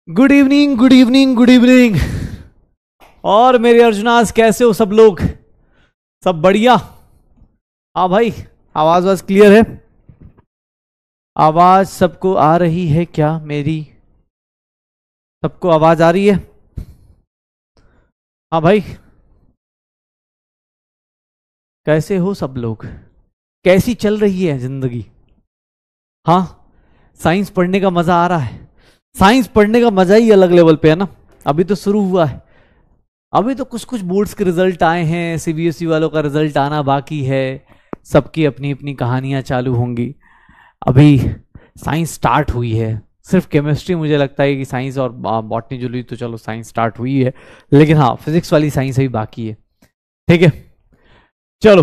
Good evening good evening good evening. और मेरे अर्जुनास कैसे हो सब लोग? सब बढ़िया? हाँ भाई, आवाज वाज क्लियर है? आवाज सबको आ रही है क्या मेरी? सबको आवाज आ रही है? हाँ भाई, कैसे हो सब लोग? कैसी चल रही है जिंदगी? हाँ, साइंस पढ़ने का मजा आ रहा है? साइंस पढ़ने का मजा ही अलग लेवल पे है ना। अभी तो शुरू हुआ है, अभी तो कुछ कुछ बोर्ड्स के रिजल्ट आए हैं, सीबीएसई वालों का रिजल्ट आना बाकी है। सबकी अपनी अपनी कहानियां चालू होंगी। अभी साइंस स्टार्ट हुई है। सिर्फ केमिस्ट्री मुझे लगता है कि साइंस और बॉटनी जूलॉजी तो चलो साइंस स्टार्ट हुई है, लेकिन हाँ फिजिक्स वाली साइंस अभी बाकी है। ठीक है, चलो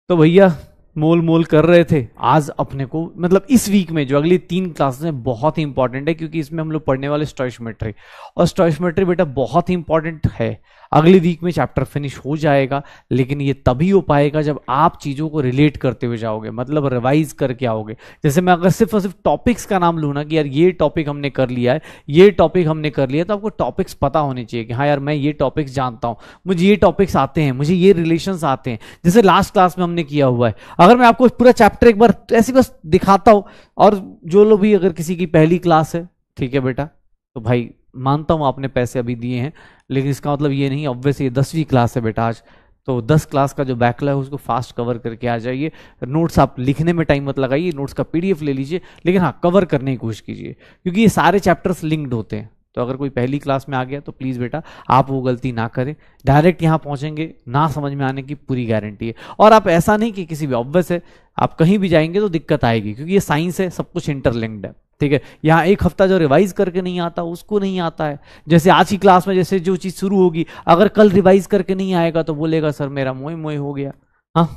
तो भैया मोल मोल कर रहे थे आज अपने को, मतलब इस वीक में जो अगली 3 क्लासेस हैं बहुत ही इंपॉर्टेंट है, क्योंकि इसमें हम लोग पढ़ने वाले स्टोइशियोमेट्री, और स्टोइशियोमेट्री बेटा बहुत ही इंपॉर्टेंट है। अगली वीक में चैप्टर फिनिश हो जाएगा, लेकिन ये तभी हो पाएगा जब आप चीजों को रिलेट करते हुए जाओगे, मतलब रिवाइज करके आओगे। जैसे मैं अगर सिर्फ और सिर्फ टॉपिक्स का नाम लूँ ना कि यार ये टॉपिक हमने कर लिया है, ये टॉपिक हमने कर लिया, तो आपको टॉपिक्स पता होने चाहिए कि हाँ यार मैं ये टॉपिक्स जानता हूँ, मुझे ये टॉपिक्स आते हैं, मुझे ये रिलेशंस आते हैं, जैसे लास्ट क्लास में हमने किया हुआ है। अगर मैं आपको पूरा चैप्टर एक बार ऐसे बस दिखाता हूं, और जो लोग भी अगर किसी की पहली क्लास है, ठीक है बेटा, तो भाई मानता हूं आपने पैसे अभी दिए हैं, लेकिन इसका मतलब ये नहीं, ऑब्वियसली ये 10वीं क्लास है बेटा आज, तो 10 क्लास का जो बैकलॉग है उसको फास्ट कवर करके आ जाइए। नोट्स आप लिखने में टाइम मत लगाइए, नोट्स का पीडीएफ ले लीजिए, लेकिन हाँ कवर करने की कोशिश कीजिए, क्योंकि ये सारे चैप्टर्स लिंक्ड होते हैं। तो अगर कोई पहली क्लास में आ गया तो प्लीज़ बेटा आप वो गलती ना करें। डायरेक्ट यहाँ पहुंचेंगे ना समझ में आने की पूरी गारंटी है। और आप ऐसा नहीं कि किसी भी, ऑब्वियस है आप कहीं भी जाएंगे तो दिक्कत आएगी, क्योंकि ये साइंस है, सब कुछ इंटरलिंक्ड है। ठीक है, यहाँ एक हफ्ता जो रिवाइज करके नहीं आता उसको नहीं आता है। जैसे आज की क्लास में जैसे जो चीज शुरू होगी, अगर कल रिवाइज करके नहीं आएगा तो बोलेगा सर मेरा मोए मोए हो गया। हाँ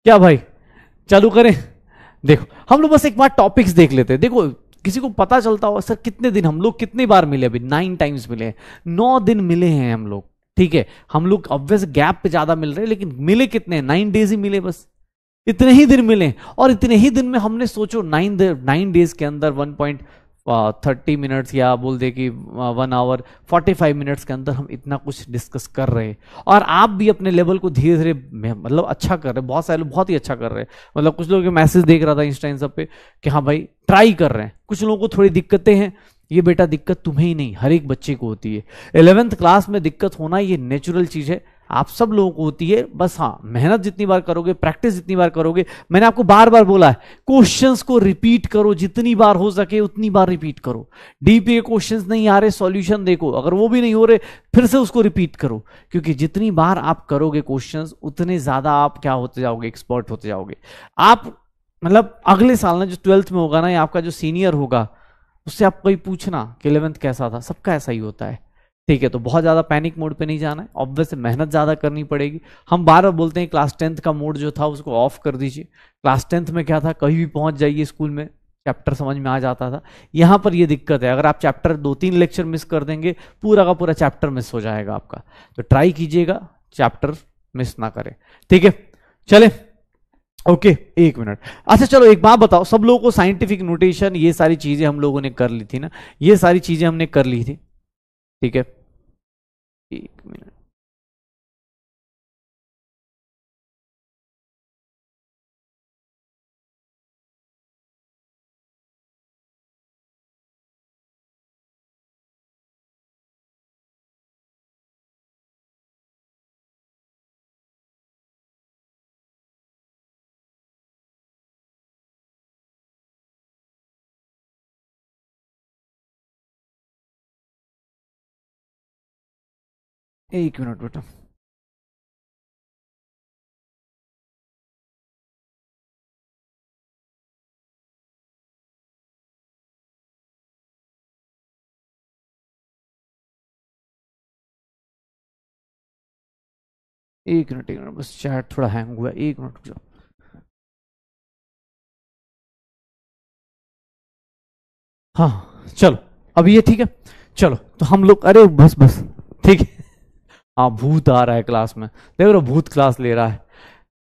क्या भाई, चालू करें? देखो हम लोग बस एक बार टॉपिक्स देख लेते हैं। देखो किसी को पता चलता हो सर कितने दिन हम लोग, कितनी बार मिले? अभी 9 टाइम्स मिले, 9 दिन मिले हैं हम लोग। ठीक है, हम लोग ऑब्वियस गैप पे ज्यादा मिल रहे हैं, लेकिन मिले कितने? 9 डेज ही मिले, बस इतने ही दिन मिले। और इतने ही दिन में हमने सोचो 9 डेज के अंदर 1.30 मिनट्स, या बोल दे कि 1 आवर 45 मिनट्स के अंदर हम इतना कुछ डिस्कस कर रहे हैं। और आप भी अपने लेवल को धीरे धीरे मतलब अच्छा कर रहे हैं, बहुत सारे लोग बहुत ही अच्छा कर रहे हैं। मतलब कुछ लोगों के मैसेज देख रहा था इंस्टा इन सब पे कि हाँ भाई ट्राई कर रहे हैं। कुछ लोगों को थोड़ी दिक्कतें हैं, ये बेटा दिक्कत तुम्हें ही नहीं हर एक बच्चे को होती है। 11th क्लास में दिक्कत होना ये नेचुरल चीज है, आप सब लोगों को होती है। बस हाँ मेहनत जितनी बार करोगे, प्रैक्टिस जितनी बार करोगे, मैंने आपको बार बार बोला है क्वेश्चंस को रिपीट करो, जितनी बार हो सके उतनी बार रिपीट करो। डीपी के क्वेश्चंस नहीं आ रहे, सॉल्यूशन देखो, अगर वो भी नहीं हो रहे फिर से उसको रिपीट करो, क्योंकि जितनी बार आप करोगे क्वेश्चंस उतने ज्यादा आप क्या होते जाओगे, एक्सपर्ट होते जाओगे। आप मतलब अगले साल ना जो 12th में होगा ना, या आपका जो सीनियर होगा उससे आप कोई पूछना कि 11th कैसा था, सबका ऐसा ही होता है। ठीक है, तो बहुत ज्यादा पैनिक मोड पे नहीं जाना है, ऑब्वियस मेहनत ज्यादा करनी पड़ेगी। हम बार बार बोलते हैं क्लास 10th का मोड जो था उसको ऑफ कर दीजिए। क्लास 10th में क्या था, कहीं भी पहुंच जाइए स्कूल में, चैप्टर समझ में आ जाता था। यहाँ पर ये दिक्कत है, अगर आप चैप्टर 2-3 लेक्चर मिस कर देंगे पूरा का पूरा चैप्टर मिस हो जाएगा आपका। तो ट्राई कीजिएगा चैप्टर मिस ना करें। ठीक है, चले ओके 1 मिनट। अच्छा चलो एक बात बताओ, सब लोगों को साइंटिफिक नोटेशन ये सारी चीजें हम लोगों ने कर ली थी ना, ये सारी चीजें हमने कर ली थी। ठीक है, 1 मिनट। एक मिनट बेटा, एक मिनट बस चैट थोड़ा हैंग हुआ है, 1 मिनट रुक जाओ। हाँ चलो अब ये ठीक है। चलो तो हम लोग, अरे बस बस ठीक है। हाँ भूत आ रहा है क्लास में, देख रहे हो भूत क्लास ले रहा है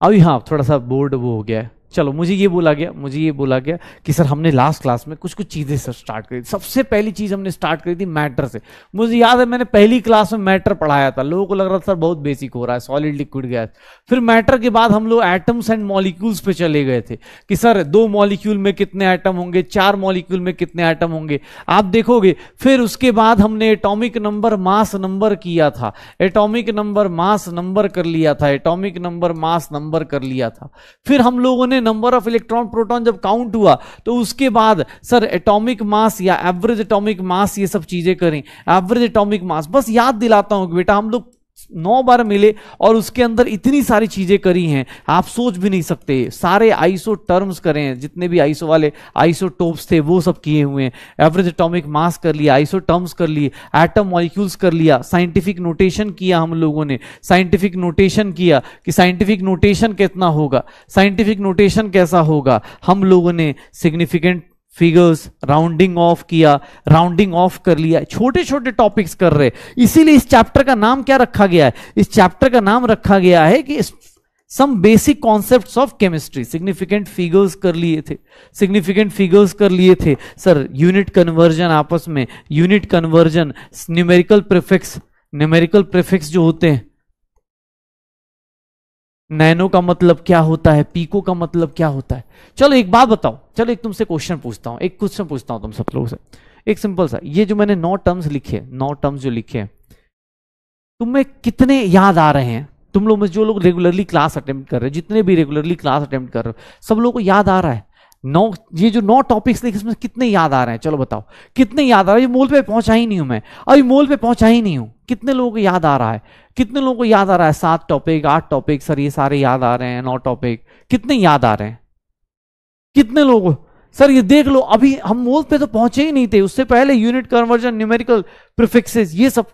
अभी। हाँ थोड़ा सा बोर्ड वो हो गया है। चलो मुझे ये बोला गया कि सर हमने लास्ट क्लास में कुछ कुछ चीजें सर स्टार्ट करी। सबसे पहली चीज हमने स्टार्ट करी थी मैटर से। मुझे याद है मैंने पहली क्लास में मैटर पढ़ाया था, लोगों को लग रहा था सर बहुत बेसिक हो रहा है, सॉलिड लिक्विड गैस। फिर मैटर के बाद हम लोग एटम्स एंड मॉलिक्यूल्स पे चले गए थे कि सर 2 मॉलिक्यूल में कितने एटम होंगे, 4 मॉलिक्यूल में कितने एटम होंगे, आप देखोगे। फिर उसके बाद हमने एटॉमिक नंबर मास नंबर किया था, एटॉमिक नंबर मास नंबर कर लिया था, एटॉमिक नंबर मास नंबर कर लिया था। फिर हम लोगों ने नंबर ऑफ इलेक्ट्रॉन प्रोटॉन जब काउंट हुआ तो उसके बाद सर एटॉमिक मास या एवरेज एटॉमिक मास ये सब चीजें करें। एवरेज एटॉमिक मास बस याद दिलाता हूं कि बेटा हम लोग 9 बार मिले और उसके अंदर इतनी सारी चीजें करी हैं आप सोच भी नहीं सकते। सारे आइसो टर्म्स करे हैं, जितने भी आइसो वाले आइसोटोप्स थे वो सब किए हुए हैं। एवरेज एटॉमिक मास कर लिया, आइसो टर्म्स कर लिए, एटम मॉलिक्यूल्स कर लिया, साइंटिफिक नोटेशन किया हम लोगों ने। साइंटिफिक नोटेशन किया कि साइंटिफिक नोटेशन कितना होगा, साइंटिफिक नोटेशन कैसा होगा। हम लोगों ने सिग्निफिकेंट फिगर्स राउंडिंग ऑफ किया, राउंडिंग ऑफ कर लिया, छोटे छोटे टॉपिक्स कर रहे। इसीलिए इस चैप्टर का नाम क्या रखा गया है? इस चैप्टर का नाम रखा गया है कि some basic concepts of chemistry. Significant figures कर लिए थे, सिग्निफिकेंट फिगर्स कर लिए थे सर। यूनिट कन्वर्जन आपस में, unit conversion, numerical prefix, numerical prefix जो होते हैं, नैनो का मतलब क्या होता है, पीको का मतलब क्या होता है। चलो एक बात बताओ, चलो एक तुमसे क्वेश्चन पूछता हूं, एक क्वेश्चन पूछता हूं तुम सब लोगों से, एक सिंपल सा। ये जो मैंने 9 टर्म्स लिखे, 9 टर्म्स जो लिखे हैं, तुम्हें कितने याद आ रहे हैं? तुम लोग में जो लोग रेगुलरली क्लास अटेम्प्ट कर रहे हैं, जितने भी रेगुलरली क्लास अटेम्प्ट कर रहे हो, सब लोगों को याद आ रहा है? 9, ये जो 9 टॉपिक्स लिखे इसमें कितने याद आ रहे हैं? चलो बताओ कितने याद आ रहा है? ये मोल पे पहुंचा ही नहीं हूं मैं, अभी मोल पे पहुंचा ही नहीं हूं। कितने लोगों को याद आ रहा है? कितने लोगों को याद आ रहा है? 7 टॉपिक, 8 टॉपिक सर ये सारे याद आ रहे हैं, 9 टॉपिक कितने याद आ रहे हैं? कितने लोगों सर ये देख लो, अभी हम मोल पे तो पहुंचे ही नहीं थे, उससे पहले यूनिट कन्वर्जन, न्यूमेरिकल प्रीफिक्सेस, ये सब।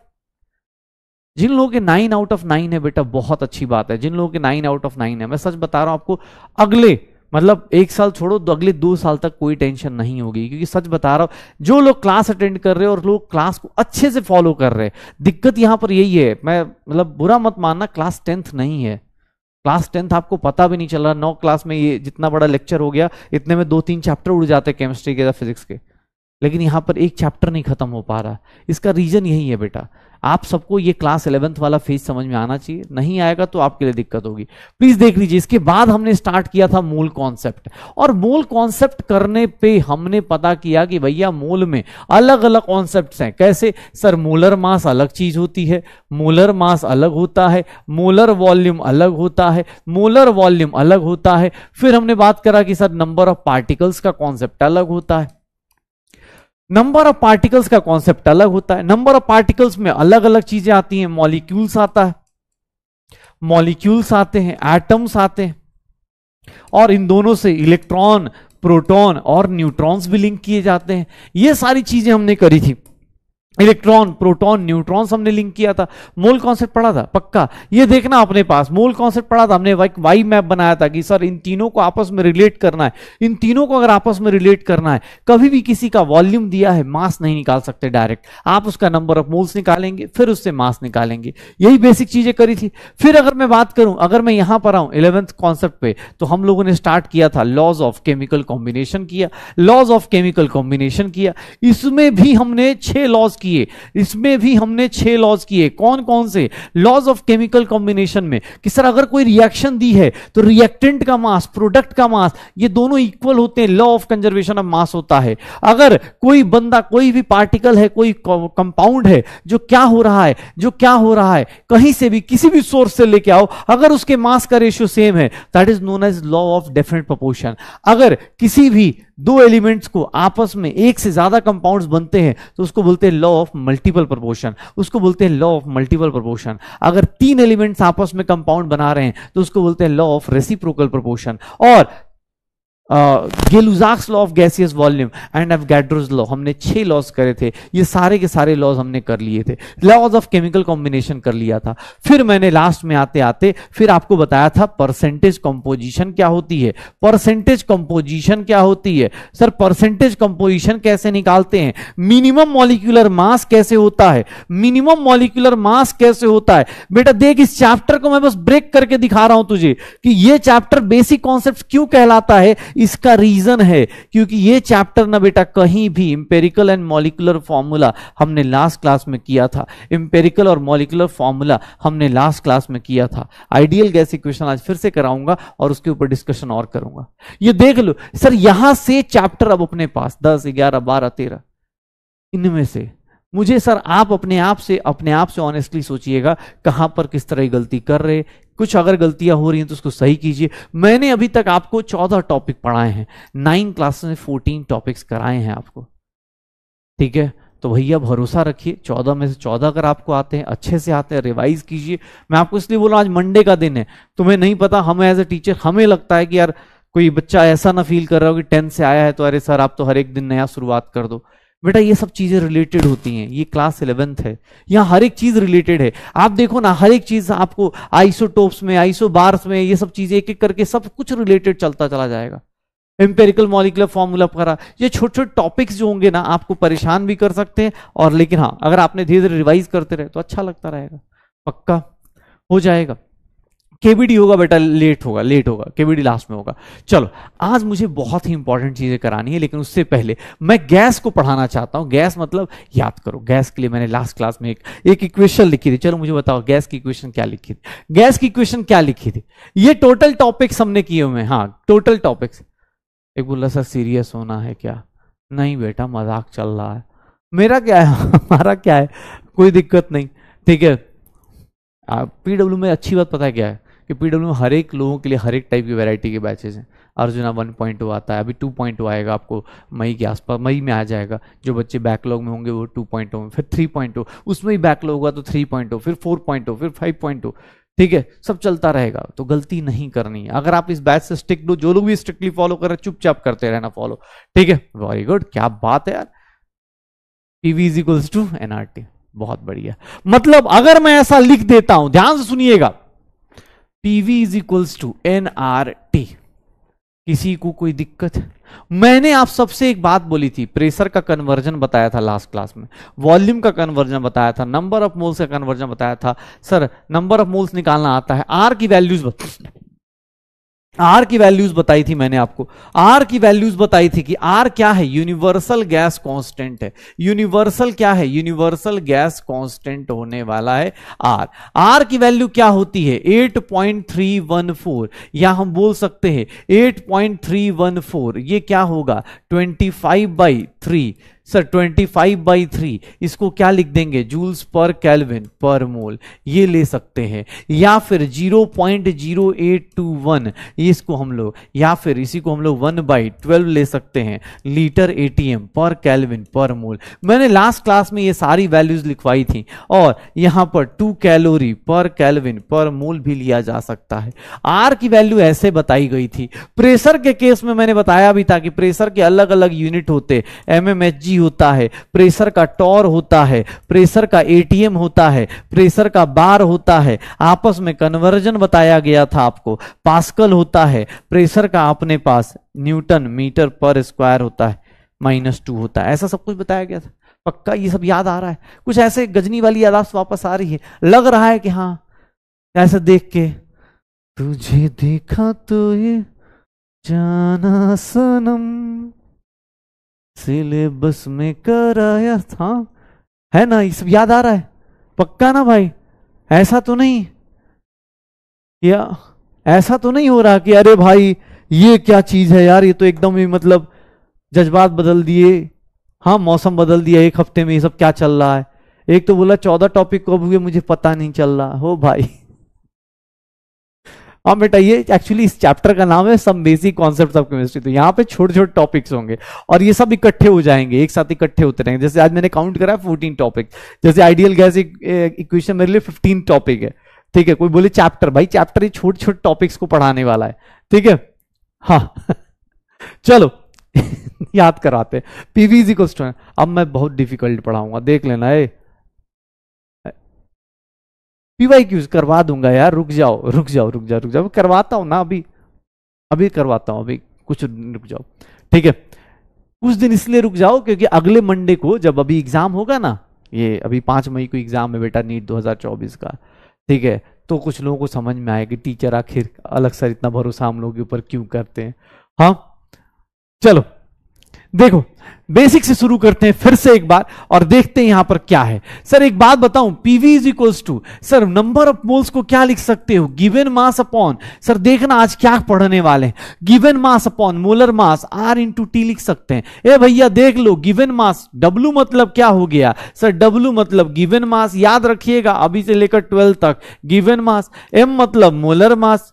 जिन लोगों के 9 आउट ऑफ 9 है बेटा बहुत अच्छी बात है। जिन लोगों के 9 आउट ऑफ 9 है, मैं सच बता रहा हूं आपको, अगले मतलब 1 साल छोड़ो तो अगले 2 साल तक कोई टेंशन नहीं होगी, क्योंकि सच बता रहा हूं जो लोग क्लास अटेंड कर रहे हैं और लोग क्लास को अच्छे से फॉलो कर रहे हैं, दिक्कत यहां पर यही है। मैं मतलब बुरा मत मानना, क्लास 10th नहीं है, क्लास 10th आपको पता भी नहीं चल रहा। 9 क्लास में ये जितना बड़ा लेक्चर हो गया, इतने में 2-3 चैप्टर उड़ जाते हैं केमिस्ट्री के या फिजिक्स के, लेकिन यहां पर एक चैप्टर नहीं खत्म हो पा रहा। इसका रीजन यही है बेटा, आप सबको ये क्लास 11th वाला फेज समझ में आना चाहिए, नहीं आएगा तो आपके लिए दिक्कत होगी। प्लीज देख लीजिए, इसके बाद हमने स्टार्ट किया था मोल कॉन्सेप्ट, और मोल कॉन्सेप्ट करने पे हमने पता किया कि भैया मोल में अलग अलग कॉन्सेप्ट्स हैं। कैसे सर? मोलर मास अलग चीज होती है, मोलर मास अलग होता है, मोलर वॉल्यूम अलग होता है, मोलर वॉल्यूम अलग होता है। फिर हमने बात करा कि सर नंबर ऑफ पार्टिकल्स का कॉन्सेप्ट अलग होता है, नंबर ऑफ पार्टिकल्स का कॉन्सेप्ट अलग होता है। नंबर ऑफ पार्टिकल्स में अलग अलग चीजें आती हैं, मॉलिक्यूल्स आता है, मॉलिक्यूल्स आते हैं, एटम्स आते हैं, और इन दोनों से इलेक्ट्रॉन, प्रोटॉन और न्यूट्रॉन्स भी लिंक किए जाते हैं। ये सारी चीजें हमने करी थी, इलेक्ट्रॉन, प्रोटॉन, न्यूट्रॉन्स हमने लिंक किया था। मोल कॉन्सेप्ट पढ़ा था पक्का, ये देखना अपने पास, मोल कॉन्सेप्ट पढ़ा था हमने। वाई मैप बनाया था कि सर इन तीनों को आपस में रिलेट करना है, इन तीनों को अगर आपस में रिलेट करना है, कभी भी किसी का वॉल्यूम दिया है, मास नहीं निकाल सकते डायरेक्ट, आप उसका नंबर ऑफ मोल्स निकालेंगे, फिर उससे मास निकालेंगे। यही बेसिक चीजें करी थी। फिर अगर मैं बात करूं, अगर मैं यहां पर आऊं 11th कॉन्सेप्ट पे, तो हम लोगों ने स्टार्ट किया था लॉज ऑफ केमिकल कॉम्बिनेशन किया, लॉज ऑफ केमिकल कॉम्बिनेशन किया। इसमें भी हमने 6 लॉज किए, इसमें भी हमने 6 लॉज किए। कौन कौन से? लॉज ऑफ केमिकल कॉम्बिनेशन में कि सर अगर कोई रिएक्शन दी है तो रिएक्टेंट का मास, प्रोडक्ट का मास, ये दोनों इक्वल होते हैं, लॉ ऑफ कंजर्वेशन ऑफ मास होता है। अगर कोई बंदा, कोई भी पार्टिकल है, कोई कंपाउंड है, जो क्या हो रहा है, जो क्या हो रहा है, कहीं से भी किसी भी सोर्स से लेके आओ, अगर उसके मास का रेशियो सेम है, that is known as law of definite proportion. अगर किसी भी 2 एलिमेंट्स को आपस में एक से ज्यादा कंपाउंड्स बनते हैं तो उसको बोलते हैं लॉ ऑफ मल्टीपल प्रोपोर्शन, उसको बोलते हैं लॉ ऑफ मल्टीपल प्रोपोर्शन। अगर 3 एलिमेंट्स आपस में कंपाउंड बना रहे हैं तो उसको बोलते हैं लॉ ऑफ रेसिप्रोकल प्रोपोर्शन। और Gay Lussac's law of gaseous volume and Avogadro's law, हमने 6 लॉज करे थे, ये सारे के सारे लॉज हमने कर लिए थे, लॉज ऑफ केमिकल कॉम्बिनेशन कर लिया था। फिर मैंने लास्ट में आते आते फिर आपको बताया था परसेंटेज कंपोजिशन क्या होती है। परसेंटेज कंपोजिशन क्या होती है सर? परसेंटेज कंपोजिशन कैसे निकालते हैं? मिनिमम मॉलिक्यूलर मास कैसे होता है? मिनिमम मॉलिक्यूलर मास कैसे होता है? बेटा देख, इस चैप्टर को मैं बस ब्रेक करके दिखा रहा हूं तुझे कि ये चैप्टर बेसिक कॉन्सेप्ट क्यों कहलाता है। इसका रीजन है क्योंकि ये चैप्टर ना बेटा कहीं भी इंपेरिकल एंड मॉलिक्यूलर फॉर्मूला हमने लास्ट क्लास में किया था। इंपेरिकल और मॉलिक्यूलर फॉर्मूला हमने लास्ट क्लास में किया था। आइडियल गैस इक्वेशन आज फिर से कराऊंगा और उसके ऊपर डिस्कशन और करूंगा। ये देख लो सर, यहां से चैप्टर अब अपने पास 10, 11, 12, 13 इनमें से मुझे सर आप अपने आप से ऑनेस्टली सोचिएगा कहां पर किस तरह की गलती कर रहे। कुछ अगर गलतियां हो रही हैं तो उसको सही कीजिए। मैंने अभी तक आपको 14 टॉपिक पढ़ाए हैं, 9 क्लासेस में 14 टॉपिक्स कराए हैं आपको, ठीक है? तो भैया भरोसा रखिए, 14 में से 14 अगर आपको आते हैं, अच्छे से आते हैं, रिवाइज कीजिए। मैं आपको इसलिए बोल रहा हूं आज मंडे का दिन है, तुम्हें नहीं पता, हमें एज ए टीचर हमें लगता है कि यार कोई बच्चा ऐसा ना फील कर रहा हो कि 10 से आया है तो अरे सर आप तो हर एक दिन नया शुरुआत कर दो। बेटा ये सब चीजें रिलेटेड होती हैं, ये क्लास 11th है, यहाँ हर एक चीज रिलेटेड है। आप देखो ना, हर एक चीज आपको आइसोटोप्स में, आइसोबार्स में, ये सब चीजें एक एक करके सब कुछ रिलेटेड चलता चला जाएगा। एम्पेरिकल मॉलिक्यूलर फॉर्मूला वगैरह, ये छोटे छोटे टॉपिक्स जो होंगे ना आपको परेशान भी कर सकते हैं, और लेकिन हाँ अगर आपने धीरे धीरे रिवाइज करते रहे तो अच्छा लगता रहेगा, पक्का हो जाएगा। केबीडी होगा बेटा, लेट होगा, केबीडी लास्ट में होगा। चलो आज मुझे बहुत ही इंपॉर्टेंट चीजें करानी है, लेकिन उससे पहले मैं गैस को पढ़ाना चाहता हूं। गैस मतलब याद करो, गैस के लिए मैंने लास्ट क्लास में एक इक्वेशन लिखी थी। चलो मुझे बताओ गैस की इक्वेशन क्या लिखी थी? गैस की इक्वेशन क्या लिखी थी? ये टोटल टॉपिक्स हमने किए हुए हैं। हाँ टोटल टॉपिक्स। एक बोला सर सीरियस होना है क्या? नहीं बेटा मजाक चल रहा है। मेरा क्या है हमारा क्या है, कोई दिक्कत नहीं, ठीक है। पीडब्ल्यू में अच्छी बात पता है क्या है कि पीडब्ल्यू में हर एक लोगों के लिए हर एक टाइप की वैरायटी के बैचेस हैं। अर्जुना 1.2 आता है, अभी 2.2 आएगा आपको मई के आसपास, मई में आ जाएगा। जो बच्चे बैकलॉग में होंगे वो 2.0 में, फिर 3.0, उसमें ही बैकलॉग होगा तो 3.0, फिर 4.0, फिर 5.0, ठीक है। सब चलता रहेगा, तो गलती नहीं करनी है। अगर आप इस बैच से स्टिक दो, जो लोग भी स्ट्रिक्टली फॉलो कर रहे हैं चुपचाप करते रहना फॉलो, ठीक है। वेरी गुड, क्या बात है यार। PV is equals to NRT, बहुत बढ़िया। मतलब अगर मैं ऐसा लिख देता हूं, ध्यान से सुनिएगा, PV is equals to NRT, किसी को कोई दिक्कत है? मैंने आप सबसे एक बात बोली थी, प्रेशर का कन्वर्जन बताया था लास्ट क्लास में, वॉल्यूम का कन्वर्जन बताया था, नंबर ऑफ मोल्स का कन्वर्जन बताया था। सर नंबर ऑफ मोल्स निकालना आता है, आर की वैल्यूज बताई थी मैंने आपको। आर की वैल्यूज बताई थी कि आर क्या है? यूनिवर्सल गैस कांस्टेंट है। यूनिवर्सल क्या है? यूनिवर्सल गैस कांस्टेंट होने वाला है आर। आर की वैल्यू क्या होती है? 8.314, या हम बोल सकते हैं 8.314। ये क्या होगा? 25/3। सर 25/3 इसको क्या लिख देंगे? जूल्स पर केल्विन पर मोल, ये ले सकते हैं। या फिर 0.0821 इसको हम लोग, या फिर इसी को हम लोग 1/12 ले सकते हैं, लीटर एटीएम पर केल्विन पर मोल। मैंने लास्ट क्लास में ये सारी वैल्यूज लिखवाई थी, और यहां पर 2 कैलोरी पर केल्विन पर मोल भी लिया जा सकता है। आर की वैल्यू ऐसे बताई गई थी। प्रेशर के केस में मैंने बताया भी था कि प्रेशर के अलग अलग यूनिट होते, एमएमएचजी होता है, प्रेशर का टॉर होता है, प्रेशर का एटीएम होता है, प्रेशर का बार होता है, आपस में कन्वर्जन बताया गया था आपको, पास्कल होता है, प्रेशर का अपने पास न्यूटन मीटर पर स्क्वायर होता है, -2 होता है। ऐसा सब कुछ बताया गया था। पक्का ये सब याद आ रहा है? कुछ ऐसे गजनी वाली यादाश्त वापस आ रही है? लग रहा है कि हाँ ऐसे देख के तुझे देखा तो ये जाना सनम सिलेबस में कराया था, है ना? ये सब याद आ रहा है? पक्का ना भाई? ऐसा तो नहीं, या ऐसा तो नहीं हो रहा कि अरे भाई ये क्या चीज है यार, ये तो एकदम ही मतलब जज्बात बदल दिए, हाँ मौसम बदल दिया एक हफ्ते में, ये सब क्या चल रहा है? एक तो बोला 14 टॉपिक कब हुए मुझे पता नहीं चल रहा हो भाई। हाँ बेटा, ये एक्चुअली इस चैप्टर का नाम है some basic concepts of chemistry. तो यहाँ पे छोटे छोटे टॉपिक्स होंगे और ये सब इकट्ठे हो जाएंगे, एक साथ इकट्ठे होते रहेंगे। जैसे आज मैंने काउंट करा 14 टॉपिक, जैसे आइडियल गैस इक्वेशन मेरे लिए 15 टॉपिक है, ठीक है। कोई बोले चैप्टर, भाई चैप्टर ये छोटे छोटे टॉपिक्स को पढ़ाने वाला है, ठीक है। हाँ चलो याद कराते हैं। पीवी इज इक्वल टू, अब मैं बहुत डिफिकल्ट पढ़ाऊंगा, देख लेना है। पीवाई क्यूज करवा दूंगा यार, रुक जाओ रुक जाओ रुक जाओ रुक जाओ, करवाता हूं ना अभी, अभी करवाता हूं, अभी कुछ रुक जाओ, ठीक है। कुछ दिन इसलिए रुक जाओ क्योंकि अगले मंडे को जब अभी एग्जाम होगा ना, ये अभी 5 मई को एग्जाम है बेटा, नीट 2024 का, ठीक है। तो कुछ लोगों को समझ में आएगा कि टीचर आखिर अलग सर इतना भरोसा हम लोगों के ऊपर क्यों करते हैं। हाँ चलो देखो, बेसिक से शुरू करते हैं फिर से एक बार और देखते हैं यहां पर क्या है। सर एक बात बताऊं, PV is equals to, sir number of moles को क्या लिख सकते हो, गिवन मास अपॉन, सर देखना आज क्या पढ़ने वाले हैं, given mass upon molar mass R into T लिख सकते हैं। ए भैया देख लो, गिवन मास, डब्ल्यू मतलब क्या हो गया सर, डब्ल्यू मतलब गिवन मास, याद रखिएगा अभी से लेकर 12 तक गिवन मास, एम मतलब मोलर मास,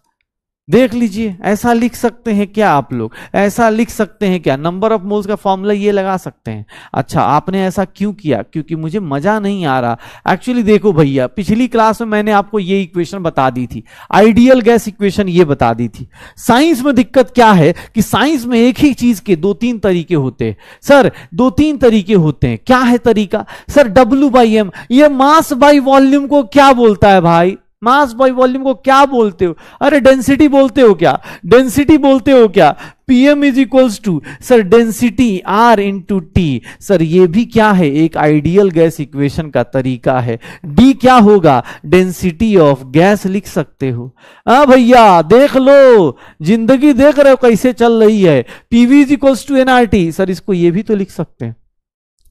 देख लीजिए ऐसा लिख सकते हैं क्या आप लोग, ऐसा लिख सकते हैं क्या, नंबर ऑफ मोल्स का फॉर्मूला ये लगा सकते हैं। अच्छा आपने ऐसा क्यों किया, क्योंकि मुझे मजा नहीं आ रहा। एक्चुअली देखो भैया, पिछली क्लास में मैंने आपको ये इक्वेशन बता दी थी, आइडियल गैस इक्वेशन ये बता दी थी। साइंस में दिक्कत क्या है कि साइंस में एक ही चीज के 2-3 तरीके होते हैं सर, 2-3 तरीके होते हैं। क्या है तरीका सर, डब्ल्यू बाई एम, ये मास बाई वॉल्यूम को क्या बोलता है भाई, मास बाई वॉल्यूम को क्या बोलते हो, अरे डेंसिटी बोलते हो क्या, डेंसिटी बोलते हो क्या, PM is equals to sir density R into T, sir ये भी क्या है, एक आइडियल गैस इक्वेशन का तरीका है। डी क्या होगा, डेंसिटी ऑफ गैस लिख सकते हो। हाँ भैया देख लो, जिंदगी देख रहे हो कैसे चल रही है। PV is equals to NRT, sir इसको ये भी तो लिख सकते हैं।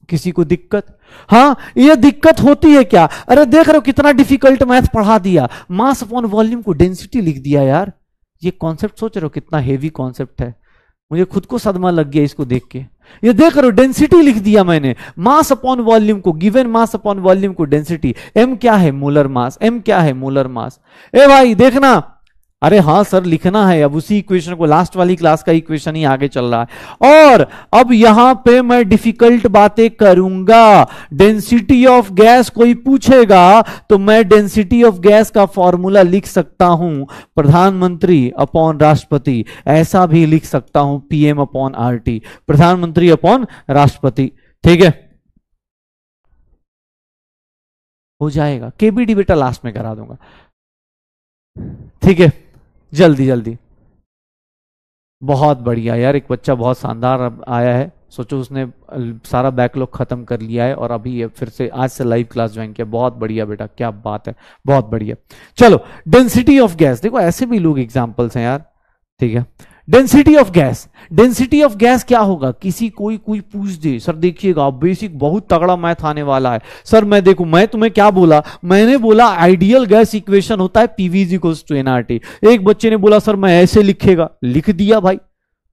किसी को दिक्कत, हाँ ये दिक्कत होती है क्या, अरे देख रहे हो कितना डिफिकल्ट मैथ पढ़ा दिया, मास अपॉन वॉल्यूम को डेंसिटी लिख दिया यार। ये कॉन्सेप्ट सोच रहे हो कितना हेवी कॉन्सेप्ट है, मुझे खुद को सदमा लग गया इसको देख के। ये देख रहे हो डेंसिटी लिख दिया मैंने, मास अपॉन वॉल्यूम को, गिवन मास अपॉन वॉल्यूम को डेंसिटी, एम क्या है मोलर मास, एम क्या है मोलर मास। ए भाई देखना, अरे हाँ सर लिखना है, अब उसी इक्वेशन को, लास्ट वाली क्लास का इक्वेशन ही आगे चल रहा है। और अब यहां पे मैं डिफिकल्ट बातें करूंगा, डेंसिटी ऑफ गैस कोई पूछेगा तो मैं डेंसिटी ऑफ गैस का फॉर्मूला लिख सकता हूं, प्रधानमंत्री अपॉन राष्ट्रपति, ऐसा भी लिख सकता हूं पीएम अपॉन आरटी, प्रधानमंत्री अपॉन राष्ट्रपति, ठीक है हो जाएगा। केबीडी बेटा लास्ट में करा दूंगा, ठीक है जल्दी जल्दी। बहुत बढ़िया यार, एक बच्चा बहुत शानदार आया है, सोचो उसने सारा बैकलॉग खत्म कर लिया है और अभी ये फिर से आज से लाइव क्लास ज्वाइन किया, बहुत बढ़िया बेटा, क्या बात है, बहुत बढ़िया। चलो डेंसिटी ऑफ गैस, देखो ऐसे भी लोग एग्जांपल्स हैं यार, ठीक है। Density of gas, density of gas क्या होगा, किसी कोई पूछ दे, सर देखिएगा बेसिक बहुत तगड़ा मैथ आने वाला है। सर मैं देखूं, मैं तुम्हें क्या बोला, मैंने बोला आइडियल गैस इक्वेशन होता है PV is equals to NRT. एक बच्चे ने बोला सर मैं ऐसे लिखेगा, लिख दिया भाई।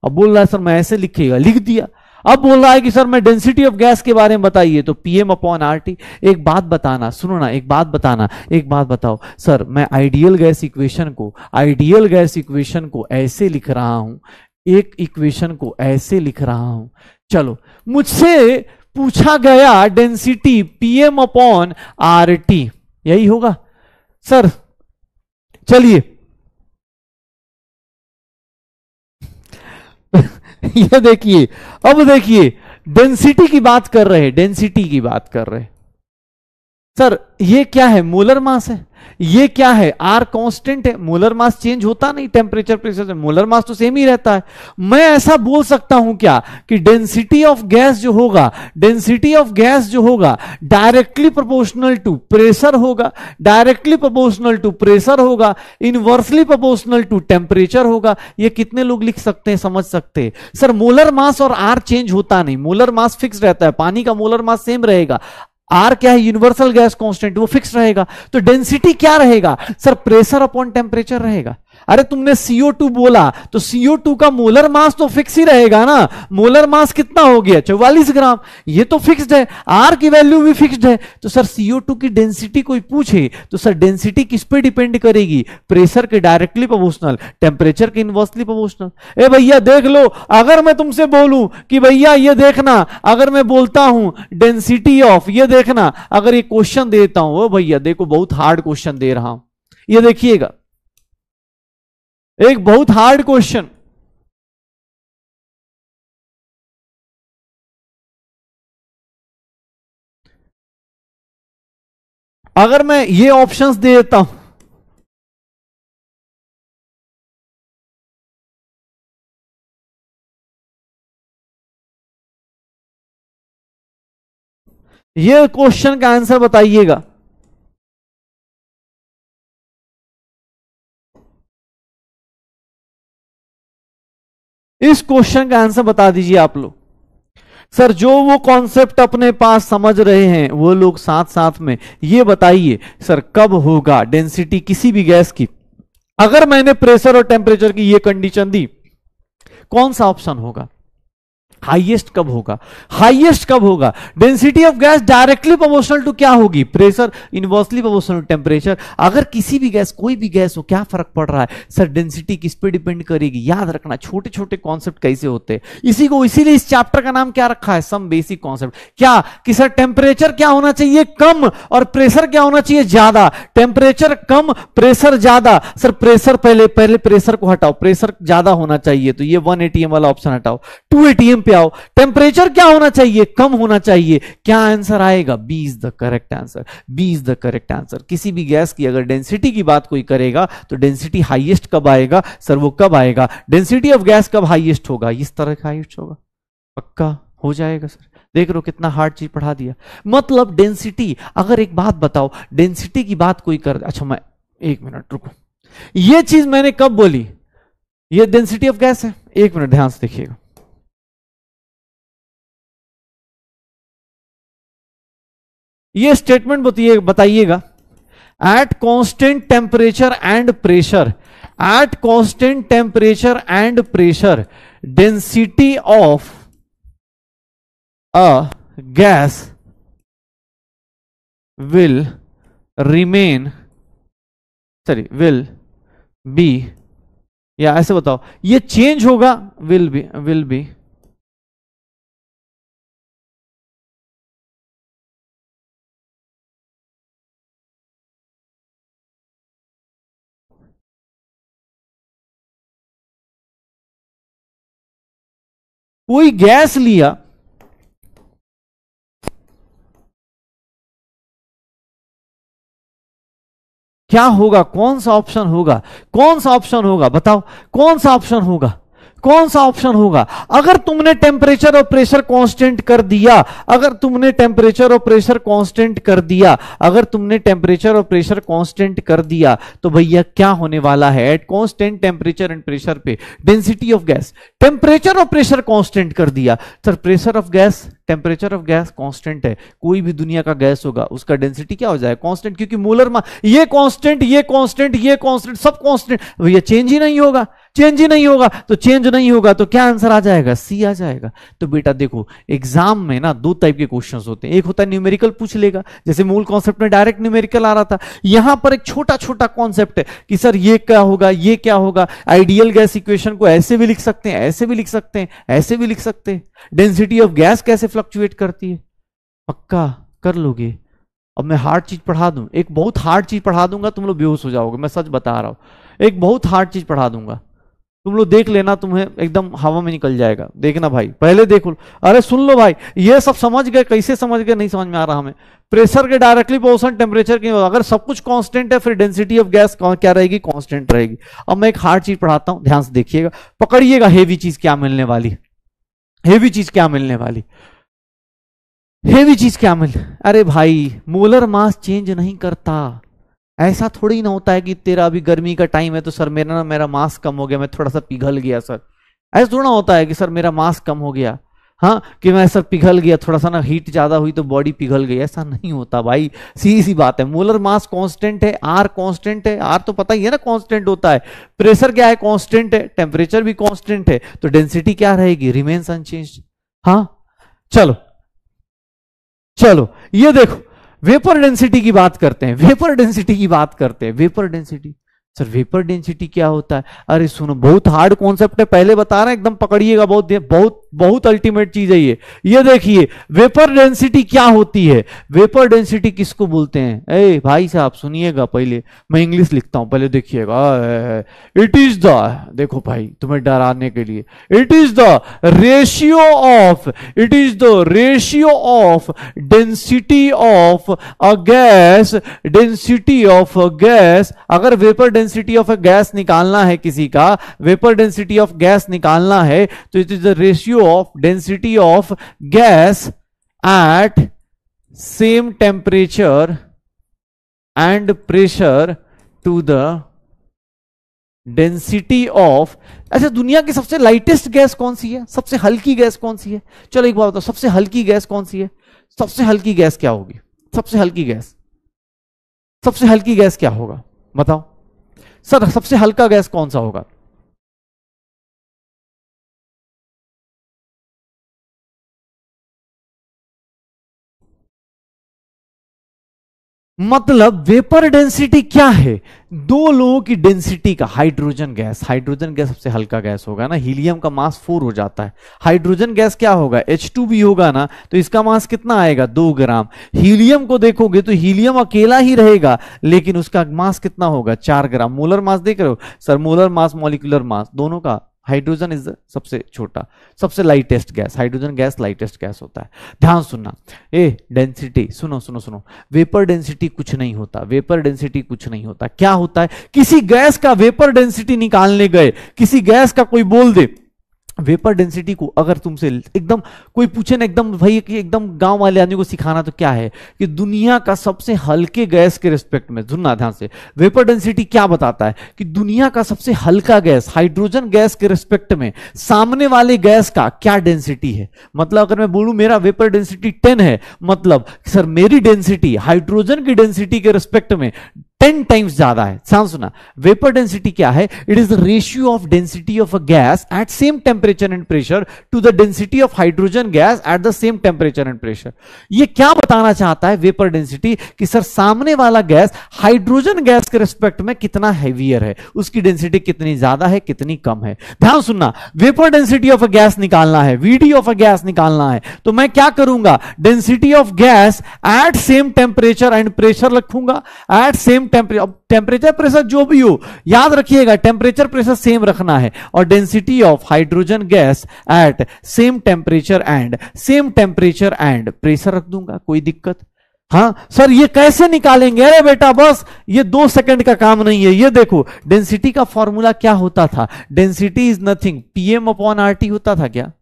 अब बोल रहा है सर मैं ऐसे लिखेगा, लिख दिया। अब बोल रहा है कि सर मैं डेंसिटी ऑफ गैस के बारे में बताइए, तो पीएम अपॉन आरटी। एक बात बताना, सुनो ना, एक बात बताना, एक बात बताओ सर, मैं आइडियल गैस इक्वेशन को, आइडियल गैस इक्वेशन को ऐसे लिख रहा हूं, एक इक्वेशन को ऐसे लिख रहा हूं। चलो मुझसे पूछा गया डेंसिटी पीएम अपॉन आरटी, यही होगा सर। चलिए ये देखिए, अब देखिए डेंसिटी की बात कर रहे हैं, डेंसिटी की बात कर रहे हैं सर, ये क्या है मोलर मास है, ये क्या है आर कांस्टेंट है, मोलर मास चेंज होता नहीं टेम्परेचर प्रेशर से, मोलर मास तो सेम ही रहता है। मैं ऐसा बोल सकता हूं क्या कि डेंसिटी ऑफ गैस जो होगा, डेंसिटी ऑफ गैस जो होगा डायरेक्टली प्रोपोर्शनल टू प्रेशर होगा, डायरेक्टली प्रोपोर्शनल टू प्रेशर होगा, इनवर्सली प्रोपोर्शनल टू टेम्परेचर होगा। ये कितने लोग लिख सकते हैं, समझ सकते हैं सर, मोलर मास और आर चेंज होता नहीं, मोलर मास फिक्स रहता है, पानी का मोलर मास सेम रहेगा, आर क्या है यूनिवर्सल गैस कांस्टेंट, वो फिक्स रहेगा। तो डेंसिटी क्या रहेगा सर, प्रेशर अपॉन टेम्परेचर रहेगा। अरे तुमने CO2 बोला तो CO2 का मोलर मास तो फिक्स ही रहेगा ना, मोलर मास कितना हो गया 44 ग्राम, ये तो फिक्स्ड है, आर की वैल्यू भी फिक्स्ड है। तो सर CO2 की डेंसिटी कोई पूछे तो सर डेंसिटी किस पे डिपेंड करेगी, प्रेशर के डायरेक्टली प्रोपोर्शनल, टेम्परेचर के इनवर्सली प्रोपोर्शनल। ए भैया देख लो, अगर मैं तुमसे बोलूं कि भैया ये देखना, अगर मैं बोलता हूं डेंसिटी ऑफ, ये देखना, अगर ये क्वेश्चन देता हूं, ओ भैया देखो बहुत हार्ड क्वेश्चन दे रहा हूं, ये देखिएगा एक बहुत हार्ड क्वेश्चन, अगर मैं ये ऑप्शंस दे देता हूं, ये क्वेश्चन का आंसर बताइएगा। इस क्वेश्चन का आंसर बता दीजिए आप लोग। सर जो वो कॉन्सेप्ट अपने पास समझ रहे हैं वो लोग साथ साथ में ये बताइए सर कब होगा डेंसिटी किसी भी गैस की, अगर मैंने प्रेशर और टेम्परेचर की ये कंडीशन दी, कौन सा ऑप्शन होगा? हाईएस्ट कब होगा? हाईएस्ट कब होगा? Density of gas directly proportional to क्या होगी? Pressure, inversely proportional to temperature. अगर किसी भी गैस, कोई भी गैस हो, क्या फर्क पड़ रहा है सर? डेंसिटी किस पे डिपेंड करेगी? याद रखना, छोटे छोटे कॉन्सेप्ट कैसे होते हैं, इसी को, इसीलिए इस चैप्टर का नाम क्या रखा है? Some basic concept. क्या कि सर टेम्परेचर क्या होना चाहिए? कम, और प्रेशर क्या होना चाहिए? ज्यादा। टेम्परेचर कम, प्रेशर ज्यादा। सर प्रेशर पहले प्रेशर को हटाओ, प्रेशर ज्यादा होना चाहिए, तो ये 1 atm वाला ऑप्शन हटाओ, 2 atm पे आओ। टेम्परेचर क्या होना चाहिए? कम होना चाहिए। क्या आंसर आएगा? B is the correct answer. B is the correct answer. किसी भी गैस की अगर डेंसिटी की बात कोई करेगा तो डेंसिटी हाईएस्ट कब आएगा? सर वो कब आएगा? डेंसिटी ऑफ गैस कब हाईएस्ट होगा? इस तरह का हाईएस्ट होगा। पक्का हो जाएगा सर। देख लो कितना हार्ड चीज पढ़ा दिया। मतलब डेंसिटी, अगर एक बात बताओ, डेंसिटी की बात कोई कर, अच्छा मैं एक मिनट रुको, ये चीज मैंने कब बोली? ये डेंसिटी ऑफ गैस है। एक मिनट ध्यान से देखिएगा, ये स्टेटमेंट बताइएगा। Eight constant temperature and pressure, eight constant temperature and pressure, density of a gas will remain, sorry will be, या ऐसे बताओ, ये चेंज होगा, विल बी कोई गैस लिया, क्या होगा? कौन सा ऑप्शन होगा? कौन सा ऑप्शन होगा? बताओ कौन सा ऑप्शन होगा? कौन सा ऑप्शन होगा? अगर तुमने टेम्परेचर और प्रेशर कांस्टेंट कर दिया, अगर तुमने टेम्परेचर और प्रेशर कांस्टेंट कर दिया, अगर तुमने टेम्परेचर और प्रेशर कांस्टेंट कर दिया, तो भैया क्या होने वाला है? Eight constant temperature and pressure पे डेंसिटी ऑफ गैस, टेम्परेचर और प्रेशर कांस्टेंट कर दिया। Sir pressure of gas, temperature of gas constant है, कोई भी दुनिया का गैस होगा उसका डेंसिटी क्या हो जाएगा? कांस्टेंट, क्योंकि मोलर मास, ये कांस्टेंट, ये कांस्टेंट, ये कांस्टेंट, सब कांस्टेंट, भैया चेंज ही नहीं होगा, चेंज ही नहीं होगा। तो चेंज नहीं होगा तो क्या आंसर आ जाएगा? सी आ जाएगा। तो बेटा देखो, एग्जाम में ना दो टाइप के क्वेश्चंस होते हैं, एक होता है न्यूमेरिकल पूछ लेगा, जैसे मूल कॉन्सेप्ट में डायरेक्ट न्यूमेरिकल आ रहा था, यहां पर एक छोटा छोटा कॉन्सेप्ट है कि सर ये क्या होगा, ये क्या होगा। आइडियल गैस इक्वेशन को ऐसे भी लिख सकते हैं, ऐसे भी लिख सकते हैं, ऐसे भी लिख सकते हैं। डेंसिटी ऑफ गैस कैसे फ्लक्चुएट करती है, पक्का कर लोगे। अब मैं हार्ड चीज पढ़ा दूं, एक बहुत हार्ड चीज पढ़ा दूंगा, तुम लोग बेहोश हो जाओगे, मैं सच बता रहा हूं। एक बहुत हार्ड चीज पढ़ा दूंगा, तुम लोग देख लेना, तुम्हें एकदम हवा में निकल जाएगा। देखना भाई, पहले देखो, अरे सुन लो भाई, ये सब समझ गए, कैसे समझ गए नहीं समझ में आ रहा हमें। प्रेशर के डायरेक्टली प्रोपोर्शनल टेम्परेचर की, अगर सब कुछ कांस्टेंट है फिर डेंसिटी ऑफ गैस क्या रहेगी? कांस्टेंट रहेगी। अब मैं एक हार्ड चीज पढ़ाता हूं, ध्यान से देखिएगा, पकड़िएगा हेवी चीज क्या मिलने वाली, हेवी चीज क्या मिलने वाली, हेवी चीज क्या मिल, अरे भाई मोलर मास चेंज नहीं करता। ऐसा थोड़ी ना होता है कि तेरा अभी गर्मी का टाइम है तो सर मेरा मास कम हो गया, मैं थोड़ा सा पिघल गया सर। ऐसा थोड़ा होता है कि सर मेरा मास कम हो गया, हाँ कि मैं सर पिघल गया, थोड़ा सा ना हीट ज्यादा हुई तो बॉडी पिघल गई, ऐसा नहीं होता भाई। सीधी सी बात है, मोलर मास कांस्टेंट है, आर कांस्टेंट है, आर तो पता ही है ना कांस्टेंट होता है। प्रेशर क्या है? कांस्टेंट है। टेम्परेचर भी कांस्टेंट है, तो डेंसिटी क्या रहेगी? Remains unchanged. हाँ चलो चलो, ये देखो वेपर डेंसिटी की बात करते हैं, वेपर डेंसिटी की बात करते हैं। Vapour density, sir vapour density क्या होता है? अरे सुनो, बहुत हार्ड कॉन्सेप्ट है, पहले बता रहे हैं, एकदम पकड़िएगा, बहुत बहुत बहुत अल्टीमेट चीज है ये देखिए वेपर डेंसिटी क्या होती है। वेपर डेंसिटी किसको बोलते हैं? ए भाई साहब सुनिएगा, पहले मैं इंग्लिश लिखता हूं, पहले देखिएगा। इट इज द, देखो भाई तुम्हें डराने के लिए, it is the ratio of, it is the ratio of density of a gas, density of a gas. अगर vapour density of a gas निकालना है किसी का, वेपर डेंसिटी ऑफ गैस निकालना है तो it is the ratio of density of gas at same temperature and pressure to the density of. अच्छा, दुनिया की सबसे लाइटेस्ट गैस कौन सी है? सबसे हल्की गैस कौन सी है? चलो एक बात बताओ, सबसे हल्की गैस कौन सी है? सबसे हल्की गैस क्या होगी? सबसे हल्की गैस, सबसे हल्की गैस क्या होगा बताओ सर? सबसे हल्का गैस कौन सा होगा? मतलब वेपर डेंसिटी क्या है? दो लोगों की डेंसिटी का, हाइड्रोजन गैस, हाइड्रोजन गैस सबसे हल्का गैस होगा ना, हीलियम का मास 4 हो जाता है। हाइड्रोजन गैस क्या होगा? H2 होगा ना, तो इसका मास कितना आएगा? 2 ग्राम। हीलियम को देखोगे तो हीलियम अकेला ही रहेगा, लेकिन उसका मास कितना होगा? 4 ग्राम। मोलर मास देख रहे हो sir? Molar mass, molecular mass दोनों का हाइड्रोजन इज सबसे छोटा, सबसे lightest gas. Hydrogen gas lightest gas होता है। ध्यान सुनना, डेंसिटी सुनो सुनो सुनो, वेपर डेंसिटी कुछ नहीं होता, वेपर डेंसिटी कुछ नहीं होता। क्या होता है? किसी गैस का वेपर डेंसिटी निकालने गए, किसी गैस का कोई बोल दे वेपर डेंसिटी को, अगर तुमसे एकदम कोई पूछे ना, एकदम भाई कि एकदम गांव वाले आदमी को सिखाना, तो क्या है कि दुनिया का सबसे हल्के गैस के रिस्पेक्ट में, सुनना ध्यान से, वेपर डेंसिटी क्या बताता है कि दुनिया का सबसे हल्का गैस हाइड्रोजन गैस के रिस्पेक्ट में सामने वाले गैस का क्या डेंसिटी है। मतलब अगर मैं बोलूं मेरा वेपर डेंसिटी 10 है, मतलब सर मेरी डेंसिटी हाइड्रोजन की डेंसिटी के रिस्पेक्ट में 10 टाइम्स ज्यादा है। ध्यान सुना, वेपर डेंसिटी क्या है? It is the ratio of density of a gas at same temperature and pressure to the density of hydrogen gas at the same temperature and pressure. ये क्या बताना चाहता है वेपर डेंसिटी? कि सर सामने वाला गैस हाइड्रोजन गैस के respect में कितना हैवियर है, उसकी डेंसिटी कितनी ज्यादा है, कितनी कम है। ध्यान सुनना, vapour density of a gas निकालना है, वीडी ऑफ अ गैस निकालना है, तो मैं क्या करूंगा? Density of gas at same temperature and pressure रखूंगा, एट सेम टेम्परेचर प्रेशर जो भी हो, याद रखिएगा टेम्परेचर प्रेशर सेम रखना है, और density of hydrogen gas at same temperature and pressure रख दूंगा। कोई दिक्कत? हाँ सर ये कैसे निकालेंगे? अरे बेटा बस ये 2 सेकंड का काम नहीं है। ये देखो डेंसिटी का फॉर्मूला क्या होता था? डेंसिटी इज नथिंग, PM/RT होता था क्या?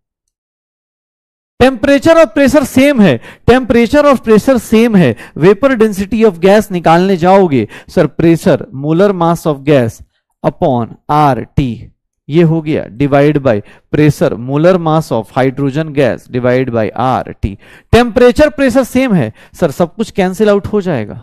टेम्परेचर और प्रेशर सेम है, टेम्परेचर और प्रेशर सेम है, वेपर डेंसिटी ऑफ गैस निकालने जाओगे sir, pressure molar mass of gas upon RT, ये हो गया, divide by pressure molar mass of hydrogen gas divide by RT। Temperature pressure same है sir, सब कुछ कैंसिल आउट हो जाएगा।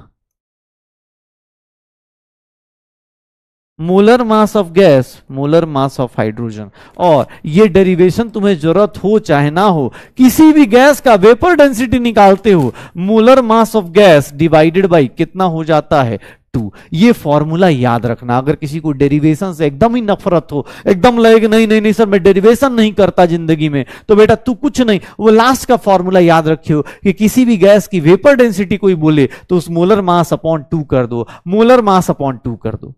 Molar mass of gas, molar mass of hydrogen, और ये डेरिवेशन तुम्हें जरूरत हो चाहे ना हो, किसी भी गैस का वेपर डेंसिटी निकालते हो, molar mass of gas divided by कितना हो जाता है? 2। ये फॉर्मूला याद रखना। अगर किसी को डेरिवेशन से एकदम ही नफरत हो, एकदम लगे नहीं नहीं नहीं सर मैं डेरिवेशन नहीं करता जिंदगी में, तो बेटा तू कुछ नहीं, वो लास्ट का फॉर्मूला याद रखियो कि किसी भी गैस की वेपर डेंसिटी कोई बोले तो उस मोलर मास अपॉन 2 कर दो, मोलर मास अपॉन 2 कर दो।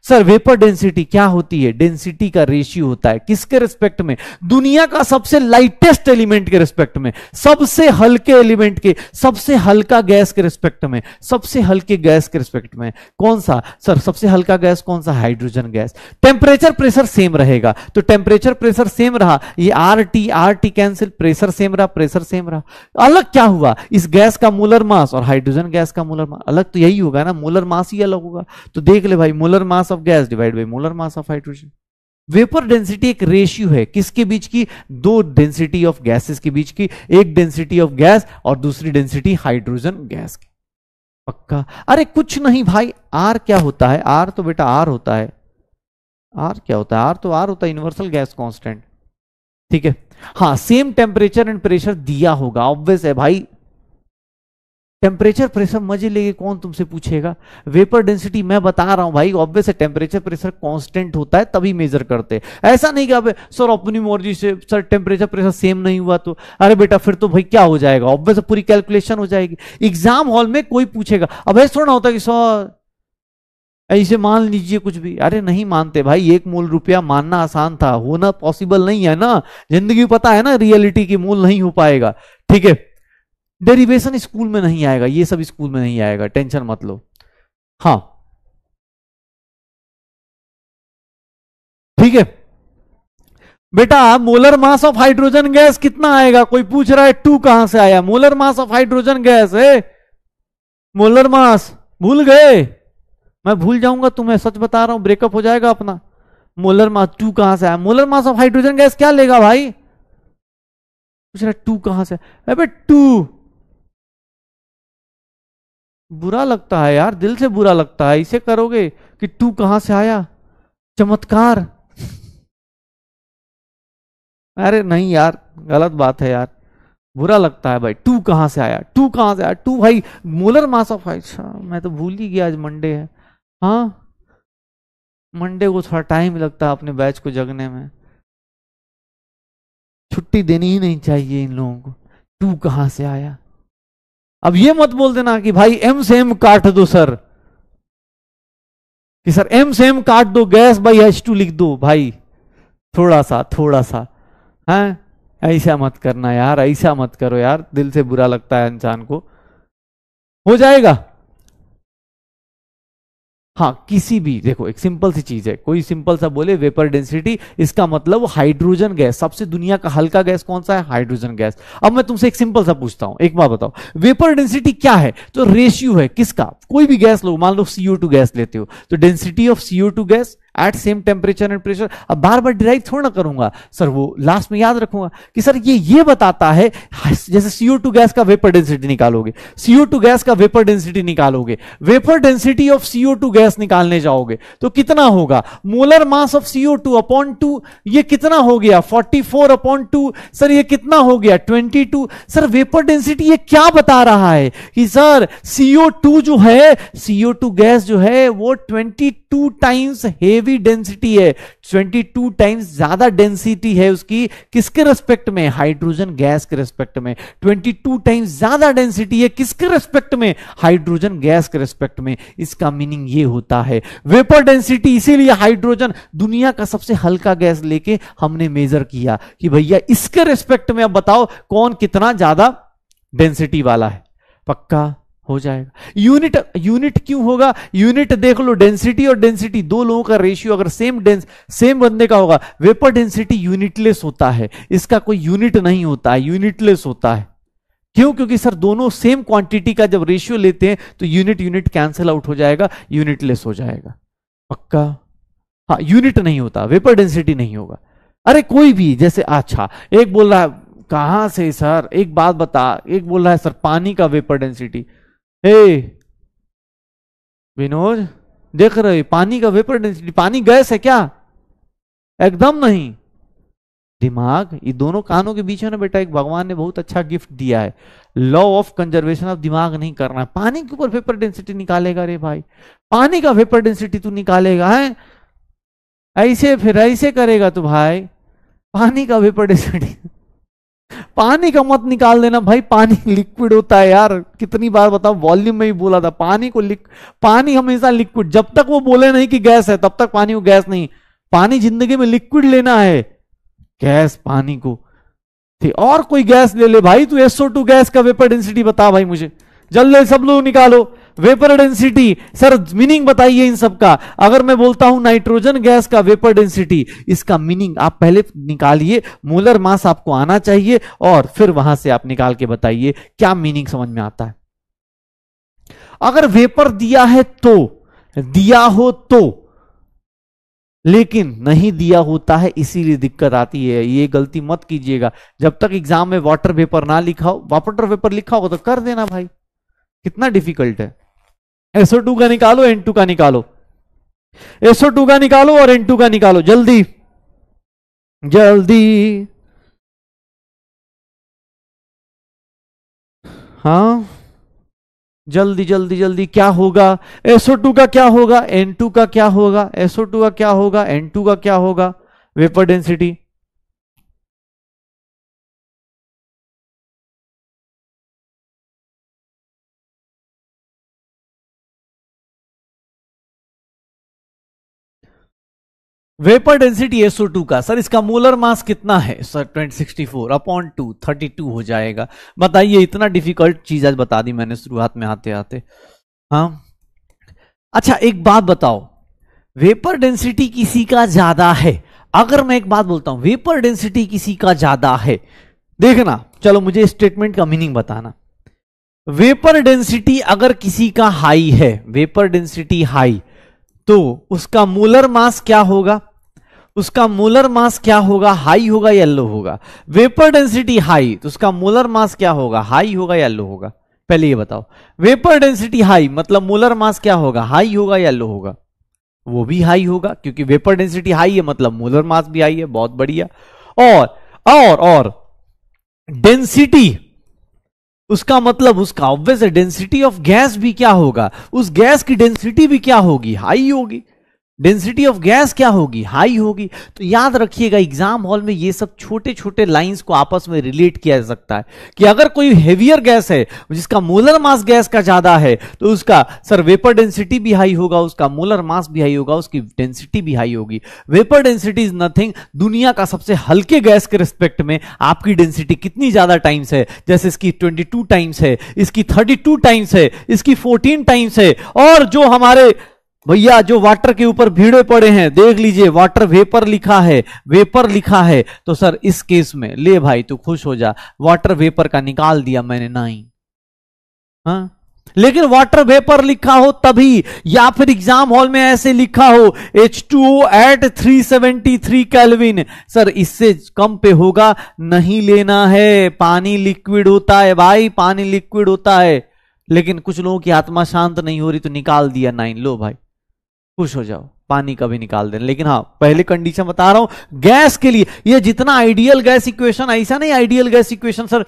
सर वेपर डेंसिटी क्या होती है? डेंसिटी का रेशियो होता है किसके रिस्पेक्ट में? दुनिया का सबसे लाइटेस्ट एलिमेंट के रिस्पेक्ट में, सबसे हल्के एलिमेंट के, सबसे हल्का गैस के रिस्पेक्ट में, सबसे हल्के गैस के रिस्पेक्ट में। कौन सा सर सबसे हल्का गैस? कौन सा? Hydrogen gas. Temperature pressure same रहेगा, तो टेम्परेचर प्रेशर सेम रहा, ये RT कैंसिल, प्रेशर सेम रहा, प्रेशर सेम रहा। अलग क्या हुआ? इस गैस का मोलर मास और हाइड्रोजन गैस का मोलर मास अलग, तो यही होगा ना, मोलर मास ही अलग होगा। तो देख ले भाई, molar mass of gas divide by molar mass of hydrogen. Vapour density एक रेशियो है किसके बीच की? 2 डेंसिटी ऑफ गैसेस के बीच की, एक डेंसिटी ऑफ गैस और दूसरी डेंसिटी हाइड्रोजन गैस की। पक्का? अरे कुछ नहीं भाई, आर क्या होता है? आर तो बेटा आर होता है, आर क्या होता है? आर तो आर होता है, यूनिवर्सल गैस कांस्टेंट। ठीक है, हाँ सेम टेम्परेचर एंड प्रेशर दिया होगा, ऑब्वियस है भाई। टेम्परेचर प्रेशर मजे लेके कौन तुमसे पूछेगा। वेपर डेंसिटी मैं बता रहा हूं भाई, ऑब्वियस है टेम्परेचर प्रेशर कांस्टेंट होता है तभी मेजर करते हैं। ऐसा नहीं कि अब सर अपनी मर्जी से सर टेम्परेचर प्रेशर सेम नहीं हुआ तो, अरे बेटा फिर तो भाई क्या हो जाएगा, ऑब्वियस पूरी कैलकुलेशन हो जाएगी। एग्जाम हॉल में कोई पूछेगा, अब ऐसा थोड़ा होता कि सर ऐसे मान लीजिए कुछ भी, अरे नहीं मानते भाई, 1 मूल रुपया मानना आसान था, होना पॉसिबल नहीं है ना, जिंदगी पता है ना रियलिटी की मूल नहीं हो पाएगा। ठीक है, डेरिवेशन स्कूल में नहीं आएगा, ये सब स्कूल में नहीं आएगा, टेंशन मत लो। हाँ ठीक है बेटा, molar mass of hydrogen gas कितना आएगा, कोई पूछ रहा है 2 कहां से आया, molar mass of hydrogen gas है, मोलर मास भूल गए, मैं भूल जाऊंगा तुम्हें, सच बता रहा हूं, ब्रेकअप हो जाएगा अपना। मोलर मास 2 कहां से आया, molar mass of hydrogen gas क्या लेगा भाई, पूछ रहा है 2 कहां से, अबे 2, बुरा लगता है यार, दिल से बुरा लगता है, इसे करोगे कि 2 कहां से आया, चमत्कार। अरे नहीं यार, गलत बात है यार, बुरा लगता है भाई, 2 कहां से आया, 2 कहां से आया, 2 भाई मोलर मास ऑफ, अच्छा मैं तो भूल ही गया आज मंडे है। हाँ मंडे को थोड़ा टाइम लगता है अपने बैच को जगने में, छुट्टी देनी ही नहीं चाहिए इन लोगों को। 2 कहां से आया, अब ये मत बोल देना कि भाई एम से एम काट दो सर, कि सर एम से एम काट दो, गैस बाई H2 लिख दो भाई, थोड़ा सा है, ऐसा मत करना यार, ऐसा मत करो यार, दिल से बुरा लगता है इंसान को। हो जाएगा। हाँ किसी भी, देखो एक सिंपल सी चीज है, कोई सिंपल सा बोले वेपर डेंसिटी, इसका मतलब हाइड्रोजन गैस, सबसे दुनिया का हल्का गैस कौन सा है, हाइड्रोजन गैस। अब मैं तुमसे एक सिंपल सा पूछता हूं, एक बात बताओ, वेपर डेंसिटी क्या है, तो रेशियो है किसका, कोई भी गैस लो, मान लो CO2 गैस लेते हो, तो density of CO2 gas at same temperature and pressure. अब बार बार डिराइव थोड़ा ना करूंगा सर, वो लास्ट में याद रखूंगा कि सर ये बताता है, जैसे CO2 गैस का वेपर डेंसिटी निकालोगे, CO2 गैस का वेपर डेंसिटी निकालोगे, vapour density of CO2 gas निकालने जाओगे तो कितना होगा, molar mass of CO2 upon 2, ये कितना हो गया 44 अपॉन 2, सर ये कितना हो गया 22। सर वेपर डेंसिटी ये क्या बता रहा है कि सर CO2 जो है, CO2 गैस जो है वो 22 टाइम्स हेवी डेंसिटी है, 22 टाइम्स ज्यादा डेंसिटी है उसकी, किसके रेस्पेक्ट में, हाइड्रोजन गैस के रेस्पेक्ट में, 22 टाइम्स ज्यादा डेंसिटी है किसके रेस्पेक्ट में, हाइड्रोजन गैस के रेस्पेक्ट में। इसका मीनिंग ये होता है वेपर डेंसिटी, इसीलिए हाइड्रोजन दुनिया का सबसे हल्का गैस लेके हमने मेजर किया कि भैया इसके रेस्पेक्ट में अब बताओ कौन कितना ज्यादा डेंसिटी वाला है, पक्का हो जाएगा। यूनिट, यूनिट क्यों होगा, यूनिट देख लो, डेंसिटी और डेंसिटी दो लोगों का रेशियो अगर सेम बंदे का होगा, वेपर डेंसिटी यूनिटलेस होता है, इसका कोई यूनिट नहीं होता है, यूनिटलेस होता है। क्यों, क्योंकि सर दोनों सेम क्वांटिटी का जब रेशियो लेते हैं तो यूनिट यूनिट कैंसिल आउट हो जाएगा, यूनिटलेस हो जाएगा, पक्का। हाँ यूनिट नहीं होता, वेपर डेंसिटी नहीं होगा। अरे कोई भी, जैसे अच्छा एक बोल रहा है कहां से सर, एक बात बता, एक बोल रहा है सर पानी का वेपर डेंसिटी, विनोद देख रहे पानी का वेपर डेंसिटी, पानी गैस है क्या, एकदम नहीं। दिमाग, ये दोनों कानों के बीच में ना बेटा एक भगवान ने बहुत अच्छा गिफ्ट दिया है, लॉ ऑफ कंजर्वेशन ऑफ दिमाग नहीं करना है। पानी के ऊपर वेपर डेंसिटी निकालेगा रे भाई, पानी का वेपर डेंसिटी तू निकालेगा है ऐसे, फिर ऐसे करेगा तो भाई पानी का वेपर डेंसिटी पानी का मत निकाल देना भाई, पानी लिक्विड होता है यार, कितनी बार बताओ, वॉल्यूम में ही बोला था पानी को, पानी हमेशा लिक्विड, जब तक वो बोले नहीं कि गैस है तब तक पानी को गैस नहीं, पानी जिंदगी में लिक्विड लेना है, गैस पानी को ठीक, और कोई गैस ले ले भाई, तू SO2 गैस का वेपर डेंसिटी बता भाई मुझे, जल्दी सब लोग निकालो वेपर डेंसिटी। सर मीनिंग बताइए इन सब का, अगर मैं बोलता हूं नाइट्रोजन गैस का वेपर डेंसिटी, इसका मीनिंग आप पहले निकालिए, मोलर मास आपको आना चाहिए और फिर वहां से आप निकाल के बताइए क्या मीनिंग समझ में आता है। अगर वेपर दिया है तो, दिया हो तो, लेकिन नहीं दिया होता है इसीलिए दिक्कत आती है, ये गलती मत कीजिएगा। जब तक एग्जाम में वाटर वेपर ना लिखा हो, वाटर वेपर लिखा हो तो कर देना भाई, कितना डिफिकल्ट है। SO2 का निकालो, N2 का निकालो, SO2 का निकालो और N2 का निकालो, जल्दी जल्दी। हाँ जल्दी जल्दी जल्दी, क्या होगा? SO2 का क्या होगा? N2 का क्या होगा? SO2 का क्या होगा? N2 का क्या होगा? Vapour density. Vapour density SO2 का सर, इसका मोलर मास कितना है सर? 2064 अपॉन 2, 32 हो जाएगा। बताइए, इतना डिफिकल्ट चीज आज बता दी मैंने शुरुआत में आते आते। हाँ, अच्छा एक बात बताओ, वेपर डेंसिटी किसी का ज्यादा है, अगर मैं एक बात बोलता हूं वेपर डेंसिटी किसी का ज्यादा है, देखना, चलो मुझे स्टेटमेंट का मीनिंग बताना। वेपर डेंसिटी अगर किसी का हाई है, वेपर डेंसिटी हाई, तो उसका मोलर मास क्या होगा? उसका मोलर मास क्या होगा? हाई होगा या लो होगा? वेपर डेंसिटी हाई, तो उसका मोलर मास क्या होगा? हाई होगा या लो होगा? पहले ये बताओ, वेपर डेंसिटी हाई मतलब मोलर मास क्या होगा? हाई होगा या लो होगा? वो भी हाई होगा, क्योंकि वेपर डेंसिटी हाई है मतलब मोलर मास भी हाई है। बहुत बढ़िया। और डेंसिटी, उसका मतलब उसका ऑब्वियस डेंसिटी ऑफ गैस भी क्या होगा? उस गैस की डेंसिटी भी क्या होगी? हाई होगी। डेंसिटी ऑफ गैस क्या होगी? हाई होगी। तो याद रखिएगा, एग्जाम हॉल में ये सब छोटे छोटे लाइंस को आपस में रिलेट किया जा सकता है कि अगर कोई हेवियर गैस है जिसका मोलर मास गैस का ज्यादा है, तो उसका सर वेपर डेंसिटी भी हाई होगा, उसका मोलर मास भी हाई होगा, उसकी डेंसिटी भी हाई होगी। वेपर डेंसिटी इज नथिंग, दुनिया का सबसे हल्के गैस के रिस्पेक्ट में आपकी डेंसिटी कितनी ज्यादा टाइम्स है, जैसे इसकी 22 टाइम्स है, इसकी 32 टाइम्स है, इसकी 14 टाइम्स है। और जो हमारे भैया जो वाटर के ऊपर भीड़े पड़े हैं, देख लीजिए वाटर वेपर लिखा है, वेपर लिखा है, तो सर इस केस में ले भाई तू खुश हो जा, वाटर वेपर का निकाल दिया मैंने 9। हाँ, लेकिन वाटर वेपर लिखा हो तभी, या फिर एग्जाम हॉल में ऐसे लिखा हो H2O एट 373 केल्विन, सर इससे कम पे होगा नहीं लेना है। पानी लिक्विड होता है भाई, पानी लिक्विड होता है। लेकिन कुछ लोगों की आत्मा शांत नहीं हो रही तो निकाल दिया 9, लो भाई खुश हो जाओ, पानी का भी निकाल देना। लेकिन हाँ, पहले कंडीशन बता रहा हूं गैस के लिए, ये जितना आइडियल गैस इक्वेशन, ऐसा नहीं ideal gas equation sir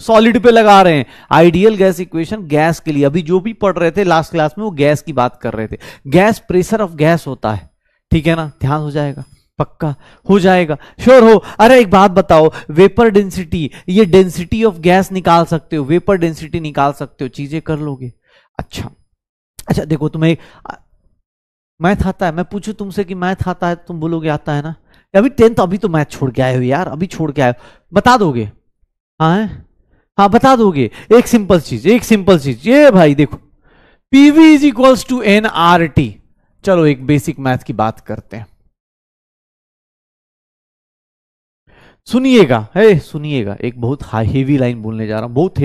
solid पे लगा रहे हैं, आइडियल गैस इक्वेशन गैस के लिए। अभी जो भी पढ़ रहे थे लास्ट क्लास में वो गैस की बात कर रहे थे। गैस प्रेशर ऑफ गैस होता है, ठीक है ना? ध्यान हो जाएगा, पक्का हो जाएगा, श्योर हो। अरे एक बात बताओ, वेपर डेंसिटी, ये डेंसिटी ऑफ गैस निकाल सकते हो, वेपर डेंसिटी निकाल सकते हो, चीजें कर लोगे। अच्छा देखो, तुम्हें मैथ आता है, मैं पूछूं तुमसे कि मैथ आता है, तुम बोलोगे आता है ना? अभी 10th, अभी तो मैथ छोड़ के आए हो यार, अभी छोड़ के आए हो, बता दोगे? हाँ बता दोगे। एक सिंपल चीज ये भाई देखो, PV is equals to NRT। चलो एक बेसिक मैथ की बात करते हैं, सुनिएगा, एक बहुत हेवी लाइन बोलने जा रहा हूं, बहुत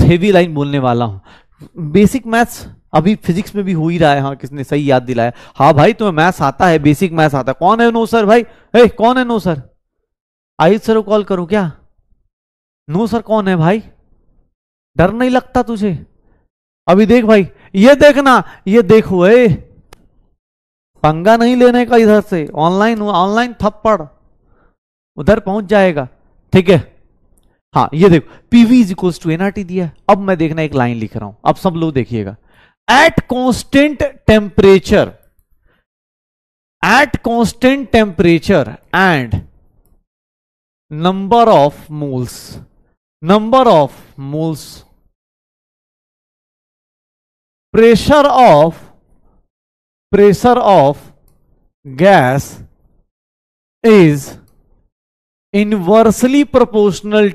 हेवी लाइन बोलने वाला हूं। बेसिक मैथ्स अभी फिजिक्स में भी हो ही रहा है। हाँ, किसने सही याद दिलाया। हाँ भाई तुम्हें मैथ्स आता है, बेसिक मैथ्स आता है। कौन है नो सर भाई? कौन है नो सर? आयुष सर को कॉल करूं क्या? नो सर कौन है भाई? डर नहीं लगता तुझे? अभी देख भाई, ये देखना, ये देखो, पंगा नहीं लेने का इधर से, ऑनलाइन थप्पड़ उधर पहुंच जाएगा, ठीक है? हाँ ये देखो, PV is equals to NRT दिया है। अब मैं देखना एक लाइन लिख रहा हूं, अब सब लोग देखिएगा। Eight constant temperature and number of moles pressure of gas is inversely proportional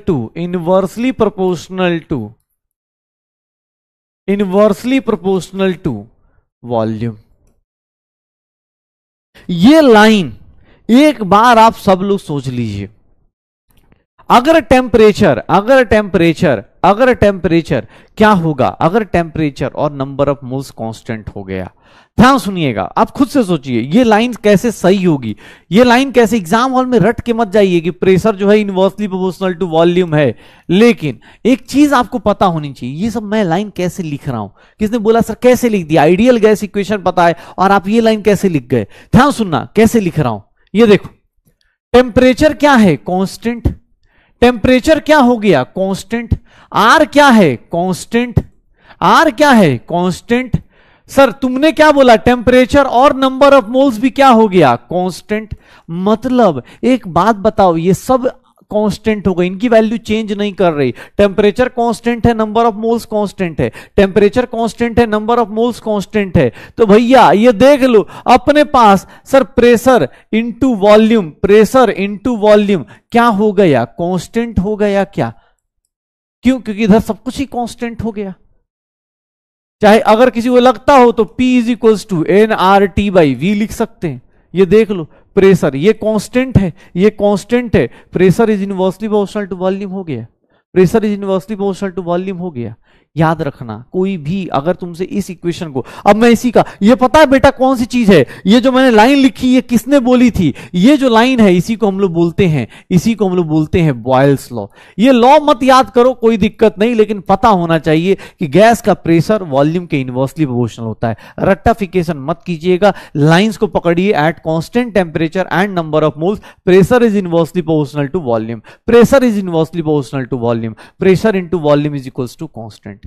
to volume. ये लाइन एक बार आप सब लोग सोच लीजिए। अगर टेम्परेचर क्या होगा, अगर टेम्परेचर और नंबर ऑफ मोल्स कांस्टेंट हो गया, ध्यान सुनिएगा, आप खुद से सोचिए ये लाइन कैसे सही होगी। ये लाइन कैसे, एग्जाम हॉल में रट के मत जाइए कि प्रेशर जो है इनवर्सली प्रोपोर्शनल टू वॉल्यूम है। लेकिन एक चीज आपको पता होनी चाहिए, ये सब मैं लाइन कैसे लिख रहा हूं, किसने बोला सर कैसे लिख दिया? आइडियल गैस इक्वेशन पता है और आप ये लाइन कैसे लिख गए? ध्यान सुनना कैसे लिख रहा हूं। ये देखो, टेम्परेचर क्या है? कांस्टेंट। टेम्परेचर क्या हो गया? कांस्टेंट। आर क्या है? कांस्टेंट। आर क्या है? कांस्टेंट। सर तुमने क्या बोला? टेम्परेचर और नंबर ऑफ मोल्स भी क्या हो गया? कांस्टेंट। मतलब एक बात बताओ, ये सब कांस्टेंट हो गई, इनकी वैल्यू चेंज नहीं कर रही। टेम्परेचर कांस्टेंट है, नंबर ऑफ मोल्स कांस्टेंट है। टेम्परेचर कांस्टेंट है, नंबर ऑफ मोल्स कांस्टेंट है। तो भैया ये देख लो अपने पास, sir pressure into volume, pressure into volume क्या हो गया? कांस्टेंट हो गया क्या? क्यों? क्योंकि इधर सब कुछ ही कांस्टेंट हो गया। चाहे अगर किसी को लगता हो तो P is equals to N R T by V लिख सकते हैं। ये देख लो प्रेशर, ये कांस्टेंट है, ये कांस्टेंट है। Pressure is inversely proportional to volume हो गया। Pressure is inversely proportional to volume हो गया। याद रखना, कोई भी अगर तुमसे इस इक्वेशन को, अब मैं इसी का, ये पता है बेटा कौन सी चीज है? ये जो मैंने लाइन लिखी, ये किसने बोली थी? ये जो लाइन है इसी को हम लोग बोलते हैं, इसी को हम लोग बोलते हैं बॉयल्स लॉ। ये लॉ मत याद करो, कोई दिक्कत नहीं, लेकिन पता होना चाहिए कि गैस का प्रेशर वॉल्यूम के इनवर्सली प्रोपोर्शनल होता है। रट्टाफिकेशन मत कीजिएगा, लाइंस को पकड़िए। At constant temperature and number of moles pressure is inversely proportional to volume, pressure is inversely proportional to volume, pressure into volume is equals to constant.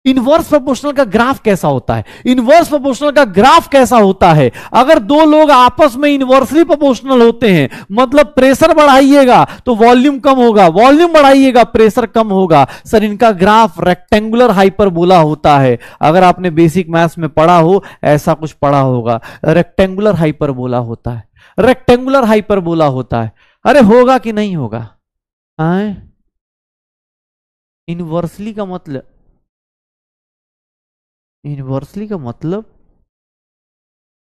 Inverse proportional का graph कैसा होता है? इनवर्स प्रोपोर्शनल का graph कैसा होता है? अगर दो लोग आपस में इनवर्सली प्रोपोर्शनल होते हैं, मतलब प्रेशर बढ़ाइएगा तो वॉल्यूम कम होगा, वॉल्यूम बढ़ाइएगा प्रेशर कम होगा। सर इनका ग्राफ रेक्टेंगुलर हाइपरबोला होता है। अगर आपने बेसिक मैथ्स में पढ़ा हो, ऐसा कुछ पढ़ा होगा, रेक्टेंगुलर हाइपरबोला होता है, रेक्टेंगुलर हाइपरबोला होता है। अरे होगा कि नहीं होगा? इनवर्सली का मतलब, इनवर्सली का मतलब,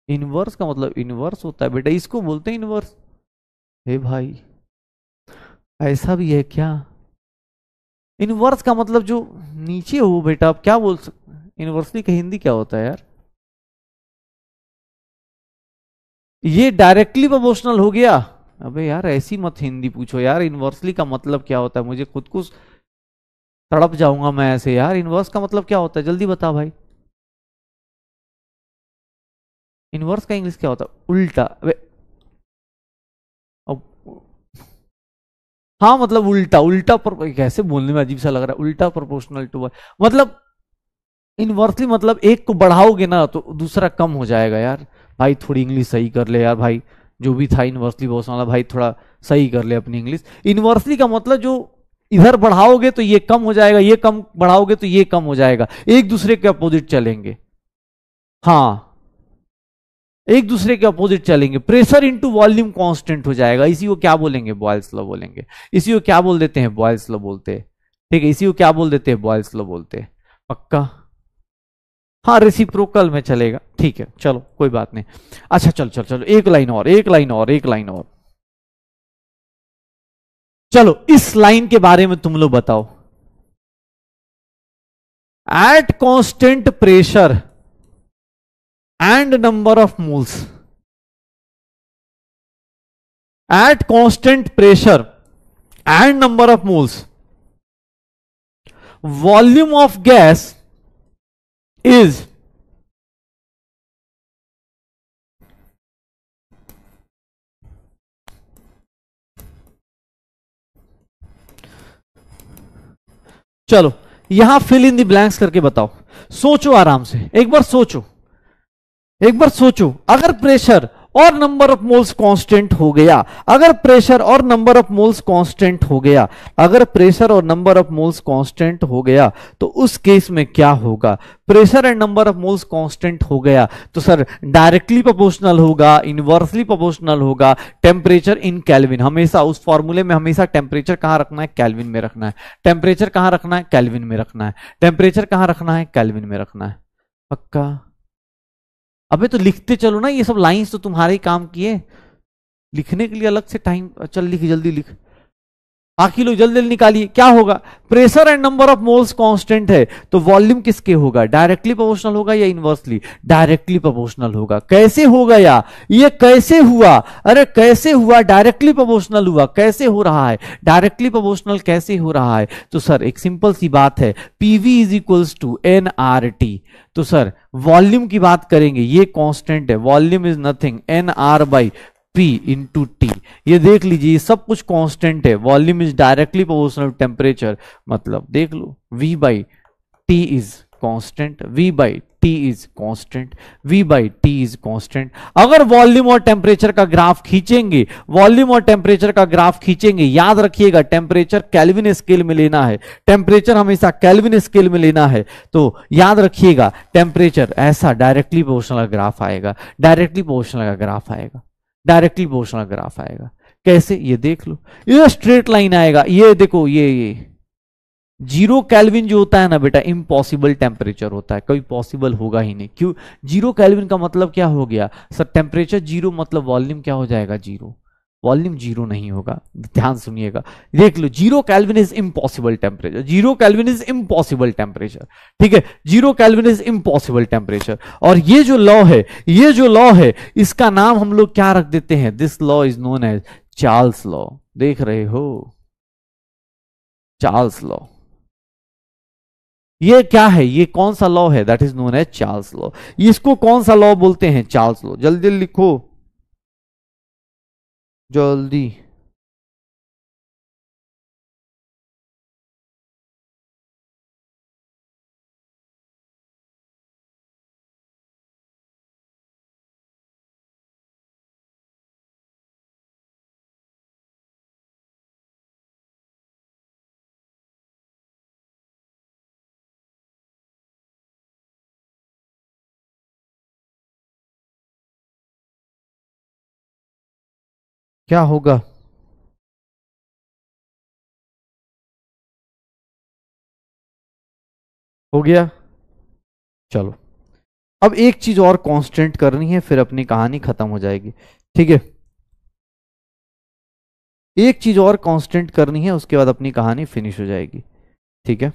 इनवर्स का मतलब इनवर्स होता है बेटा, इसको बोलते हैं इनवर्स। हे भाई ऐसा भी है क्या? इनवर्स का मतलब जो नीचे हो बेटा, आप क्या बोल सकते हैं? इनवर्सली का हिंदी क्या होता है यार? ये डायरेक्टली प्रोपोर्शनल हो गया। अबे यार ऐसी मत हिंदी पूछो यार, इनवर्सली का मतलब क्या होता है? मुझे खुद को तड़प जाऊंगा मैं ऐसे यार। इनवर्स का मतलब क्या होता है? जल्दी बता भाई। इनवर्स का इंग्लिश क्या होता है? उल्टा। हाँ मतलब उल्टा, उल्टा पर कैसे बोलने में अजीब सा लग रहा है, उल्टा प्रोपोर्शनल टू, मतलब इनवर्सली मतलब एक को बढ़ाओगे ना तो दूसरा कम हो जाएगा। यार भाई थोड़ी इंग्लिश सही कर ले यार भाई, जो भी था इनवर्सली प्रोपोर्शनल वाला भाई थोड़ा सही कर ले अपनी इंग्लिश। इनवर्सली का मतलब जो इधर बढ़ाओगे तो ये कम हो जाएगा, ये कम बढ़ाओगे तो ये कम हो जाएगा, एक दूसरे के अपोजिट चलेंगे। हाँ एक दूसरे के अपोजिट चलेंगे। प्रेशर इनटू वॉल्यूम कांस्टेंट हो जाएगा। इसी को क्या बोलेंगे? बॉयल्स लॉ बोलेंगे। इसी को क्या बोल देते हैं? बॉयल्स लॉ बोलते हैं। ठीक है, इसी को क्या बोल देते हैं? बॉयल्स लॉ बोलते हैं। पक्का? हाँ रेसिप्रोकल में चलेगा। ठीक है चलो कोई बात नहीं। अच्छा चलो चलो चलो, एक लाइन और, एक लाइन और, एक लाइन और। चलो इस लाइन के बारे में तुम लोग बताओ। At constant pressure and number of moles, at constant pressure and number of moles, volume of gas is चलो यहां फिल इन द ब्लैंक्स करके बताओ। सोचो आराम से, एक बार सोचो, एक बार सोचो। अगर प्रेशर और नंबर ऑफ मोल्स कांस्टेंट हो गया, अगर प्रेशर और नंबर ऑफ मोल्स कांस्टेंट हो गया, अगर प्रेशर और नंबर ऑफ मोल्स कांस्टेंट हो गया तो उस केस में क्या होगा? Pressure and number of moles constant हो गया तो सर डायरेक्टली प्रोपोर्शनल होगा, इनवर्सली प्रोपोर्शनल होगा, टेम्परेचर इन केल्विन। हमेशा उस फॉर्मूले में हमेशा टेम्परेचर कहां रखना है? केल्विन में रखना है। टेम्परेचर कहां रखना है? केल्विन में रखना है। टेम्परेचर कहां रखना है? केल्विन में रखना है। पक्का? अबे तो लिखते चलो ना, ये सब लाइंस तो तुम्हारे ही काम किए, लिखने के लिए अलग से टाइम। चल लिख, जल्दी लिख, बाकी लोग जल्दी जल्दी निकालिए। क्या होगा? Pressure and number of moles constant है तो वॉल्यूम किसके होगा? डायरेक्टली प्रोपोर्शनल होगा या इनवर्सली? डायरेक्टली प्रोपोर्शनल होगा। कैसे होगा या ये कैसे हुआ? अरे कैसे हुआ? डायरेक्टली प्रोपोर्शनल हुआ। कैसे हो रहा है डायरेक्टली प्रोपोर्शनल? कैसे हो रहा है? तो सर एक सिंपल सी बात है, PV is equals to N R T. तो सर वॉल्यूम की बात करेंगे, ये कांस्टेंट है, volume is nothing N R by P into T. ये देख लीजिए ये सब कुछ कांस्टेंट है। Volume is directly proportional to temperature, मतलब देख लो V by T is constant, V by T is constant, V by T is constant. अगर वॉल्यूम और टेम्परेचर का ग्राफ खींचेंगे, वॉल्यूम और टेम्परेचर का ग्राफ खींचेंगे, याद रखिएगा टेम्परेचर केल्विन स्केल में लेना है, टेम्परेचर हमेशा केल्विन स्केल में लेना है। तो याद रखिएगा टेम्परेचर ऐसा डायरेक्टली प्रोपोर्शनल ग्राफ आएगा, डायरेक्टली प्रोपोर्शनल का ग्राफ आएगा, डायरेक्टली प्रोपोर्शनल ग्राफ आएगा। कैसे, ये देख लो, ये स्ट्रेट लाइन आएगा, ये देखो, ये 0 केल्विन जो होता है ना बेटा, इम्पॉसिबल टेम्परेचर होता है, कभी पॉसिबल होगा ही नहीं। क्यों? 0 केल्विन का मतलब क्या हो गया सर? टेम्परेचर 0 मतलब वॉल्यूम क्या हो जाएगा? 0। वॉल्यूम 0 नहीं होगा, ध्यान सुनिएगा, देख लो, 0 kelvin is impossible temperature, 0 kelvin is impossible temperature, ठीक है, 0 केल्विन इज इम्पॉसिबल टेम्परेचर। और ये जो लॉ है, ये जो लॉ है, इसका नाम हम लोग क्या रख देते हैं? This law is known as Charles law. देख रहे हो, चार्ल्स लॉ। ये क्या है? ये कौन सा लॉ है? That is known as Charles law. इसको कौन सा लॉ बोलते हैं? Charles law. जल्दी लिखो, जल्दी। क्या होगा? हो गया? चलो, अब एक चीज और कांस्टेंट करनी है, फिर अपनी कहानी खत्म हो जाएगी, ठीक है। एक चीज और कांस्टेंट करनी है, उसके बाद अपनी कहानी फिनिश हो जाएगी, ठीक है।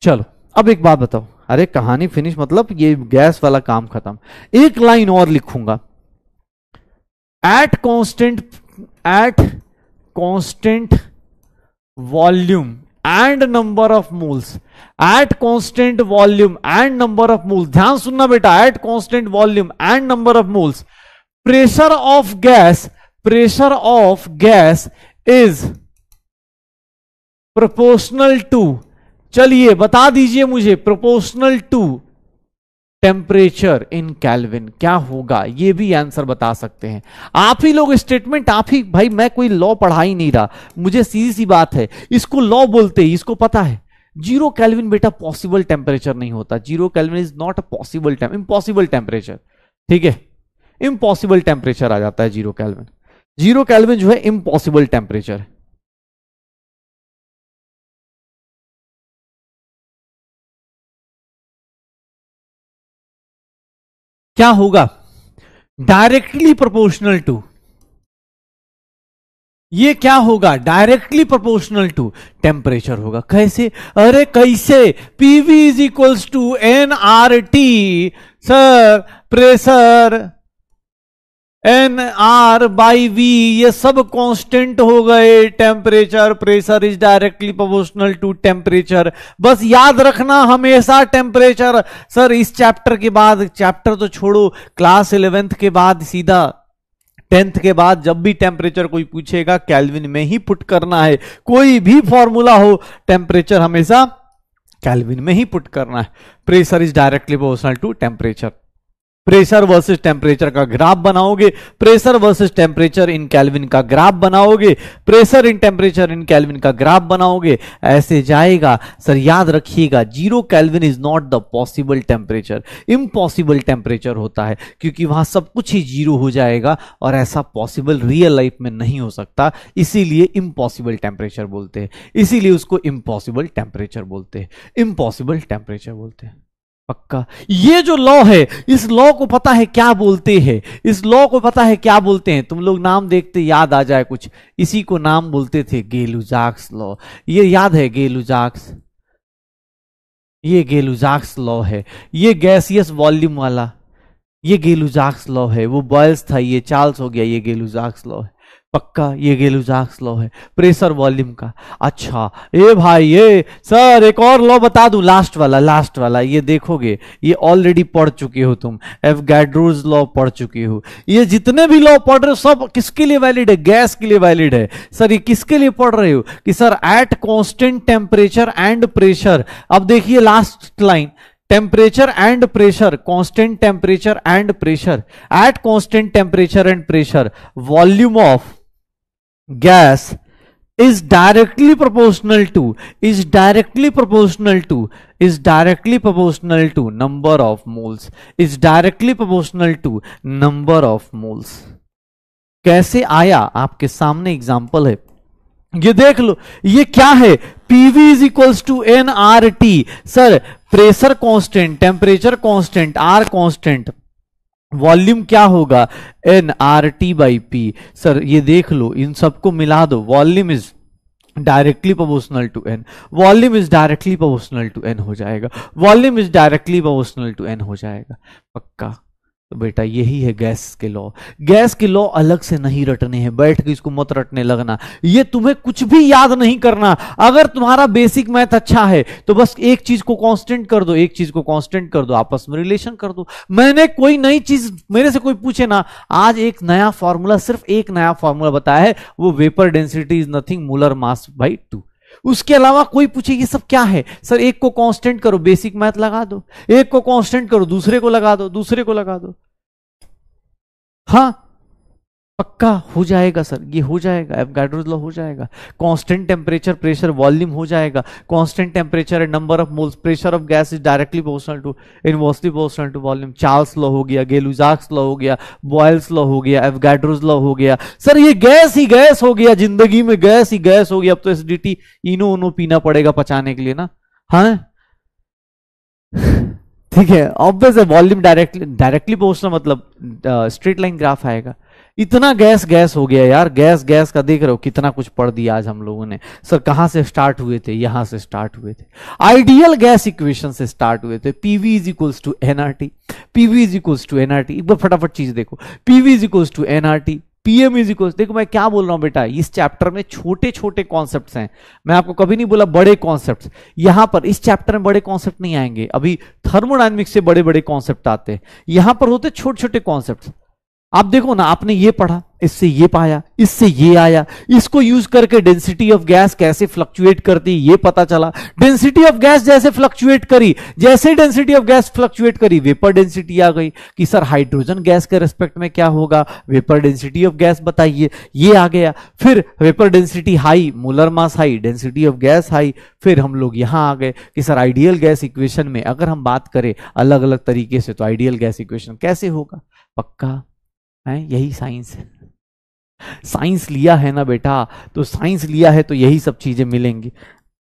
चलो, अब एक बात बताओ, अरे कहानी फिनिश मतलब ये गैस वाला काम खत्म। एक लाइन और लिखूंगा, at constant volume and number of moles, at constant volume and number of moles, ध्यान सुनना बेटा, at constant volume and number of moles, pressure of gas is proportional to, चलिए बता दीजिए मुझे, proportional to temperature in kelvin. क्या होगा? ये भी आंसर बता सकते हैं आप ही लोग, स्टेटमेंट आप ही, भाई मैं कोई लॉ पढ़ा ही नहीं रहा, मुझे सीधी सी बात है, इसको लॉ बोलते हैं, इसको पता है। 0 केल्विन बेटा पॉसिबल टेम्परेचर नहीं होता, 0 kelvin is not a possible impossible temperature, ठीक है, इम्पॉसिबल टेम्परेचर आ जाता है 0 केल्विन। 0 केल्विन जो है इम्पॉसिबल टेम्परेचर। क्या होगा? डायरेक्टली प्रोपोर्शनल टू, ये क्या होगा? डायरेक्टली प्रोपोर्शनल टू टेम्परेचर होगा। कैसे? अरे कैसे? PV is equals to N R T, sir pressure N R by V, ये सब कांस्टेंट हो गए, temperature pressure is directly proportional to temperature. बस याद रखना हमेशा टेम्परेचर। सर इस चैप्टर के बाद, चैप्टर तो छोड़ो, क्लास 11th के बाद सीधा 10th के बाद जब भी टेम्परेचर कोई पूछेगा केल्विन में ही पुट करना है, कोई भी फॉर्मूला हो टेम्परेचर हमेशा केल्विन में ही पुट करना है। Pressure is directly proportional to temperature, pressure versus temperature का ग्राफ बनाओगे, pressure versus temperature in kelvin का ग्राफ बनाओगे, pressure in temperature in kelvin का ग्राफ बनाओगे, ऐसे जाएगा। सर याद रखिएगा 0 kelvin is not the possible temperature, impossible temperature होता है, क्योंकि वहां सब कुछ ही 0 हो जाएगा और ऐसा पॉसिबल रियल लाइफ में नहीं हो सकता, इसीलिए इम्पॉसिबल टेम्परेचर बोलते हैं, इसीलिए उसको इम्पॉसिबल टेम्परेचर बोलते हैं, इम्पॉसिबल टेम्परेचर बोलते हैं। पक्का? ये जो लॉ है, इस लॉ को पता है क्या बोलते हैं? इस लॉ को पता है क्या बोलते हैं? तुम लोग नाम देखते याद आ जाए कुछ, इसी को नाम बोलते थे गेलुजाक्स लॉ। ये याद है गेलुजाक्स? ये गेलुजाक्स लॉ है, ये गैसियस वॉल्यूम वाला, ये गेलुजाक्स लॉ है। वो बॉयल्स था, ये चार्ल्स हो गया, ये गेलुजाक्स लॉ है। पक्का ये गेलुजाक्स लॉ है प्रेशर वॉल्यूम का। अच्छा ये भाई ये सर एक और लॉ बता दूं, लास्ट वाला ये देखोगे, ये ऑलरेडी पढ़ चुके हो तुम, एवोगाड्रोस लॉ पढ़ चुके हो। ये जितने भी लॉ पढ़ रहे हो सब किसके लिए वैलिड है? गैस के लिए वैलिड है। सर ये किसके लिए पढ़ रहे हो? कि sir eight constant temperature and pressure. अब देखिए last line, temperature and pressure, constant temperature and pressure, at constant temperature and pressure volume of gas is directly proportional to number of moles, is directly proportional to number of moles। कैसे आया? आपके सामने example है, ये देख लो, ये क्या है? PV is equals to N R T. Sir pressure constant, temperature constant, R constant, volume क्या होगा? N R T by P. Sir ये देख लो, इन सबको मिला दो, volume is directly proportional to N, volume is directly proportional to N हो जाएगा, volume is directly proportional to N हो जाएगा। पक्का? तो बेटा यही है गैस के लॉ। गैस के लॉ अलग से नहीं रटने हैं, बैठ के इसको मत रटने लगना, ये तुम्हें कुछ भी याद नहीं करना। अगर तुम्हारा बेसिक मैथ अच्छा है तो बस एक चीज को कांस्टेंट कर दो, एक चीज को कांस्टेंट कर दो, आपस में रिलेशन कर दो। मैंने कोई नई चीज, मेरे से कोई पूछे ना, आज एक नया फॉर्मूला, सिर्फ एक नया फॉर्मूला बताया है, वो vapour density is nothing molar mass by 2। उसके अलावा कोई पूछे ये सब क्या है? सर एक को कांस्टेंट करो, बेसिक मैथ लगा दो, एक को कांस्टेंट करो, दूसरे को लगा दो, दूसरे को लगा दो। हाँ पक्का हो जाएगा सर, ये हो जाएगा, एवोगाड्रोस लॉ हो जाएगा। कांस्टेंट टेम्परेचर प्रेशर वॉल्यूम हो जाएगा, constant temperature and number of moles, pressure of gas is directly proportional to, inversely proportional to volume. Charles law हो गया, गेलुजाक्स लॉ हो गया, बॉयल्स लॉ हो गया, एवोगाड्रोस लॉ हो गया। सर ये गैस ही गैस हो गया, जिंदगी में गैस ही गैस हो गया। अब तो एसिडिटी इनो उनो पीना पड़ेगा पचाने के लिए ना। हाँ ठीक है, ऑब्वियस है, वॉल्यूम डायरेक्टली प्रोपोर्शनल मतलब स्ट्रेट लाइन ग्राफ आएगा। इतना गैस गैस हो गया यार, गैस गैस का देख रहे हो कितना कुछ पढ़ दिया आज हम लोगों ने। सर कहां से स्टार्ट हुए थे? यहां से स्टार्ट हुए थे, आइडियल गैस इक्वेशन से स्टार्ट हुए थे। PV is equals to NRT, PV is equals to NRT. एक बार फटाफट चीज देखो, PV is equals to NRT, PM is equals, देखो मैं क्या बोल रहा हूं बेटा, इस चैप्टर में छोटे छोटे कॉन्सेप्ट्स हैं, मैं आपको कभी नहीं बोला बड़े कॉन्सेप्ट्स। यहां पर इस चैप्टर में बड़े कॉन्सेप्ट नहीं आएंगे, अभी थर्मोडायनेमिक्स से बड़े बड़े कॉन्सेप्ट आते हैं, यहां पर होते छोटे छोटे कॉन्सेप्ट्स। आप देखो ना, आपने ये पढ़ा, इससे ये पाया, इससे ये आया, इसको यूज करके डेंसिटी ऑफ गैस कैसे फ्लक्चुएट करती ये पता चला। डेंसिटी ऑफ गैस जैसे फ्लक्चुएट करी, जैसे डेंसिटी ऑफ गैस फ्लक्चुएट करी, वेपर डेंसिटी आ गई कि सर हाइड्रोजन गैस के रेस्पेक्ट में क्या होगा, वेपर डेंसिटी ऑफ गैस बताइए, ये आ गया। फिर vapour density high, molar mass high, density of gas high. फिर हम लोग यहां आ गए कि सर आइडियल गैस इक्वेशन में अगर हम बात करें अलग अलग तरीके से तो आइडियल गैस इक्वेशन कैसे होगा। पक्का है, यही साइंस है। साइंस लिया है ना बेटा, तो साइंस लिया है तो यही सब चीजें मिलेंगी।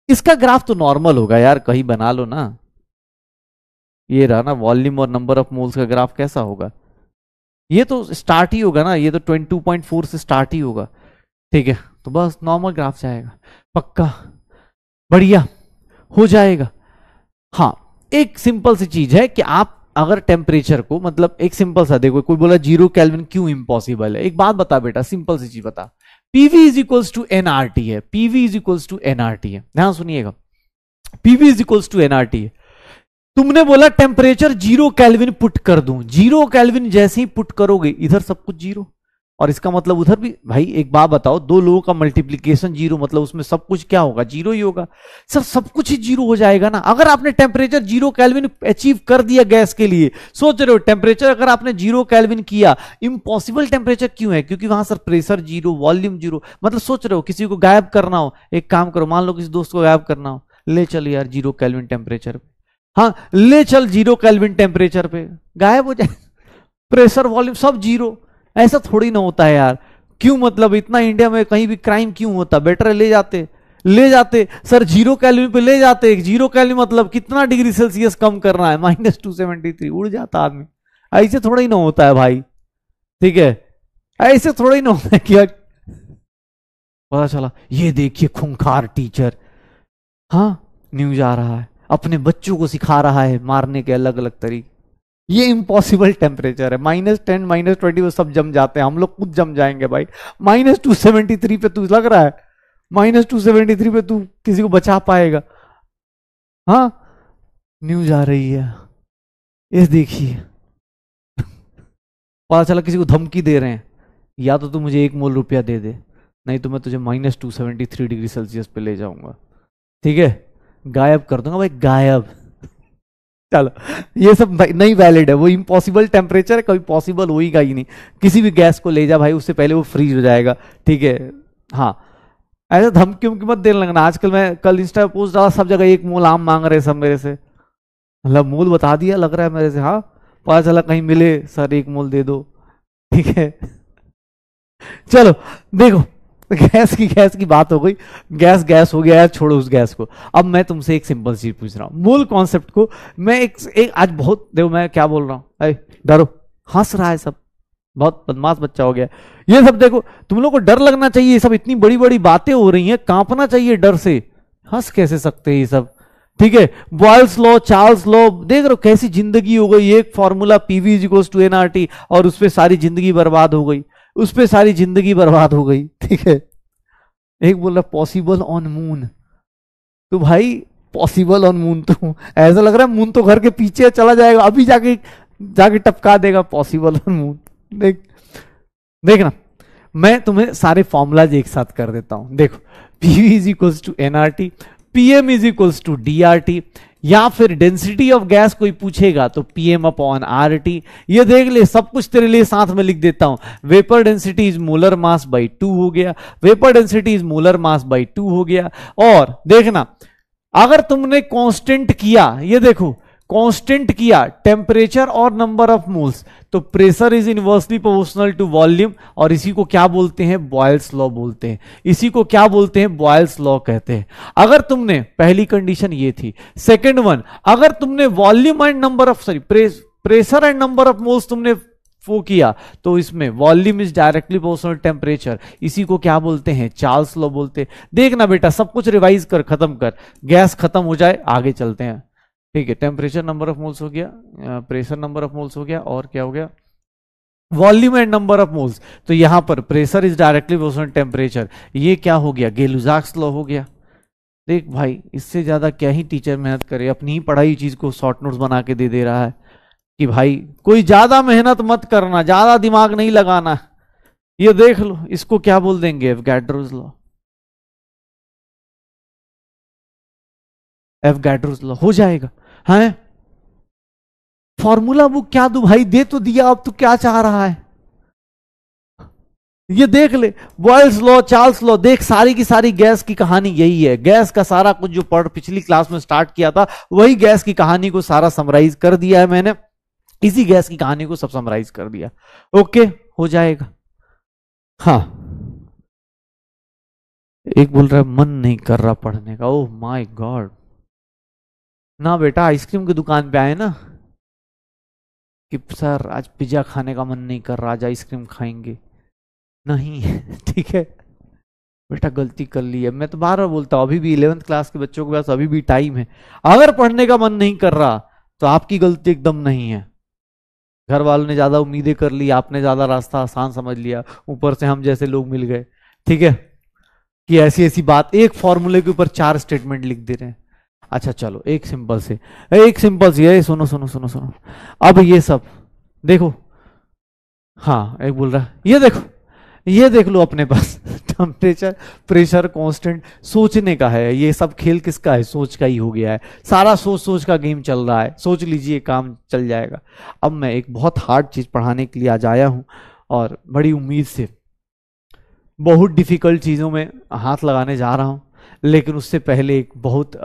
इसका ग्राफ तो नॉर्मल होगा यार, कहीं बना लो ना। ये रहा ना वॉल्यूम और नंबर ऑफ मोल्स का ग्राफ, कैसा होगा? ये तो स्टार्ट ही होगा ना, ये तो 22.4 से स्टार्ट ही होगा। ठीक है, तो बस नॉर्मल ग्राफ जाएगा। पक्का बढ़िया हो जाएगा। हाँ एक सिंपल सी चीज है कि आप अगर टेम्परेचर को, मतलब एक सिंपल सा देखो, कोई बोला 0 केल्विन क्यों इम्पॉसिबल है, एक बात बता बेटा, सिंपल सी चीज बता। PV is equals to NRT है, PV is equals to NRT है, ध्यान सुनिएगा, PV is equals to NRT है। तुमने बोला टेम्परेचर 0 केल्विन पुट कर दूं, 0 केल्विन जैसे ही पुट करोगे इधर सब कुछ 0, और इसका मतलब उधर भी। भाई एक बात बताओ, दो लोगों का मल्टीप्लीकेशन 0, मतलब उसमें सब कुछ क्या होगा? 0 ही होगा। सर सब कुछ ही 0 हो जाएगा ना। अगर आपने टेम्परेचर 0 केल्विन अचीव कर दिया गैस के लिए, सोच रहे हो टेम्परेचर अगर आपने 0 केल्विन किया, इम्पॉसिबल टेम्परेचर क्यों है? क्योंकि वहां सर प्रेशर 0, वॉल्यूम 0, मतलब सोच रहे हो किसी को गायब करना हो, एक काम करो, मान लो किसी दोस्त को गायब करना हो, ले चल यार 0 केल्विन टेम्परेचर पे, हाँ ले चल 0 केल्विन टेम्परेचर पे, गायब हो जाए, प्रेशर वॉल्यूम सब 0। ऐसा थोड़ी ना होता है यार, क्यों? मतलब इतना इंडिया में कहीं भी क्राइम क्यों होता? बेटर ले जाते सर 0 केल्विन पे ले जाते। 0 केल्विन मतलब कितना डिग्री सेल्सियस कम करना है? -273, उड़ जाता आदमी। ऐसे थोड़ा ही ना होता है भाई, ठीक है, ऐसे थोड़ा ही ना होता है। क्या पता चला? ये देखिए खूंखार टीचर, हाँ न्यूज आ रहा है, अपने बच्चों को सिखा रहा है मारने के अलग अलग तरीके। ये इम्पॉसिबल टेम्परेचर है, -10 -20 वो सब जम जाते हैं, हम लोग खुद जम जाएंगे भाई। -273 पे तू लग रहा है, -273 पे तू किसी को बचा पाएगा? हाँ, न्यूज आ रही है, ये देखिए, पता चला किसी को धमकी दे रहे हैं, या तो तू मुझे 1 मोल रुपया दे दे, नहीं तो मैं तुझे -273 डिग्री सेल्सियस पे ले जाऊंगा, ठीक है, गायब कर दूंगा भाई, गायब। चलो, ये सब नहीं वैलिड है, वो इम्पॉसिबल टेम्परेचर है, कभी पॉसिबल होगा ही नहीं। किसी भी गैस को ले जा भाई, उससे पहले वो फ्रीज हो जाएगा, ठीक है। हाँ, ऐसे धमकी उमकी मत देने लगना। आजकल मैं कल इंस्टा पे पोस्ट डाला, सब जगह 1 मोल आम मांग रहे सब मेरे से, मतलब मोल बता दिया लग रहा है मेरे से, हाँ पता चला कहीं मिले, सर 1 मोल दे दो, ठीक है। चलो देखो, गैस की बात हो गई, गैस हो गया है, छोड़ो उस गैस को। अब मैं तुमसे एक सिंपल चीज पूछ रहा हूं, मूल कॉन्सेप्ट को मैं एक आज बहुत देखो, मैं क्या बोल रहा हूं, डरो, हंस रहा है सब, बहुत बदमाश बच्चा हो गया। ये सब देखो, तुम लोग को डर लगना चाहिए, ये सब इतनी बड़ी बड़ी बातें हो रही हैं, कांपना चाहिए डर से। हंस कैसे सकते हैं ये सब, ठीक है। बॉयल्स लॉ, चार्ल्स लॉ, देख रहे हो कैसी जिंदगी हो गई, एक फॉर्मूला PV = nRT, और उस पर सारी जिंदगी बर्बाद हो गई, उस पर सारी जिंदगी बर्बाद हो गई, ठीक है। एक बोल रहा पॉसिबल ऑन मून, तो भाई पॉसिबल ऑन मून, तो ऐसा लग रहा है मून तो घर के पीछे चला जाएगा, अभी जाके जाके टपका देगा, पॉसिबल ऑन मून। देखना, मैं तुम्हें सारे फॉर्मूलाज एक साथ कर देता हूं, देखो, PV = nRT, PM = DRT, या फिर डेंसिटी ऑफ गैस कोई पूछेगा तो PM/RT। ये देख ले, सब कुछ तेरे लिए साथ में लिख देता हूं। Vapour density is molar mass by 2 हो गया, vapour density is molar mass by 2 हो गया। और देखना, अगर तुमने कांस्टेंट किया, ये देखो कांस्टेंट किया टेम्परेचर और नंबर ऑफ मोल्स, तो pressure is inversely proportional to volume, और इसी को क्या बोलते हैं, बॉयल्स लॉ बोलते हैं, इसी को क्या बोलते हैं, बॉयल्स लॉ कहते हैं। अगर तुमने, पहली कंडीशन ये थी, सेकंड वन, अगर तुमने volume and number of pressure and number of moles तुमने वो किया, तो इसमें volume is directly proportional temperature, इसी को क्या बोलते हैं, चार्ल्स लॉ बोलते हैं। देखना बेटा, सब कुछ रिवाइज कर, खत्म कर, गैस खत्म हो जाए, आगे चलते हैं, ठीक है। टेम्परेचर नंबर ऑफ मोल्स हो गया, प्रेशर नंबर ऑफ मोल्स हो गया, और क्या हो गया, volume and number of moles. तो यहां पर pressure is directly proportional temperature, ये क्या हो गया, गेलुजाक्स लॉ हो गया। देख भाई, इससे ज्यादा क्या ही टीचर मेहनत करे, अपनी ही पढ़ाई चीज को शॉर्ट नोट्स बना के दे रहा है कि भाई कोई ज्यादा मेहनत मत करना, ज्यादा दिमाग नहीं लगाना। ये देख लो, इसको क्या बोल देंगे, एवोगाड्रोस लॉ, एवोगाड्रोस लॉ हो जाएगा, है। फॉर्मूला बुक क्या दू भाई, दे तो दिया, अब तू क्या चाह रहा है, ये देख ले, बॉयल्स लॉ, चार्ल्स लॉ, देख सारी की सारी गैस की कहानी यही है। गैस का सारा कुछ जो पिछली क्लास में स्टार्ट किया था, वही गैस की कहानी को सारा समराइज कर दिया है मैंने, इसी गैस की कहानी को सब समराइज कर दिया। ओके, हो जाएगा। हाँ, एक बोल रहा है मन नहीं कर रहा पढ़ने का, ओह माय गॉड। ना बेटा, आइसक्रीम की दुकान पे आए ना कि सर आज पिज्जा खाने का मन नहीं कर रहा, आज आइसक्रीम खाएंगे, नहीं ठीक है बेटा, गलती कर ली है। मैं तो बार बार बोलता हूं, अभी भी 11th क्लास के बच्चों के पास अभी भी टाइम है। अगर पढ़ने का मन नहीं कर रहा तो आपकी गलती एकदम नहीं है, घर वालों ने ज्यादा उम्मीदें कर ली, आपने ज्यादा रास्ता आसान समझ लिया, ऊपर से हम जैसे लोग मिल गए, ठीक है, कि ऐसी ऐसी बात, एक फॉर्मूले के ऊपर 4 स्टेटमेंट लिख दे रहे हैं। अच्छा चलो, एक सिंपल से ये सुनो सुनो सुनो सुनो, अब ये सब देखो। हाँ, एक बोल रहा है, ये देख लो अपने पास टेम्परेचर, प्रेशर, कांस्टेंट, सोचने का है, ये सब खेल किसका है, सोच का ही हो गया है, सारा सोच सोच का गेम चल रहा है, सोच लीजिए काम चल जाएगा। अब मैं एक बहुत हार्ड चीज पढ़ाने के लिए आज आया हूं, और बड़ी उम्मीद से बहुत डिफिकल्ट चीजों में हाथ लगाने जा रहा हूं, लेकिन उससे पहले एक बहुत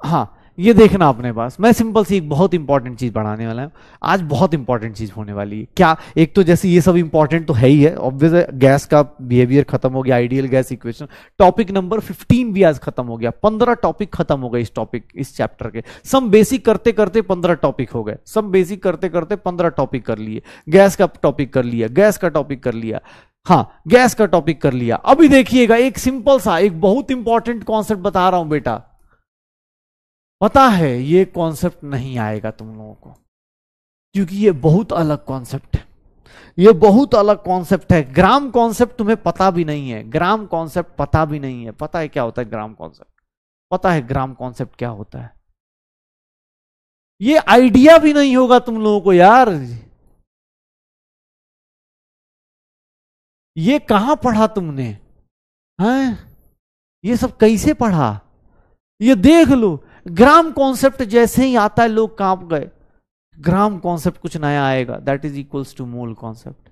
हाँ, ये देखना अपने पास, मैं सिंपल सी एक बहुत इंपॉर्टेंट चीज पढ़ाने वाला हूं आज, बहुत इंपॉर्टेंट चीज होने वाली है। क्या, एक तो जैसे ये सब इंपॉर्टेंट तो है ही है, ऑब्वियस है, गैस का बिहेवियर खत्म हो गया, ideal gas equation, topic number 15 भी आज खत्म हो गया, 15 टॉपिक खत्म हो गए इस टॉपिक, इस चैप्टर के। सम बेसिक करते करते 15 टॉपिक हो गए, सम बेसिक करते करते 15 टॉपिक कर लिए, गैस का टॉपिक कर लिया, गैस का टॉपिक कर लिया, हाँ गैस का टॉपिक कर लिया। अभी देखिएगा, एक सिंपल सा, एक बहुत इंपॉर्टेंट कॉन्सेप्ट बता रहा हूं बेटा, पता है ये कॉन्सेप्ट नहीं आएगा तुम लोगों को, क्योंकि ये बहुत अलग कॉन्सेप्ट है, ये बहुत अलग कॉन्सेप्ट है। ग्राम कॉन्सेप्ट तुम्हें पता भी नहीं है, ग्राम कॉन्सेप्ट पता भी नहीं है। पता है क्या होता है ग्राम कॉन्सेप्ट? पता है ग्राम कॉन्सेप्ट क्या होता है? ये आइडिया भी नहीं होगा तुम लोगों को यार। ये कहां पढ़ा तुमने? हैं? ये सब कैसे पढ़ा? ये देख लो, ग्राम कॉन्सेप्ट जैसे ही आता है लोग कांप गए। ग्राम कॉन्सेप्ट कुछ नया आएगा, दैट इज इक्वल्स टू मूल कॉन्सेप्ट।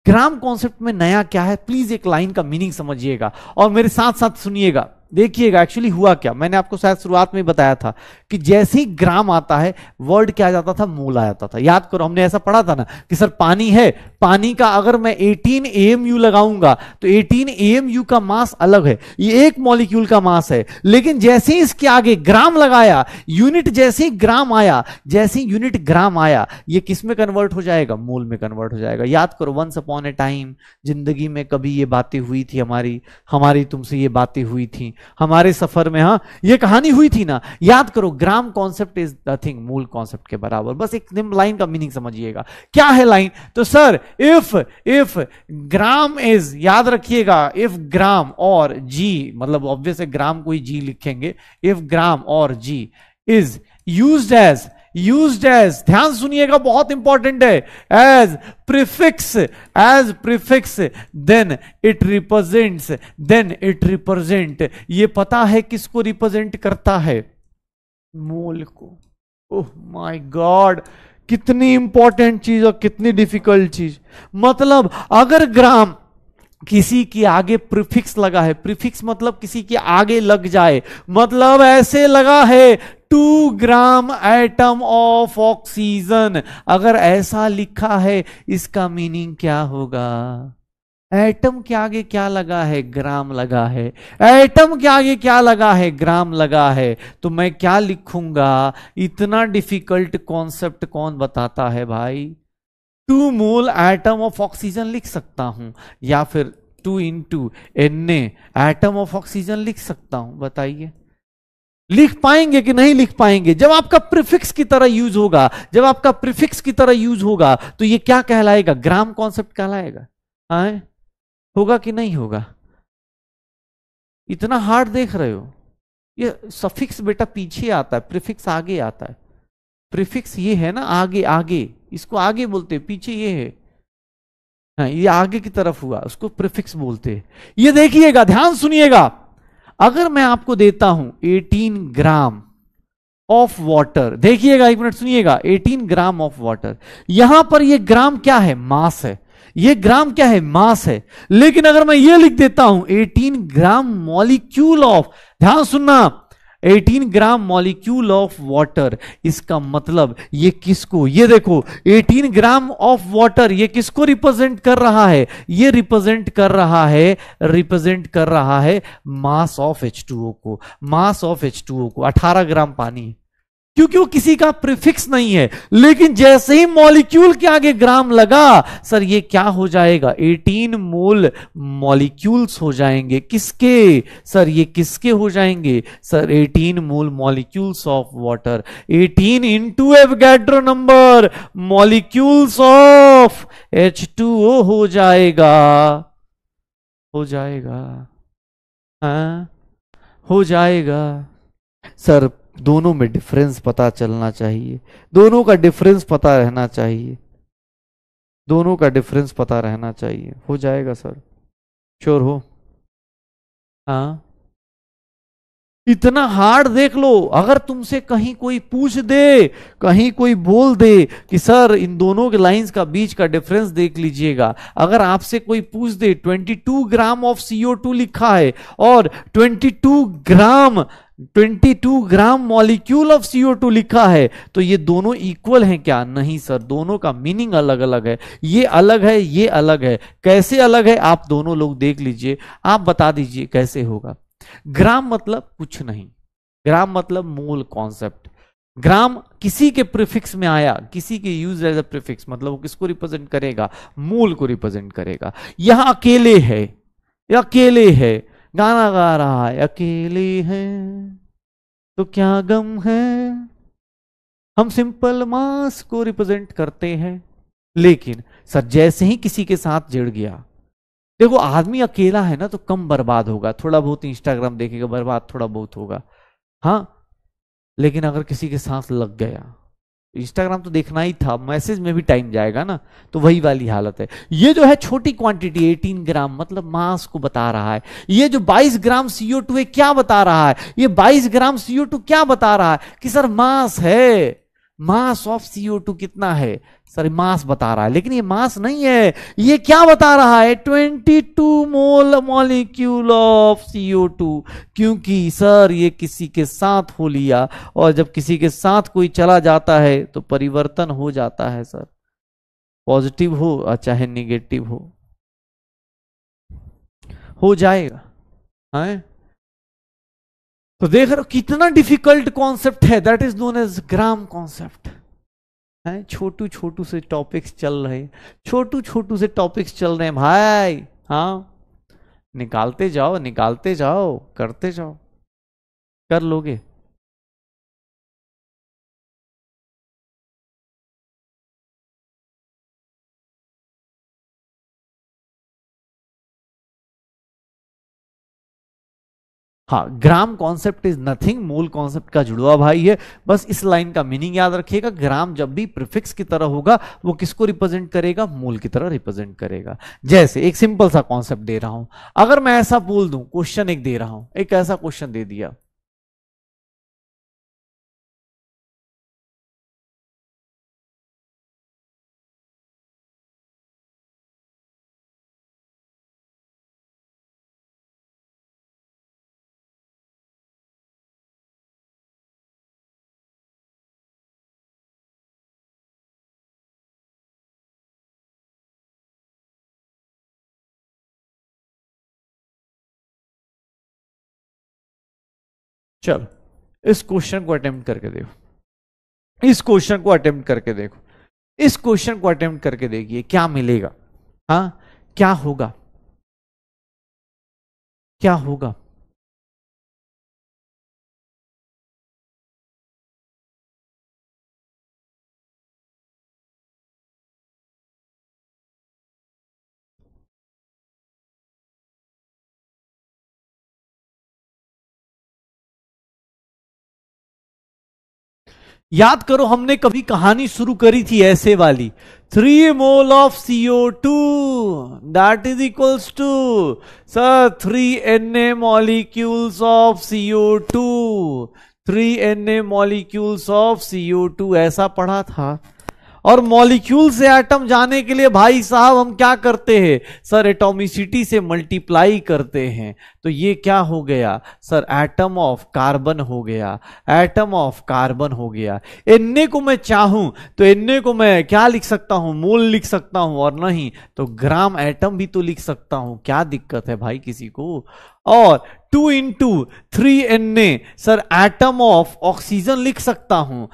ग्राम कॉन्सेप्ट में नया क्या है? प्लीज एक लाइन का मीनिंग समझिएगा और मेरे साथ साथ सुनिएगा, देखिएगा एक्चुअली हुआ क्या। मैंने आपको शायद शुरुआत में बताया था कि जैसे ही ग्राम आता है वर्ड क्या आ जाता था? मूल आ जाता था। याद करो, हमने ऐसा पढ़ा था ना कि सर पानी है, पानी का अगर मैं 18 AMU लगाऊंगा तो 18 AMU का मास अलग है, ये एक मॉलिक्यूल का मास है। लेकिन जैसे ही इसके आगे ग्राम लगाया, यूनिट जैसे ही ग्राम आया, जैसे ही यूनिट ग्राम आया, ये किस में कन्वर्ट हो जाएगा? मूल में कन्वर्ट हो जाएगा। याद करो, वंस अपॉन ए टाइम जिंदगी में कभी ये बातें हुई थी, हमारी तुमसे ये बातें हुई थी हमारे सफर में, हाँ ये कहानी हुई थी ना। याद करो, ग्राम कॉन्सेप्ट इज नथिंग मूल कॉन्सेप्ट के बराबर। बस एक लाइन का मीनिंग समझिएगा, क्या है लाइन? तो सर इफ ग्राम इज, याद रखिएगा, इफ ग्राम और जी, मतलब ऑब्वियस है ग्राम को ही जी लिखेंगे, इफ ग्राम और जी इज यूज्ड एज, ध्यान सुनिएगा बहुत इंपॉर्टेंट है, as prefix then it represent, ये पता है किसको रिप्रेजेंट करता है? मूल को। ओह माय गॉड, कितनी इंपॉर्टेंट चीज और कितनी डिफिकल्ट चीज। मतलब अगर ग्राम किसी के आगे प्रीफिक्स लगा है, प्रीफिक्स मतलब किसी के आगे लग जाए, मतलब ऐसे लगा है 2 ग्राम एटम ऑफ ऑक्सीजन, अगर ऐसा लिखा है इसका मीनिंग क्या होगा? एटम के आगे क्या लगा है? ग्राम लगा है। एटम के आगे क्या लगा है? ग्राम लगा है। तो मैं क्या लिखूंगा? इतना डिफिकल्ट कॉन्सेप्ट कौन बताता है भाई? 2 मोल एटम ऑफ ऑक्सीजन लिख सकता हूं, या फिर 2 into Na atom of oxygen लिख सकता हूं। बताइए लिख पाएंगे कि नहीं लिख पाएंगे? जब आपका प्रीफिक्स की तरह यूज होगा, जब आपका प्रीफिक्स की तरह यूज होगा तो ये क्या कहलाएगा? ग्राम कॉन्सेप्ट कहलाएगा। आए होगा कि नहीं होगा? इतना हार्ड देख रहे हो? ये सफिक्स बेटा पीछे आता है, प्रीफिक्स आगे आता है। प्रीफिक्स ये है ना, आगे आगे, इसको आगे बोलते हैं, पीछे ये है, हाँ ये आगे की तरफ हुआ, उसको प्रीफिक्स बोलते हैं। ये देखिएगा, ध्यान सुनिएगा, अगर मैं आपको देता हूं 18 ग्राम ऑफ वाटर, देखिएगा एक मिनट सुनिएगा, 18 ग्राम ऑफ वाटर, यहां पर ये ग्राम क्या है? मास है। ये ग्राम क्या है? मास है। लेकिन अगर मैं ये लिख देता हूं 18 ग्राम मॉलिक्यूल ऑफ, ध्यान सुनना, 18 ग्राम मॉलिक्यूल ऑफ वाटर, इसका मतलब ये किसको, ये देखो 18 ग्राम ऑफ वाटर ये किसको रिप्रेजेंट कर रहा है? ये रिप्रेजेंट कर रहा है मास ऑफ H2O को, मास ऑफ H2O को 18 ग्राम पानी, क्योंकि वो किसी का प्रीफिक्स नहीं है। लेकिन जैसे ही मॉलिक्यूल के आगे ग्राम लगा, सर ये क्या हो जाएगा? 18 मोल मॉलिक्यूल्स हो जाएंगे। किसके? सर ये किसके हो जाएंगे? Sir 18 mole molecules of water, 18 into Avogadro number molecules of H2O हो जाएगा, हाँ हो जाएगा। सर दोनों में डिफरेंस पता चलना चाहिए, दोनों का डिफरेंस पता रहना चाहिए, दोनों का डिफरेंस पता रहना चाहिए। हो जाएगा सर, श्योर हो? हाँ इतना हार्ड देख लो। अगर तुमसे कहीं कोई पूछ दे, कहीं कोई बोल दे कि सर इन दोनों के लाइंस का बीच का डिफरेंस देख लीजिएगा, अगर आपसे कोई पूछ दे 22 ग्राम ऑफ CO2 लिखा है और 22 ग्राम मॉलिक्यूल ऑफ CO2 लिखा है, तो ये दोनों इक्वल हैं क्या? नहीं सर, दोनों का मीनिंग अलग अलग है, ये अलग है, ये अलग है। कैसे अलग है आप दोनों लोग देख लीजिए, आप बता दीजिए कैसे होगा। ग्राम मतलब कुछ नहीं, ग्राम मतलब मूल कॉन्सेप्ट। ग्राम किसी के प्रीफिक्स में आया, किसी के यूज एज अ प्रीफिक्स, मतलब वो किसको रिप्रेजेंट करेगा? मूल को रिप्रेजेंट करेगा। यहां अकेले है, अकेले है, गाना गा रहा है, अकेले हैं, तो क्या गम है, हम सिंपल मास को रिप्रेजेंट करते हैं। लेकिन सर जैसे ही किसी के साथ जुड़ गया, देखो आदमी अकेला है ना तो कम बर्बाद होगा, थोड़ा बहुत इंस्टाग्राम देखेगा बर्बाद थोड़ा बहुत होगा, हाँ। लेकिन अगर किसी के साथ लग गया, इंस्टाग्राम तो देखना ही था, मैसेज में भी टाइम जाएगा ना, तो वही वाली हालत है। ये जो है छोटी क्वांटिटी 18 ग्राम मतलब मास को बता रहा है। ये जो 22 ग्राम CO2 है क्या बता रहा है, ये 22 ग्राम CO2 क्या बता रहा है कि सर मास है, मास ऑफ CO2 कितना है, सर मास बता रहा है। लेकिन ये मास नहीं है, ये क्या बता रहा है, 22 मोल मॉलिक्यूल ऑफ CO2। क्योंकि सर ये किसी के साथ हो लिया, और जब किसी के साथ कोई चला जाता है तो परिवर्तन हो जाता है सर, पॉजिटिव हो चाहे निगेटिव हो जाएगा, है। तो देख रहे हो कितना डिफिकल्ट कॉन्सेप्ट है, that is known as gram concept है। छोटू छोटू से टॉपिक्स चल रहे, छोटू छोटू से टॉपिक्स चल रहे हैं भाई, हाँ। निकालते जाओ निकालते जाओ, करते जाओ, कर लोगे। हाँ, ग्राम कॉन्सेप्ट इज नथिंग, मूल कॉन्सेप्ट का जुड़वा भाई है। बस इस लाइन का मीनिंग याद रखिएगा, ग्राम जब भी प्रीफिक्स की तरह होगा वो किसको रिप्रेजेंट करेगा, मूल की तरह रिप्रेजेंट करेगा। जैसे एक सिंपल सा कॉन्सेप्ट दे रहा हूं, अगर मैं ऐसा बोल दूं, क्वेश्चन एक दे रहा हूं, एक ऐसा क्वेश्चन दे दिया, चलो इस क्वेश्चन को अटेम्प्ट करके देखो, इस क्वेश्चन को अटेम्प्ट करके देखो, इस क्वेश्चन को अटेम्प्ट करके देखिए क्या मिलेगा, हाँ क्या होगा, क्या होगा। याद करो हमने कभी कहानी शुरू करी थी ऐसे वाली, 3 mole of CO2 that is equals to sir 3 Na molecules of CO2, 3 Na molecules of CO2 ऐसा पढ़ा था। और मॉलिक्यूल से एटम जाने के लिए भाई साहब हम क्या करते हैं सर, एटॉमिसिटी से मल्टीप्लाई करते हैं। तो ये क्या हो गया सर, एटम ऑफ कार्बन हो गया, एटम ऑफ कार्बन हो गया। Na को मैं चाहूं तो Na को मैं क्या लिख सकता हूं, मोल लिख सकता हूं, और नहीं तो ग्राम एटम भी तो लिख सकता हूं, क्या दिक्कत है भाई किसी को। और 2 into 3Na sir atom of oxygen लिख सकता हूं,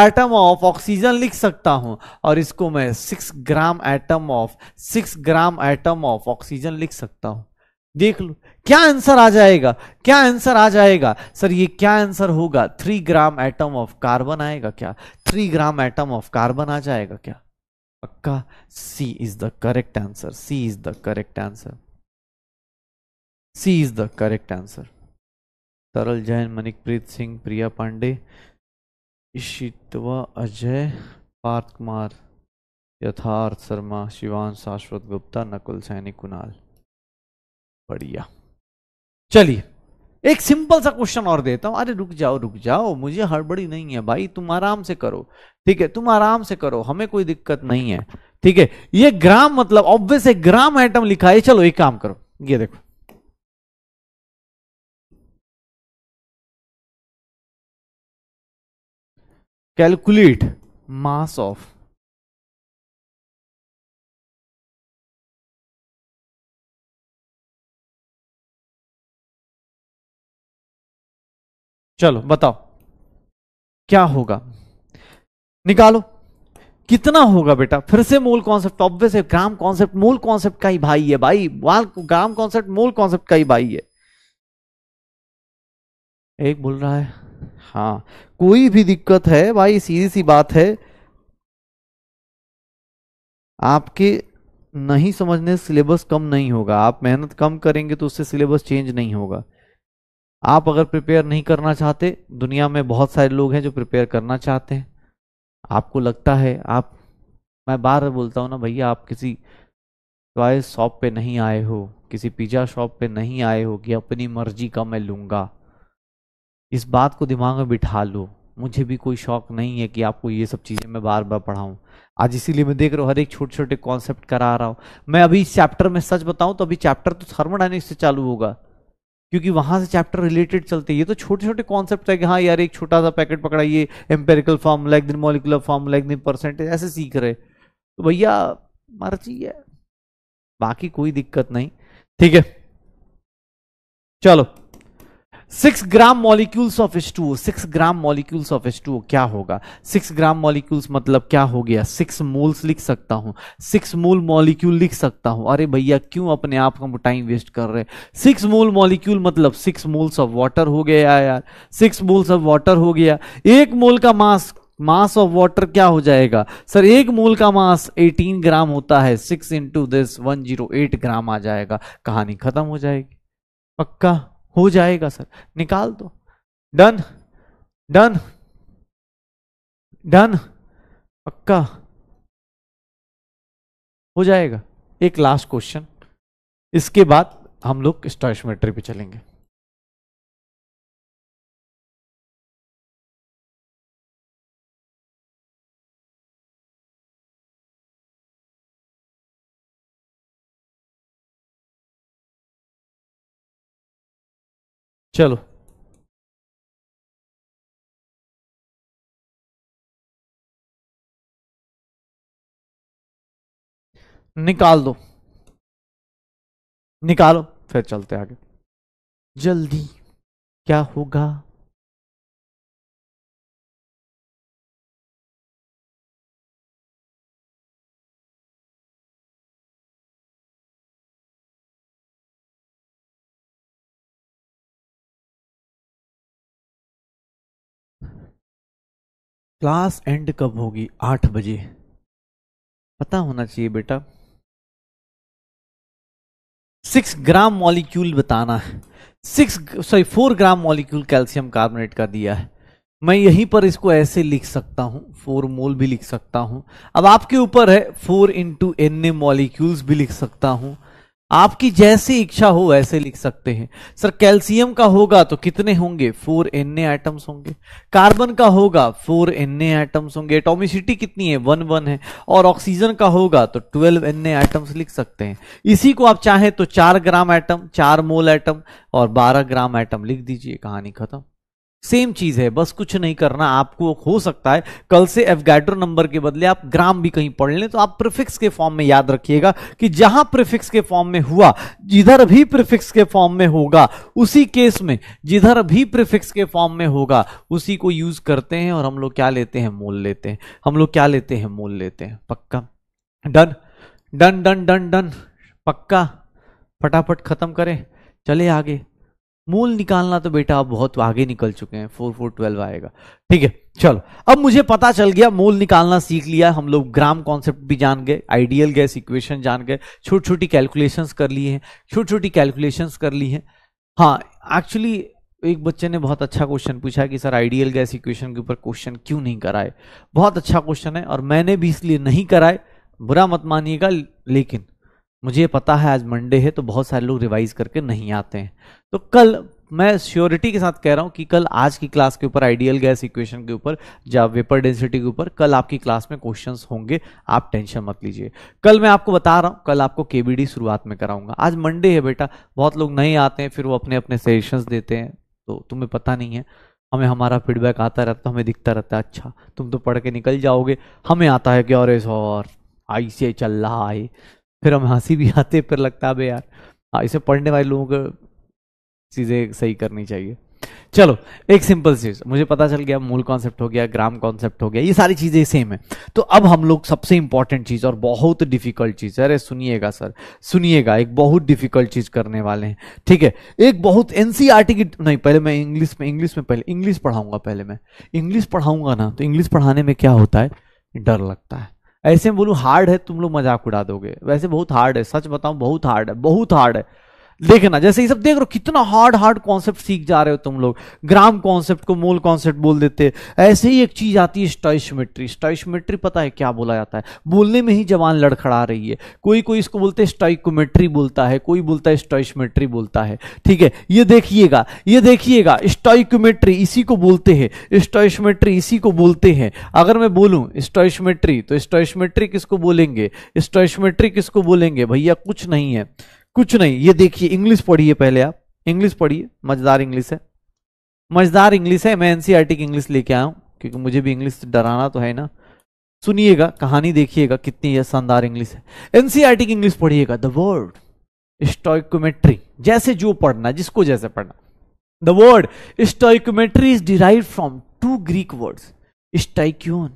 एटम ऑफ ऑक्सीजन लिख सकता हूं, और इसको मैं 6 ग्राम atom of 6 gram atom of oxygen लिख सकता हूं। देख लो क्या आंसर आ जाएगा, क्या आंसर आ जाएगा सर, ये क्या आंसर होगा, 3 ग्राम एटम ऑफ कार्बन आएगा क्या, 3 ग्राम एटम ऑफ कार्बन आ जाएगा क्या, पक्का। C is the correct answer, C is the correct answer, C is the correct answer. Taral Jain, मनिकप्रीत Singh, प्रिया पांडे, इशितवा अजय, पार्थ कुमार, यथार्थ शर्मा, शिवान, शाश्वत गुप्ता, नकुल सैनी, कुणाल, बढ़िया। चलिए एक सिंपल सा क्वेश्चन और देता हूं, अरे रुक जाओ, मुझे हड़बड़ी नहीं है भाई, तुम आराम से करो, ठीक है, तुम आराम से करो, हमें कोई दिक्कत नहीं है, ठीक है। ये ग्राम मतलब ऑब्वियस है, ग्राम एटम लिखा है। चलो एक काम करो, ये देखो, कैलकुलेट मास ऑफ, चलो बताओ क्या होगा, निकालो कितना होगा बेटा। फिर से मूल कॉन्सेप्ट, ऑब्वियस है, ग्राम कॉन्सेप्ट मूल कॉन्सेप्ट का ही भाई है भाई, ग्राम कॉन्सेप्ट मूल कॉन्सेप्ट का ही भाई है। एक बोल रहा है हाँ, कोई भी दिक्कत है भाई, सीधी सी बात है, आपके नहीं समझने से सिलेबस कम नहीं होगा। आप मेहनत कम करेंगे तो उससे सिलेबस चेंज नहीं होगा। आप अगर प्रिपेयर नहीं करना चाहते, दुनिया में बहुत सारे लोग हैं जो प्रिपेयर करना चाहते हैं। आपको लगता है आप, मैं बार बार बोलता हूँ ना भैया, आप किसी टॉय शॉप पे नहीं आए हो, किसी पिज्जा शॉप पे नहीं आए हो कि अपनी मर्जी का मैं लूंगा। इस बात को दिमाग में बिठा लो। मुझे भी कोई शौक नहीं है कि आपको ये सब चीजें मैं बार बार पढ़ाऊं। आज इसीलिए मैं देख रहा हूँ हर एक छोटे छोटे कॉन्सेप्ट करा रहा हूँ। मैं अभी इस चैप्टर में सच बताऊं तो अभी चैप्टर तो थर्मोडायनेमिक्स से चालू होगा, क्योंकि वहां से चैप्टर रिलेटेड चलते हैं। ये तो छोटे छोटे कॉन्सेप्ट है कि हाँ यार, एक छोटा सा पैकेट पकड़ाइए, एम्पेरिकल फार्मूला, एक दिन मॉलिक्यूलर फार्मूला, एक दिन परसेंटेज, ऐसे सीख रहे। तो भैया मर्जी है, बाकी कोई दिक्कत नहीं। ठीक है, चलो। 6 gram molecules of H2O, 6 gram molecules of H2O क्या होगा? 6 ग्राम मॉलिक्यूल्स मतलब क्या हो गया? 6 मोल्स लिख सकता हूं, 6 मोल मॉलिक्यूल लिख सकता हूं। अरे भैया क्यों अपने आप का टाइम वेस्ट कर रहे हैं? 6 मोल मॉलिक्यूल मतलब 6 मोल्स ऑफ वाटर हो गया यार, 6 मोल्स ऑफ वाटर हो गया। एक मोल का मास ऑफ वाटर क्या हो जाएगा सर? एक मोल का मास 18 ग्राम होता है, 6 इंटू दिस 108 ग्राम आ जाएगा, कहानी खत्म हो जाएगी। पक्का हो जाएगा सर, निकाल दो। डन डन डन, पक्का हो जाएगा। एक लास्ट क्वेश्चन, इसके बाद हम लोग स्टोइकियोमेट्री पे चलेंगे। चलो, निकाल दो, निकालो, फिर चलते आगे। जल्दी, क्या होगा? क्लास एंड कब होगी? 8 बजे। पता होना चाहिए बेटा। 6 ग्राम मॉलिक्यूल बताना है। 4 ग्राम मॉलिक्यूल कैल्शियम कार्बोनेट का दिया है। मैं यहीं पर इसको ऐसे लिख सकता हूं, 4 मोल भी लिख सकता हूं। अब आपके ऊपर है, 4 इंटू एन मॉलिक्यूल्स भी लिख सकता हूं। आपकी जैसी इच्छा हो वैसे लिख सकते हैं। सर कैल्शियम का होगा तो कितने होंगे? 4 Na एटम्स होंगे। कार्बन का होगा 4 Na एटम्स होंगे। एटॉमिसिटी कितनी है? 1 है। और ऑक्सीजन का होगा तो 12 Na एटम्स लिख सकते हैं। इसी को आप चाहें तो 4 ग्राम एटम, 4 मोल एटम और 12 ग्राम एटम लिख दीजिए, कहानी खत्म। सेम चीज है, बस कुछ नहीं करना आपको। हो सकता है कल से एवोगाड्रो नंबर के बदले आप ग्राम भी कहीं पढ़ लें, तो आप प्रीफिक्स के फॉर्म में याद रखिएगा कि जहां प्रीफिक्स के फॉर्म में हुआ, जिधर भी प्रीफिक्स के फॉर्म में होगा, उसी केस में जिधर भी प्रीफिक्स के फॉर्म में होगा उसी को यूज करते हैं। और हम लोग क्या लेते हैं? मोल लेते हैं। हम लोग क्या लेते हैं? मोल लेते हैं। पक्का? Done done done done done, पक्का? फटाफट खत्म करें, चले आगे। मूल निकालना तो बेटा आप बहुत आगे निकल चुके हैं, 4 4 12 आएगा। ठीक है, चलो। अब मुझे पता चल गया, मूल निकालना सीख लिया हम लोग, ग्राम कॉन्सेप्ट भी जान गए, आइडियल गैस इक्वेशन जान गए, छोटी छोटी कैलकुलेशंस कर ली हैं, छोटी छोटी कैलकुलेशंस कर ली हैं। हाँ, एक्चुअली एक बच्चे ने बहुत अच्छा क्वेश्चन पूछा है कि सर आइडियल गैस इक्वेशन के ऊपर क्वेश्चन क्यों नहीं कराए। बहुत अच्छा क्वेश्चन है और मैंने भी इसलिए नहीं कराए, बुरा मत मानिएगा, लेकिन मुझे पता है आज मंडे है तो बहुत सारे लोग रिवाइज करके नहीं आते हैं। तो कल मैं श्योरिटी के साथ कह रहा हूं कि कल आज की क्लास के ऊपर आइडियल गैस इक्वेशन के ऊपर या वेपर डेंसिटी के ऊपर कल आपकी क्लास में क्वेश्चंस होंगे, आप टेंशन मत लीजिए। कल मैं आपको बता रहा हूं, कल आपको केबीडी शुरुआत में कराऊंगा। आज मंडे है बेटा, बहुत लोग नहीं आते हैं, फिर वो अपने अपने सजेशंस देते हैं, तो तुम्हें पता नहीं है। हमें हमारा फीडबैक आता रहता है, हमें दिखता रहता है, अच्छा तुम तो पढ़ के निकल जाओगे। हमें आता है कि अरे सर ऐसे चल रहा है, फिर हम हंसी भी आते, फिर लगता है यार इसे पढ़ने वाले लोगों को चीजें सही करनी चाहिए। चलो एक सिंपल चीज मुझे पता चल गया, मूल कॉन्सेप्ट हो गया, ग्राम कॉन्सेप्ट हो गया, ये सारी चीजें सेम है। तो अब हम लोग सबसे इंपॉर्टेंट चीज और बहुत डिफिकल्ट चीज, अरे सुनिएगा सर सुनिएगा, एक बहुत डिफिकल्ट चीज करने वाले हैं, ठीक है। एक बहुत एनसीईआरटी की, नहीं पहले मैं इंग्लिश में पहले इंग्लिश पढ़ाऊंगा, पहले मैं इंग्लिश पढ़ाऊंगा ना, तो इंग्लिश पढ़ाने में क्या होता है, डर लगता है। ऐसे बोलूं हार्ड है, तुम लोग मजाक उड़ा दोगे, वैसे बहुत हार्ड है, सच बताऊं बहुत हार्ड है, बहुत हार्ड है। देखना जैसे ये सब देख रहे हो कितना हार्ड हार्ड कॉन्सेप्ट सीख जा रहे हो तुम लोग, ग्राम कॉन्सेप्ट को मूल कॉन्सेप्ट बोल देते। ऐसे ही एक चीज आती है स्टोइशियोमेट्री। स्टोइशियोमेट्री पता है क्या बोला जाता है, बोलने में ही जबान लड़खड़ा रही है। कोई कोई इसको बोलते हैं स्टोइकोमेट्री बोलता है, कोई बोलता है स्टोइशियोमेट्री बोलता है, ठीक है। ये देखिएगा स्टोइकोमेट्री इसी को बोलते हैं, स्टोइशियोमेट्री इसी को बोलते हैं। अगर मैं बोलूं स्टोइशियोमेट्री तो स्टोइशियोमेट्री किसको बोलेंगे, स्टोइशियोमेट्री किसको बोलेंगे भैया, कुछ नहीं है, कुछ नहीं। ये देखिए इंग्लिश पढ़िए, पहले आप इंग्लिश पढ़िए, मजेदार इंग्लिश है, मजेदार इंग्लिश है। मैं एनसीईआरटी की इंग्लिश लेके आया हूं क्योंकि मुझे भी इंग्लिश डराना तो है ना। सुनिएगा कहानी, देखिएगा कितनी यह शानदार इंग्लिश है। एनसीईआरटी की इंग्लिश पढ़िएगा, द वर्ड स्टोइकोमेट्री, जैसे जो पढ़ना, जिसको जैसे पढ़ना। The word stoichiometry is derived from two Greek words, stoicheion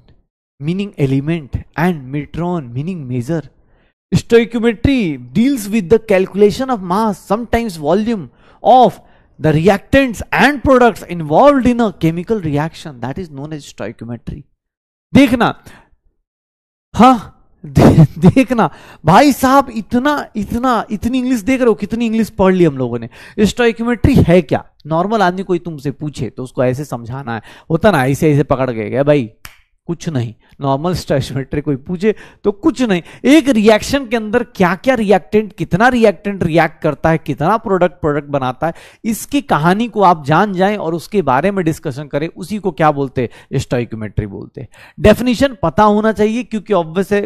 meaning element and metron meaning measure. Stoichiometry deals with the calculation of mass, sometimes volume, of the reactants and products involved in a chemical reaction, that is known as stoichiometry. देखना, हाँ देखना भाई साहब, इतनी English देख रहे हो, कितनी इंग्लिश पढ़ ली हम लोगों ने। स्टोइकोमेट्री है क्या, नॉर्मल आदमी कोई तुमसे पूछे तो उसको ऐसे समझाना है, होता ना ऐसे ऐसे पकड़ गए भाई, कुछ नहीं। नॉर्मल स्टोइशियोमेट्री कोई पूछे तो कुछ नहीं, एक रिएक्शन के अंदर क्या क्या रिएक्टेंट, कितना रिएक्टेंट रिएक्ट करता है, कितना प्रोडक्ट बनाता है, इसकी कहानी को आप जान जाएं और उसके बारे में डिस्कशन करें, उसी को क्या बोलते हैं, स्टोइकोमेट्री बोलते हैं। डेफिनेशन पता होना चाहिए क्योंकि ऑब्वियस है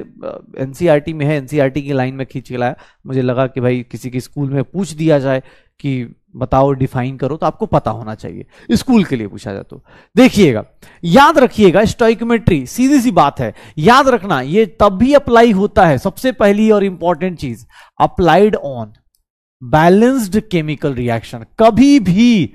एनसीईआरटी में है, एनसीईआरटी की लाइन में खींच के लाया, मुझे लगा कि भाई किसी के स्कूल में पूछ दिया जाए कि बताओ डिफाइन करो, तो आपको पता होना चाहिए, स्कूल के लिए पूछा जाए तो। देखिएगा, याद रखिएगा स्टोइकोमेट्री सीधी सी बात है, याद रखना ये तब भी अप्लाई होता है, सबसे पहली और इंपॉर्टेंट चीज, applied on balanced chemical reaction. कभी भी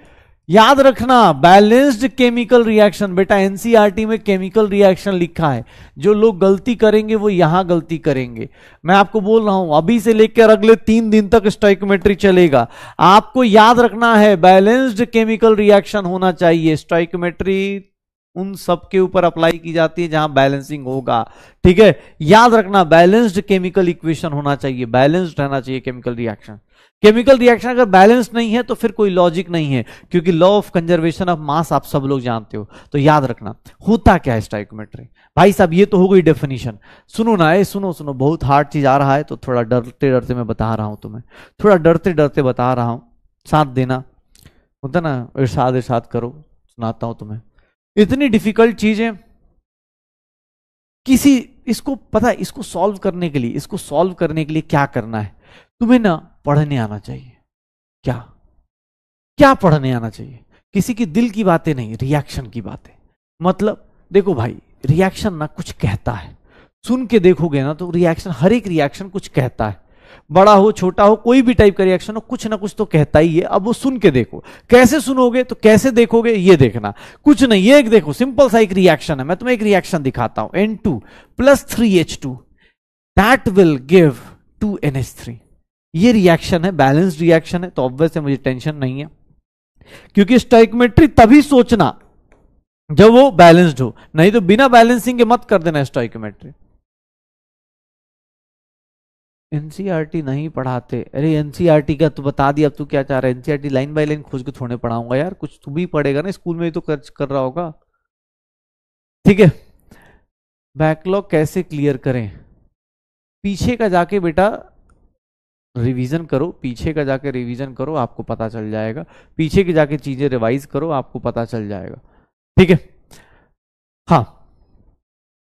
याद रखना बैलेंस्ड केमिकल रिएक्शन, बेटा एनसीईआरटी में केमिकल रिएक्शन लिखा है, जो लोग गलती करेंगे वो यहां गलती करेंगे। मैं आपको बोल रहा हूं अभी से लेकर अगले 3 दिन तक स्टोइकोमेट्री चलेगा, आपको याद रखना है बैलेंस्ड केमिकल रिएक्शन होना चाहिए। स्टोइकोमेट्री उन सब के ऊपर अप्लाई की जाती है जहां बैलेंसिंग होगा, ठीक है। याद रखना बैलेंस्ड केमिकल इक्वेशन होना चाहिए, बैलेंस्ड रहना चाहिए केमिकल रिएक्शन। केमिकल रिएक्शन अगर बैलेंस नहीं है तो फिर कोई लॉजिक नहीं है, क्योंकि लॉ ऑफ कंजर्वेशन ऑफ मास आप सब लोग जानते हो। तो याद रखना होता क्या है स्टोइकोमेट्री भाई साहब, ये तो हो गई डेफिनेशन। सुनो ना, सुनो सुनो, बहुत हार्ड चीज आ रहा है तो थोड़ा डरते डरते मैं बता रहा हूं तुम्हें, थोड़ा डरते डरते बता रहा हूं, साथ देना होता ना, इरशाद करो, सुनाता हूं तुम्हें। इतनी डिफिकल्ट चीज है, किसी इसको पता है, इसको सॉल्व करने के लिए क्या करना है, तुम्हें ना पढ़ने आना चाहिए। क्या क्या पढ़ने आना चाहिए, किसी की दिल की बातें नहीं, रिएक्शन की बातें। मतलब देखो भाई, रिएक्शन ना कुछ कहता है, सुन के देखोगे ना तो रिएक्शन, हर एक रिएक्शन कुछ कहता है, बड़ा हो छोटा हो, कोई भी टाइप का रिएक्शन हो, कुछ ना कुछ तो कहता ही है। अब वो सुन के देखो, कैसे सुनोगे तो कैसे देखोगे ये देखना, कुछ नहीं। ये एक देखो सिंपल सा एक रिएक्शन है, मैं तुम्हें एक रिएक्शन दिखाता हूं, N2 + 3H2 that will give 2NH3। ये रिएक्शन है, बैलेंस्ड रिएक्शन है, तो ऑब्वियस है मुझे टेंशन नहीं है, क्योंकि स्टोइकोमेट्री तभी सोचना जब वो बैलेंस्ड हो, नहीं तो बिना बैलेंसिंग के मत कर देना स्टोइकोमेट्री। एनसीईआरटी नहीं पढ़ाते, अरे एनसीईआरटी का तो बता दिया, अब तू क्या चाह रहा है, एनसीईआरटी लाइन बाय लाइन खोज के थोड़े पढ़ाऊंगा यार, कुछ तू भी पढ़ेगा ना, स्कूल में ही तो कर रहा होगा, ठीक है। बैकलॉग कैसे क्लियर करें, पीछे का जाके बेटा रिवीजन करो, पीछे का जाके रिवीजन करो, आपको पता चल जाएगा, पीछे की जाके चीजें रिवाइज करो, आपको पता चल जाएगा, ठीक है।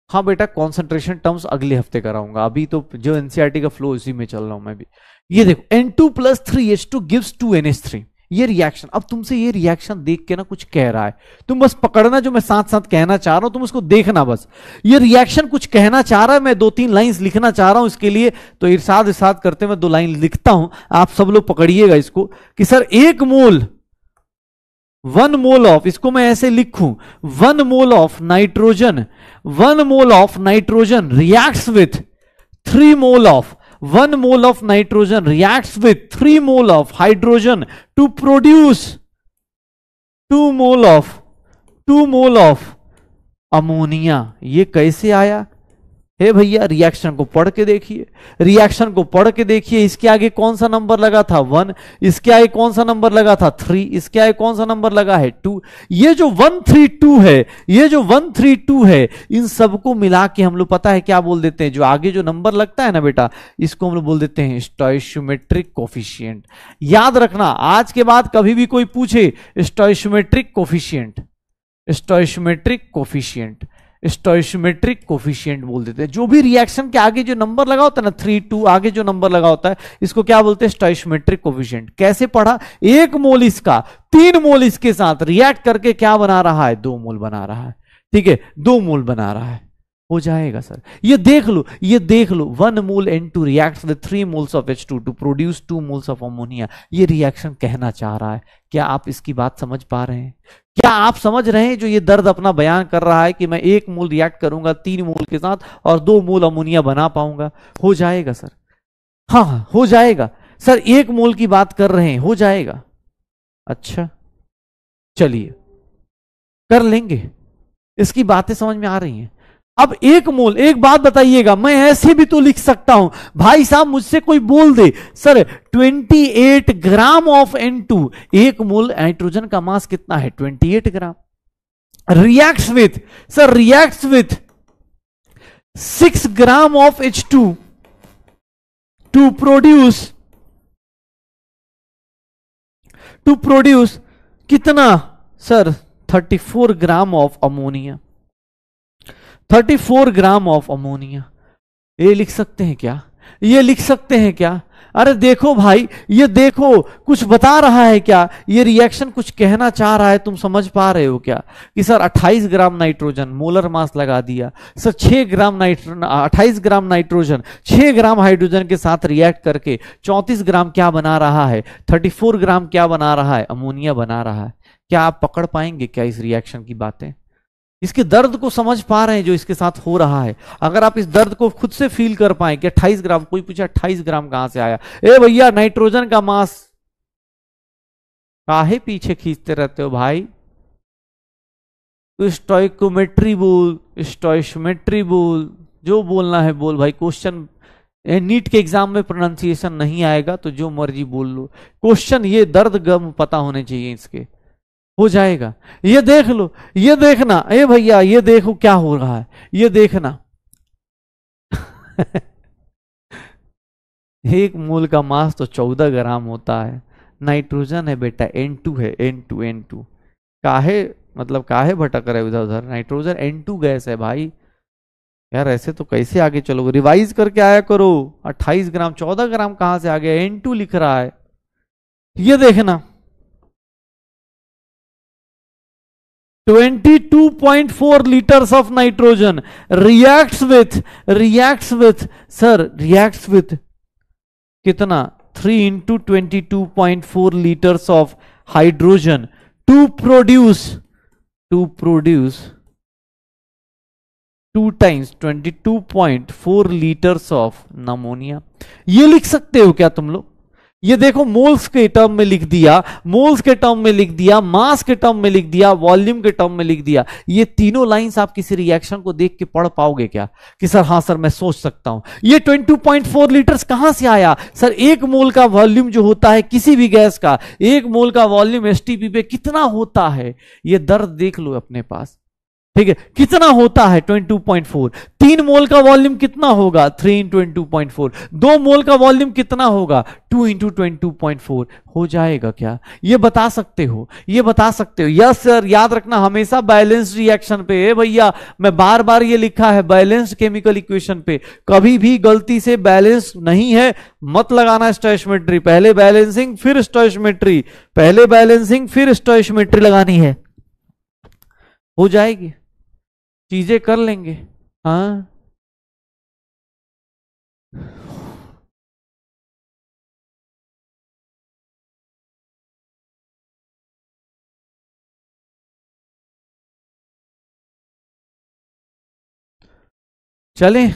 हाँ बेटा, कंसंट्रेशन टर्म्स अगले हफ्ते कराऊंगा, अभी तो जो एनसीईआरटी का फ्लो इसी में चल रहा हूं मैं भी। ये देखो N2 + 3H2 gives 2NH3, ये रिएक्शन। अब तुमसे ये रिएक्शन देख के ना कुछ कह रहा है, तुम बस पकड़ना जो मैं साथ साथ कहना चाह रहा हूं, तुम उसको देखना बस। ये रिएक्शन कुछ कहना चाह रहा है, मैं 2-3 लाइंस लिखना चाह रहा हूं इसके लिए, तो इरशाद करते मैं 2 लाइन लिखता हूं, आप सब लोग पकड़िएगा इसको कि सर 1 मोल 1 मोल ऑफ, इसको मैं ऐसे लिखूं, 1 mole of nitrogen, 1 mole of nitrogen reacts with 3 mole of, 1 mole of nitrogen reacts with 3 mole of hydrogen to produce 2 mole of, 2 mole of ammonia. ये कैसे आया? हे भैया रिएक्शन को पढ़ के देखिए, रिएक्शन को पढ़ के देखिए। इसके आगे कौन सा नंबर लगा था? 1। इसके आगे कौन सा नंबर लगा था? 3। इसके आगे कौन सा नंबर लगा है? 2। ये जो 132 है, ये जो 132 है, इन सबको मिला के हम लोग पता है क्या बोल देते हैं? जो आगे जो नंबर लगता है ना बेटा, इसको हम लोग बोल देते हैं स्टोइशियोमेट्रिक कोफिशिएंट। याद रखना, आज के बाद कभी भी कोई पूछे स्टोइशियोमेट्रिक कोफिशिएंट, स्टोइशियोमेट्रिक कोफिशिएंट, स्टोइशियोमेट्रिक कोफिशिएंट बोल देते हैं। जो भी रिएक्शन के आगे जो नंबर लगा होता है ना, 3 2 आगे जो नंबर लगा होता है, इसको क्या बोलते हैं? स्टोइशियोमेट्रिक कोफिशिएंट। कैसे पढ़ा? 1 मोल इसका 3 मोल इसके साथ रिएक्ट करके क्या बना रहा है? 2 मोल बना रहा है। ठीक है, 2 मोल बना रहा है। हो जाएगा सर, ये देख लो, ये देख लो, 1 mole N2 reacts with 3 moles of H2 to produce 2 moles of ammonia. ये रिएक्शन कहना चाह रहा है। क्या आप इसकी बात समझ पा रहे हैं? क्या आप समझ रहे हैं जो ये दर्द अपना बयान कर रहा है कि मैं 1 मोल रिएक्ट करूंगा 3 मोल के साथ और 2 मोल अमोनिया बना पाऊंगा? हो जाएगा सर, हाँ हो जाएगा सर। 1 मोल की बात कर रहे हैं, हो जाएगा। अच्छा चलिए कर लेंगे, इसकी बातें समझ में आ रही हैं। अब 1 मोल, एक बात बताइएगा, मैं ऐसे भी तो लिख सकता हूं भाई साहब, मुझसे कोई बोल दे sir 28 gram of N2, 1 mole nitrogen का मास कितना है? 28 ग्राम। Reacts with sir, reacts with 6 gram of H2 to produce कितना sir? 34 gram of ammonia, 34 gram of ammonia. ये लिख सकते हैं क्या? ये लिख सकते हैं क्या? अरे देखो भाई, ये देखो कुछ बता रहा है क्या? ये रिएक्शन कुछ कहना चाह रहा है, तुम समझ पा रहे हो क्या? कि sir 28 gram nitrogen, molar mass लगा दिया sir, 6 gram nitrogen, 28 gram nitrogen 6 gram hydrogen के साथ रिएक्ट करके 34 ग्राम क्या बना रहा है? 34 ग्राम क्या बना रहा है? अमोनिया बना रहा है। क्या आप पकड़ पाएंगे क्या इस रिएक्शन की बातें? इसके दर्द को समझ पा रहे हैं जो इसके साथ हो रहा है? अगर आप इस दर्द को खुद से फील कर पाए कि 28 ग्राम, कोई पूछा 28 ग्राम कहां से आया? ए भैया नाइट्रोजन का मास, काहे पीछे खींचते रहते हो भाई? तो स्टोइकोमेट्री बोल, स्टोइशियोमेट्री बोल, जो बोलना है बोल भाई। क्वेश्चन नीट के एग्जाम में प्रोनाउंसिएशन नहीं आएगा तो जो मर्जी बोल लो, क्वेश्चन ये दर्द गम पता होने चाहिए इसके। हो जाएगा, ये देख लो, ये देखना, ए भैया ये देखो क्या हो रहा है, ये देखना 1 मोल का मास तो 14 ग्राम होता है। नाइट्रोजन है बेटा, N2 है, N2 काहे, मतलब काहे भटक रहे उधर उधर? नाइट्रोजन N2 गैस है भाई। यार ऐसे तो कैसे आगे चलोगे? रिवाइज करके आया करो। 28 ग्राम 14 ग्राम कहां से आ गया? N2 लिख रहा है। ये देखना 22.4 liters of nitrogen reacts with sir, reacts with कितना? 3 into 22.4 liters of hydrogen to produce 2 times 22.4 liters of ammonia। ये लिख सकते हो क्या तुम लोग? ये देखो, मोल्स के टर्म में लिख दिया, मोल्स के टर्म में लिख दिया, मास के टर्म में लिख दिया, वॉल्यूम के टर्म में लिख दिया। ये तीनों लाइंस आप किसी रिएक्शन को देख के पढ़ पाओगे क्या? कि सर हाँ सर मैं सोच सकता हूं। ये 22.4 लीटर्स कहां से आया? सर 1 मोल का वॉल्यूम जो होता है किसी भी गैस का, 1 मोल का वॉल्यूम एसटीपी पे कितना होता है? ये दर्द देख लो अपने पास, ठीक है? कितना होता है? 22.4। 3 मोल का वॉल्यूम कितना होगा? 3 इंटू 22.4। 2 मोल का वॉल्यूम कितना होगा? 2 इंटू 22.4। हो जाएगा क्या? ये बता सकते हो, ये बता सकते हो। यस सर, याद रखना हमेशा बैलेंस्ड रिएक्शन पे है भैया। मैं बार बार ये लिखा है बैलेंस्ड केमिकल इक्वेशन पे, कभी भी गलती से बैलेंस नहीं है मत लगाना स्टोइशियोमेट्री। पहले बैलेंसिंग फिर स्टोइशियोमेट्री, पहले बैलेंसिंग फिर स्टोइशियोमेट्री लगानी है। हो जाएगी, चीजें कर लेंगे। हाँ चले?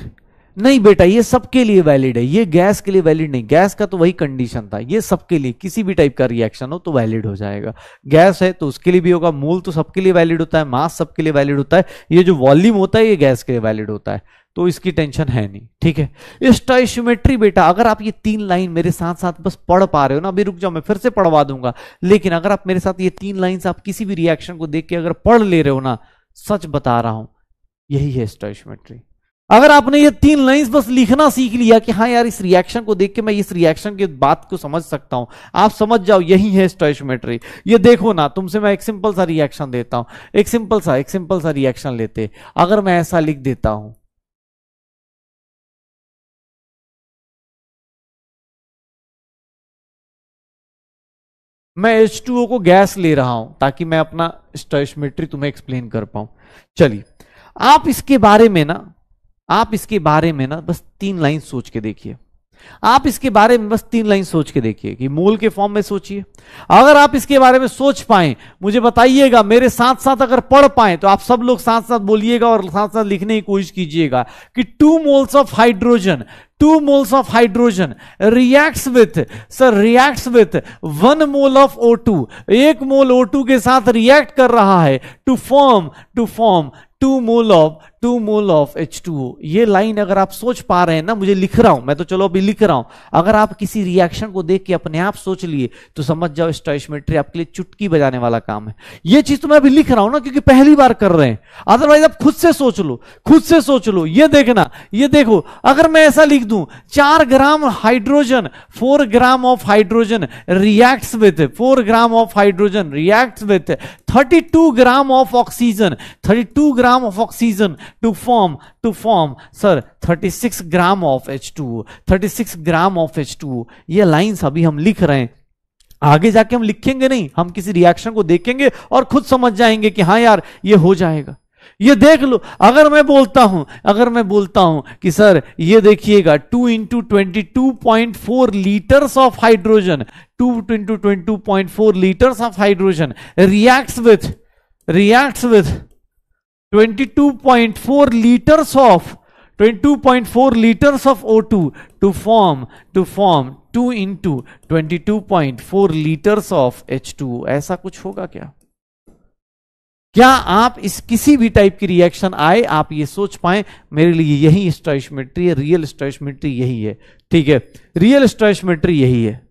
नहीं बेटा, ये सबके लिए वैलिड है, ये गैस के लिए वैलिड नहीं। गैस का तो वही कंडीशन था, ये सबके लिए किसी भी टाइप का रिएक्शन हो तो वैलिड हो जाएगा। गैस है तो उसके लिए भी होगा, मोल तो सबके लिए वैलिड होता है, मास सबके लिए वैलिड होता है, ये जो वॉल्यूम होता है ये गैस के लिए वैलिड होता है, तो इसकी टेंशन है नहीं। ठीक है। स्टोइशियोमेट्री बेटा, अगर आप ये 3 लाइन मेरे साथ साथ बस पढ़ पा रहे हो ना, अभी रुक जाओ मैं फिर से पढ़वा दूंगा, लेकिन अगर आप मेरे साथ ये 3 लाइन्स आप किसी भी रिएक्शन को देख के अगर पढ़ ले रहे हो ना, सच बता रहा हूं, यही है स्टोइशियोमेट्री। अगर आपने ये 3 लाइन्स बस लिखना सीख लिया कि हाँ यार इस रिएक्शन को देख के मैं इस रिएक्शन की बात को समझ सकता हूं, आप समझ जाओ यही है स्टोइशियोमेट्री। ये देखो ना, तुमसे मैं एक सिंपल सा रिएक्शन देता हूं, एक सिंपल सा रिएक्शन लेते, अगर मैं ऐसा लिख देता हूं, मैं H2O को गैस ले रहा हूं ताकि मैं अपना स्टोइशियोमेट्री तुम्हें एक्सप्लेन कर पाऊं। चलिए, आप इसके बारे में ना, आप इसके बारे में ना बस 3 लाइन सोच के देखिए, आप इसके बारे में बस 3 लाइन सोच के देखिए कि मोल के फॉर्म में सोचिए। अगर आप इसके बारे में सोच पाए मुझे बताइएगा, मेरे साथ साथ अगर पढ़ पाए तो आप सब लोग साथ साथ बोलिएगा और साथ साथ लिखने की कोशिश कीजिएगा कि 2 moles of hydrogen, 2 moles of hydrogen reacts with, sir reacts with 1 mole of O2, 1 mole O2 के साथ रिएक्ट कर रहा है to form 2 mole of H2O। ये लाइन अगर आप सोच पा रहे हैं ना, मुझे लिख रहा हूं मैं तो, चलो अभी लिख रहा हूं, अगर आप किसी रिएक्शन को देख के अपने आप सोच लिए तो समझ जाओ स्टोइशियोमेट्री आपके लिए चुटकी बजाने वाला काम है। ये चीज तो मैं अभी लिख रहा हूं ना क्योंकि पहली बार कर रहे हैं, अदरवाइज आप खुद से सोच लो, खुद से सोच लो। ये देखना, ये देखो, अगर मैं ऐसा लिख दूं 4 gram hydrogen, 4 gram of hydrogen reacts with, 4 gram of hydrogen reacts with 32 gram of oxygen, 32 gram of oxygen to form sir 36 gram of H2O, 36 gram of H2O। ये लाइंस अभी हम लिख रहे हैं, आगे जाके हम लिखेंगे नहीं, हम किसी रिएक्शन को देखेंगे और खुद समझ जाएंगे कि हाँ यार ये हो जाएगा। ये देख लो, अगर मैं बोलता हूं कि सर ये देखिएगा 2 into 22.4 litres of hydrogen, 2 into 22.4 litres of hydrogen reacts with 22.4 liters of 22.4 liters of O2 to form 2 into 22.4 liters of H2O। ऐसा कुछ होगा क्या? क्या आप इस किसी भी टाइप की रिएक्शन आए आप ये सोच पाए मेरे लिए यही स्टोइशियोमेट्री है, रियल स्टोइशियोमेट्री यही है। ठीक है, रियल स्टोइशियोमेट्री यही है।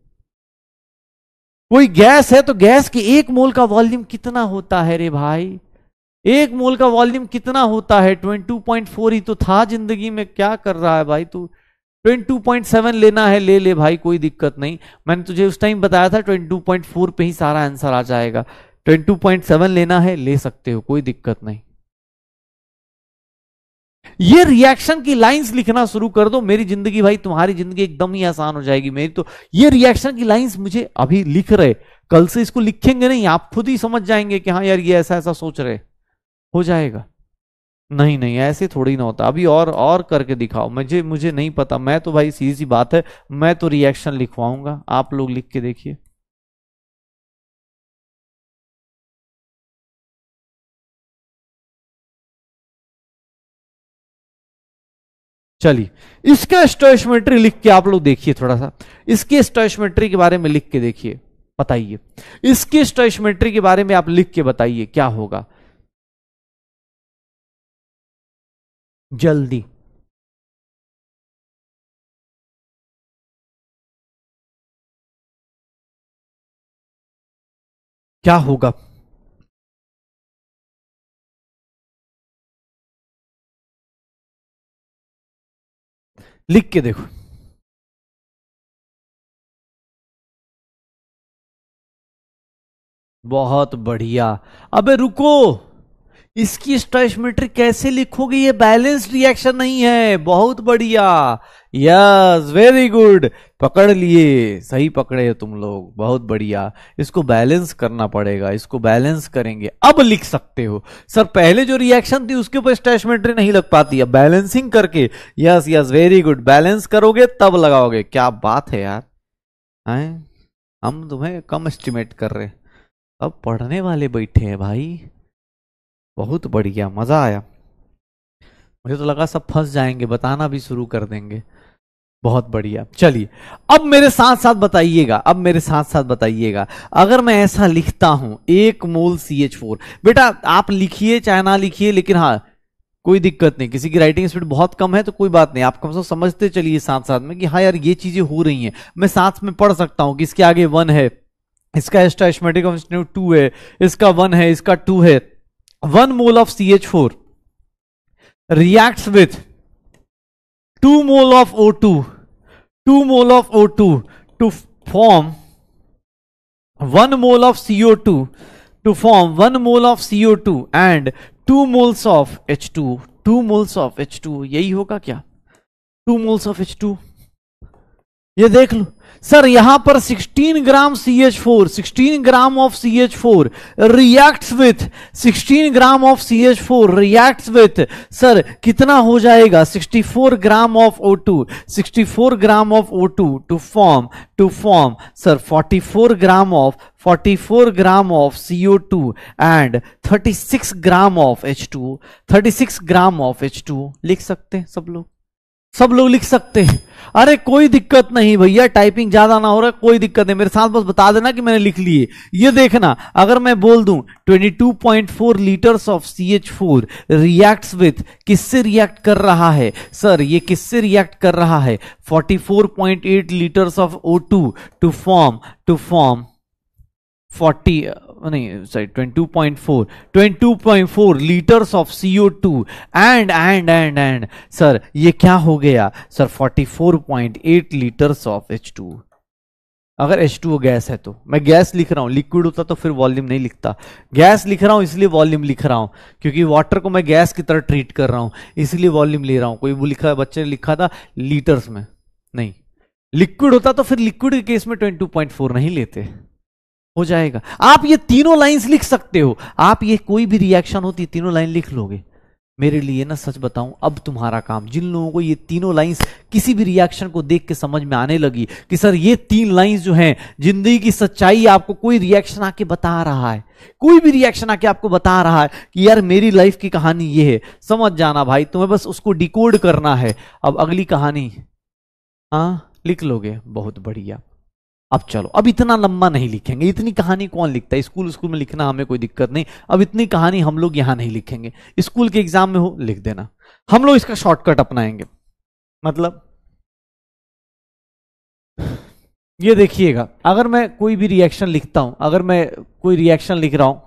कोई गैस है तो गैस के 1 मोल का वॉल्यूम कितना होता है रे भाई? 1 मोल का वॉल्यूम कितना होता है? 22.4 ही तो था जिंदगी में, क्या कर रहा है भाई तू? 22.7 लेना है ले ले भाई, कोई दिक्कत नहीं। मैंने तुझे उस टाइम बताया था 22.4 पे ही सारा आंसर आ जाएगा। 22.7 लेना है ले सकते हो, कोई दिक्कत नहीं। ये रिएक्शन की लाइंस लिखना शुरू कर दो, मेरी जिंदगी भाई, तुम्हारी जिंदगी एकदम ही आसान हो जाएगी। मेरी तो ये रिएक्शन की लाइंस मुझे अभी लिख रहे, कल से इसको लिखेंगे नहीं, आप खुद ही समझ जाएंगे कि हाँ यार ये ऐसा ऐसा सोच रहे, हो जाएगा। नहीं नहीं, ऐसे थोड़ी ना होता। अभी और करके दिखाओ, मुझे नहीं पता, मैं तो भाई सीधी सी बात है, मैं तो रिएक्शन लिखवाऊंगा, आप लोग लिख के देखिए। चलिए, इसका स्टोइशियोमेट्री लिख के आप लोग देखिए, थोड़ा सा इसके स्टोइशियोमेट्री के बारे में लिख के देखिए, बताइए इसके स्टोइशियोमेट्री के बारे में आप लिख के बताइए क्या होगा जल्दी। क्या होगा? लिख के देखो। बहुत बढ़िया। अबे रुको, इसकी स्टोइशियोमेट्री कैसे लिखोगे? ये बैलेंस्ड रिएक्शन नहीं है। बहुत बढ़िया, यस वेरी गुड, पकड़ लिए, सही पकड़े हो तुम लोग, बहुत बढ़िया। इसको बैलेंस करना पड़ेगा, इसको बैलेंस करेंगे, अब लिख सकते हो। सर पहले जो रिएक्शन थी उसके ऊपर स्टोइशियोमेट्री नहीं लग पाती है, बैलेंसिंग करके, yes yes very good, balance करोगे तब लगाओगे। क्या बात है यार, हैं? हम तुम्हें कम एस्टिमेट कर रहे, अब पढ़ने वाले बैठे हैं भाई, बहुत बढ़िया, मजा आया। मुझे तो लगा सब फंस जाएंगे, बताना भी शुरू कर देंगे। बहुत बढ़िया, चलिए अब मेरे साथ साथ बताइएगा, अब मेरे साथ साथ बताइएगा, अगर मैं ऐसा लिखता हूं 1 मोल CH4, बेटा आप लिखिए चाहे ना लिखिए, लेकिन हाँ कोई दिक्कत नहीं, किसी की राइटिंग स्पीड बहुत कम है तो कोई बात नहीं, आप कम से कम समझते चलिए साथ साथ में कि हाँ यार ये चीजें हो रही हैं, मैं साथ में पढ़ सकता हूं कि इसके आगे 1 है, इसका स्टोइचमेट्रिक कांस्टेंट 2 है, इसका 1 है, इसका 2 है। 1 mole of CH4 reacts with 2 mole of O2, 2 mole of O2 to form 1 mole of CO2, to form 1 mole of CO2 and 2 moles of H2, 2 moles of H2, यही होगा क्या? 2 moles of H2, ये देख लो sir, यहां पर 16 gram CH4, 16 gram of CH4 reacts with 16 gram of CH4 reacts with sir कितना हो जाएगा 64 gram of O2, 64 gram of O2 to form sir 44 gram of CO2 and 36 gram of H2, 36 gram of H2 लिख सकते हैं सब लोग लिख सकते हैं। अरे कोई दिक्कत नहीं भैया, टाइपिंग ज्यादा ना हो रहा है, कोई दिक्कत नहीं, मेरे साथ बस बता देना कि मैंने लिख लिए। ये देखना, अगर मैं बोल दूं 22.4 litres of CH4 reacts with, किससे रिएक्ट कर रहा है सर, ये किससे रिएक्ट कर रहा है 44.8 litres of O2 to form 22.4 litres of CO2 and sir ये क्या हो गया सर 44.8 लीटर्स ऑफ H2। अगर H2O गैस है तो मैं गैस लिख रहा हूं, लिक्विड होता तो फिर वॉल्यूम नहीं लिखता, गैस लिख रहा हूं इसलिए वॉल्यूम लिख रहा हूं, क्योंकि वाटर को मैं गैस की तरह ट्रीट कर रहा हूं इसलिए वॉल्यूम ले रहा हूं। कोई वो लिखा, बच्चे ने लिखा था लीटर्स में, नहीं, लिक्विड होता तो फिर लिक्विड के केस में 22.4 नहीं लेते, हो जाएगा। आप ये तीनों लाइंस लिख सकते हो, आप ये कोई भी रिएक्शन होती है तीनों लाइन लिख लोगे। मेरे लिए ना सच बताऊं, अब तुम्हारा काम, जिन लोगों को ये तीनों लाइंस किसी भी रिएक्शन को देख के समझ में आने लगी कि सर ये 3 लाइंस जो हैं जिंदगी की सच्चाई, आपको कोई रिएक्शन आके बता रहा है, कोई भी रिएक्शन आके आपको बता रहा है कि यार मेरी लाइफ की कहानी ये है, समझ जाना भाई, तुम्हें बस उसको डिकोड करना है। अब अगली कहानी हाँ लिख लोगे, बहुत बढ़िया। अब चलो, अब इतना लंबा नहीं लिखेंगे, इतनी कहानी कौन लिखता है, स्कूल में लिखना हमें कोई दिक्कत नहीं, अब इतनी कहानी हम लोग यहां नहीं लिखेंगे, स्कूल के एग्जाम में हो लिख देना, हम लोग इसका शॉर्टकट अपनाएंगे। मतलब ये देखिएगा, अगर मैं कोई भी रिएक्शन लिखता हूं, अगर मैं कोई रिएक्शन लिख रहा हूं,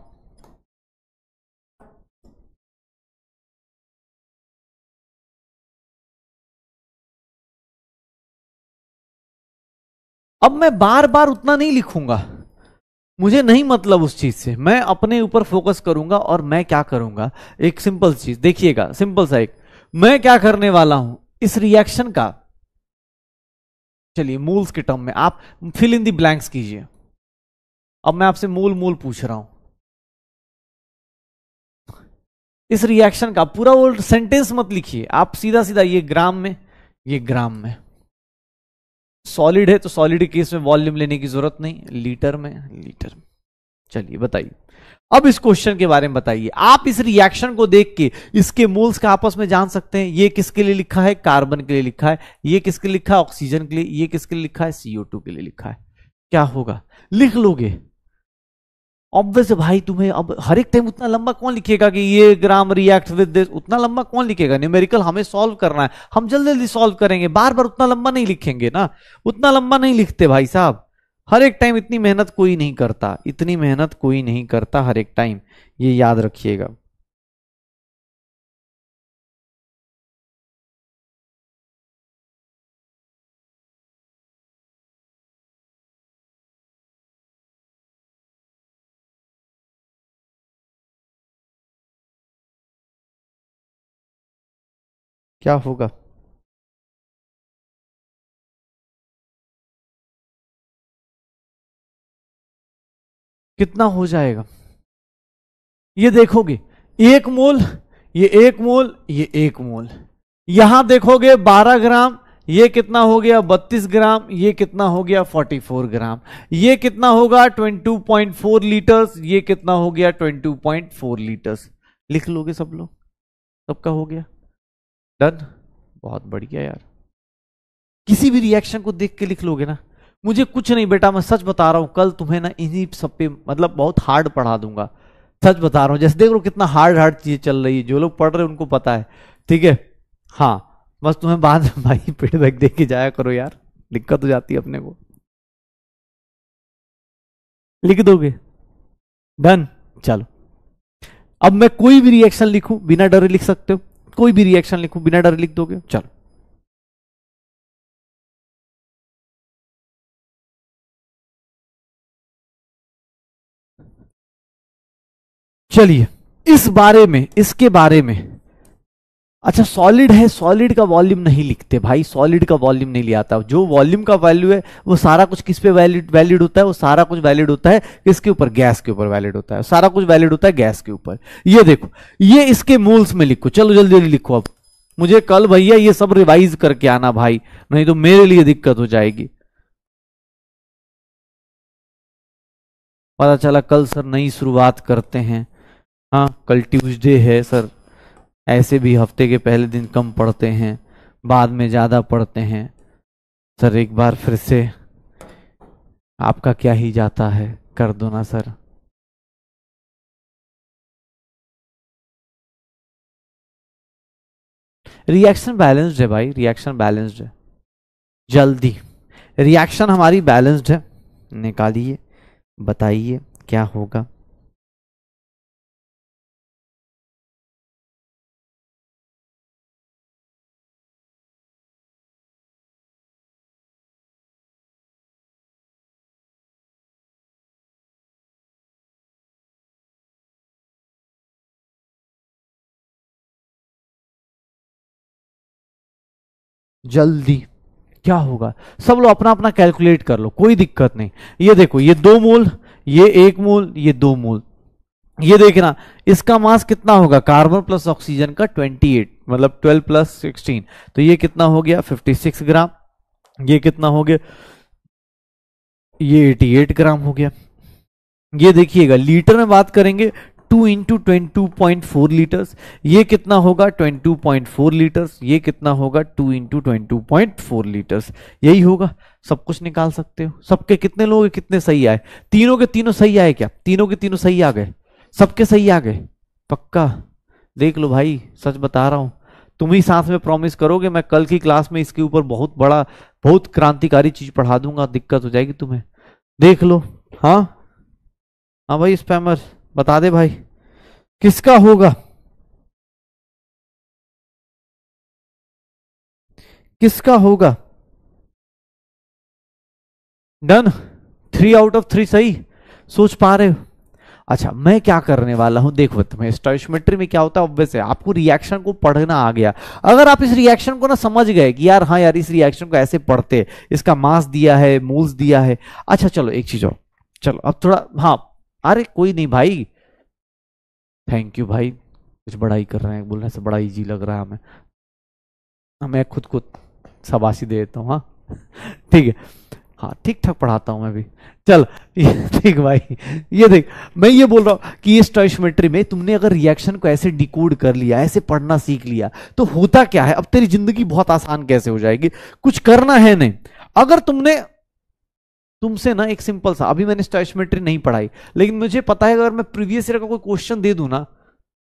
अब मैं बार बार उतना नहीं लिखूंगा, मुझे नहीं मतलब उस चीज से, मैं अपने ऊपर फोकस करूंगा। और मैं क्या करूंगा, एक सिंपल चीज देखिएगा, सिंपल सा एक, मैं क्या करने वाला हूं इस रिएक्शन का, चलिए मोल्स के टर्म में आप फिल इन द ब्लैंक्स कीजिए। अब मैं आपसे मोल पूछ रहा हूं, इस रिएक्शन का पूरा वो सेंटेंस मत लिखिए, आप सीधा सीधा ये ग्राम में, ये ग्राम में, सॉलिड है तो सॉलिड के केस में वॉल्यूम लेने की जरूरत नहीं, लीटर में, लीटर में। चलिए बताइए, अब इस क्वेश्चन के बारे में बताइए, आप इस रिएक्शन को देख के इसके मोल्स का आपस में जान सकते हैं। ये किसके लिए लिखा है, कार्बन के लिए लिखा है, ये किसके लिए लिखा है, ऑक्सीजन के लिए, ये किसके लिए लिखा है, CO2 के लिए लिखा है। क्या होगा, लिख लोगे ऑब्वियस भाई। तुम्हें अब हर एक टाइम उतना लंबा कौन लिखेगा कि ये ग्राम रिएक्ट विद दिस, उतना लंबा कौन लिखेगा, न्यूमेरिकल हमें सॉल्व करना है, हम जल्दी जल्दी सॉल्व करेंगे, बार बार उतना लंबा नहीं लिखेंगे ना, उतना लंबा नहीं लिखते भाई साहब, हर एक टाइम इतनी मेहनत कोई नहीं करता, इतनी मेहनत कोई नहीं करता हर एक टाइम, ये याद रखिएगा। क्या होगा, कितना हो जाएगा, ये देखोगे 1 मोल, ये 1 मोल, ये 1 मोल, यहां देखोगे 12 ग्राम, ये कितना हो गया 32 ग्राम, ये कितना हो गया 44 ग्राम, ये कितना होगा 22.4 लीटर्स, ये कितना हो गया 22.4 लीटर्स। लिख लोगे सब लोग, सबका हो गया। डन, बहुत बढ़िया यार। किसी भी रिएक्शन को देख के लिख लोगे ना। मुझे कुछ नहीं बेटा, मैं सच बता रहा हूं, कल तुम्हें ना इन्हीं सब पे मतलब बहुत हार्ड पढ़ा दूंगा, सच बता रहा हूं। जैसे देख लो कितना हार्ड हार्ड चीजें चल रही है, जो लोग पढ़ रहे हैं उनको पता है, ठीक है। हाँ, बस तुम्हें बाद में भाई फीडबैक दे के जाया करो यार, दिक्कत हो जाती है अपने को। लिख दोगे? डन, चलो। अब मैं कोई भी रिएक्शन लिखूं बिना डरे लिख सकते हो, कोई भी रिएक्शन लिखूं बिना डरे लिख दोगे? चलो। चलिए, इस बारे में, इसके बारे में, अच्छा सॉलिड है, सॉलिड का वॉल्यूम नहीं लिखते भाई, सॉलिड का वॉल्यूम नहीं लिया आता। जो वॉल्यूम का वैल्यू है वो सारा कुछ किस पे वैलिड वैलिड होता है? वो सारा कुछ वैलिड होता है किसके ऊपर? गैस के ऊपर वैलिड होता है, सारा कुछ वैलिड होता है गैस के ऊपर। ये देखो, ये इसके मोल्स में लिखो, चलो जल्दी जल्दी लिखो। अब मुझे कल भैया ये सब रिवाइज करके आना भाई, नहीं तो मेरे लिए दिक्कत हो जाएगी। पता चला कल सर नई शुरुआत करते हैं। हाँ, कल ट्यूसडे है सर, ऐसे भी हफ्ते के पहले दिन कम पढ़ते हैं, बाद में ज्यादा पढ़ते हैं। सर एक बार फिर से, आपका क्या ही जाता है, कर दो ना सर। रिएक्शन बैलेंस्ड है भाई, रिएक्शन बैलेंस्ड है। जल्दी, रिएक्शन हमारी बैलेंस्ड है, निकालिए, बताइए क्या होगा। जल्दी, क्या होगा? सब लोग अपना अपना कैलकुलेट कर लो, कोई दिक्कत नहीं। ये देखो, ये 2 मोल, ये 1 मोल, ये 2 मोल। ये देखना, इसका मास कितना होगा? कार्बन प्लस ऑक्सीजन का 28, मतलब 12 प्लस 16, तो ये कितना हो गया? 56 ग्राम। ये कितना हो गया? ये 88 ग्राम हो गया। ये देखिएगा, लीटर में बात करेंगे, 2 इंटू 22.4 लीटर्स, ये कितना होगा? 22.4 लीटर्स। ये कितना होगा? 2 इंटू 22.4 लीटर्स। यही होगा, सब कुछ निकाल सकते हो। सबके कितने लोग कितने सही आए? तीनों के तीनों सही आए क्या? तीनों के तीनों सही आ गए? सबके सही आ गए? पक्का? देख लो भाई, सच बता रहा हूं, तुम ही साथ में प्रॉमिस करोगे, मैं कल की क्लास में इसके ऊपर बहुत बड़ा, बहुत क्रांतिकारी चीज पढ़ा दूंगा, दिक्कत हो जाएगी तुम्हें। देख लो। हाँ हाँ भाई, स्पैमर बता दे भाई, किसका होगा? किसका होगा? डन, 3 आउट ऑफ 3 सही सोच पा रहे हो? अच्छा, मैं क्या करने वाला हूं देखो, तुम्हें स्टोइकियोमेट्री में क्या होता है, ऑब्वियस है, आपको रिएक्शन को पढ़ना आ गया। अगर आप इस रिएक्शन को ना समझ गए कि यार हाँ यार, इस रिएक्शन को ऐसे पढ़ते, इसका मास दिया है, मोल्स दिया है। अच्छा चलो एक चीज और, चलो अब थोड़ा, हाँ, अरे कोई नहीं भाई, थैंक यू भाई, कुछ बड़ा ही कर रहे हैं, बोलने से बड़ा इजी लग रहा है हमें। मैं खुद को शाबाशी दे देता हूँ, हाँ ठीक है, हाँ ठीक ठाक पढ़ाता हूं मैं भी। चल ये देख भाई, ये देख, मैं ये बोल रहा हूं कि ये स्टोइकियोमेट्री में तुमने अगर रिएक्शन को ऐसे डिकोड कर लिया, ऐसे पढ़ना सीख लिया, तो होता क्या है, अब तेरी जिंदगी बहुत आसान कैसे हो जाएगी। कुछ करना है नहीं। अगर तुमने, तुमसे ना एक सिंपल सा, अभी मैंने स्टोइकियोमेट्री नहीं पढ़ाई, लेकिन मुझे पता है अगर मैं प्रीवियस ईयर का कोई क्वेश्चन दे दूं ना,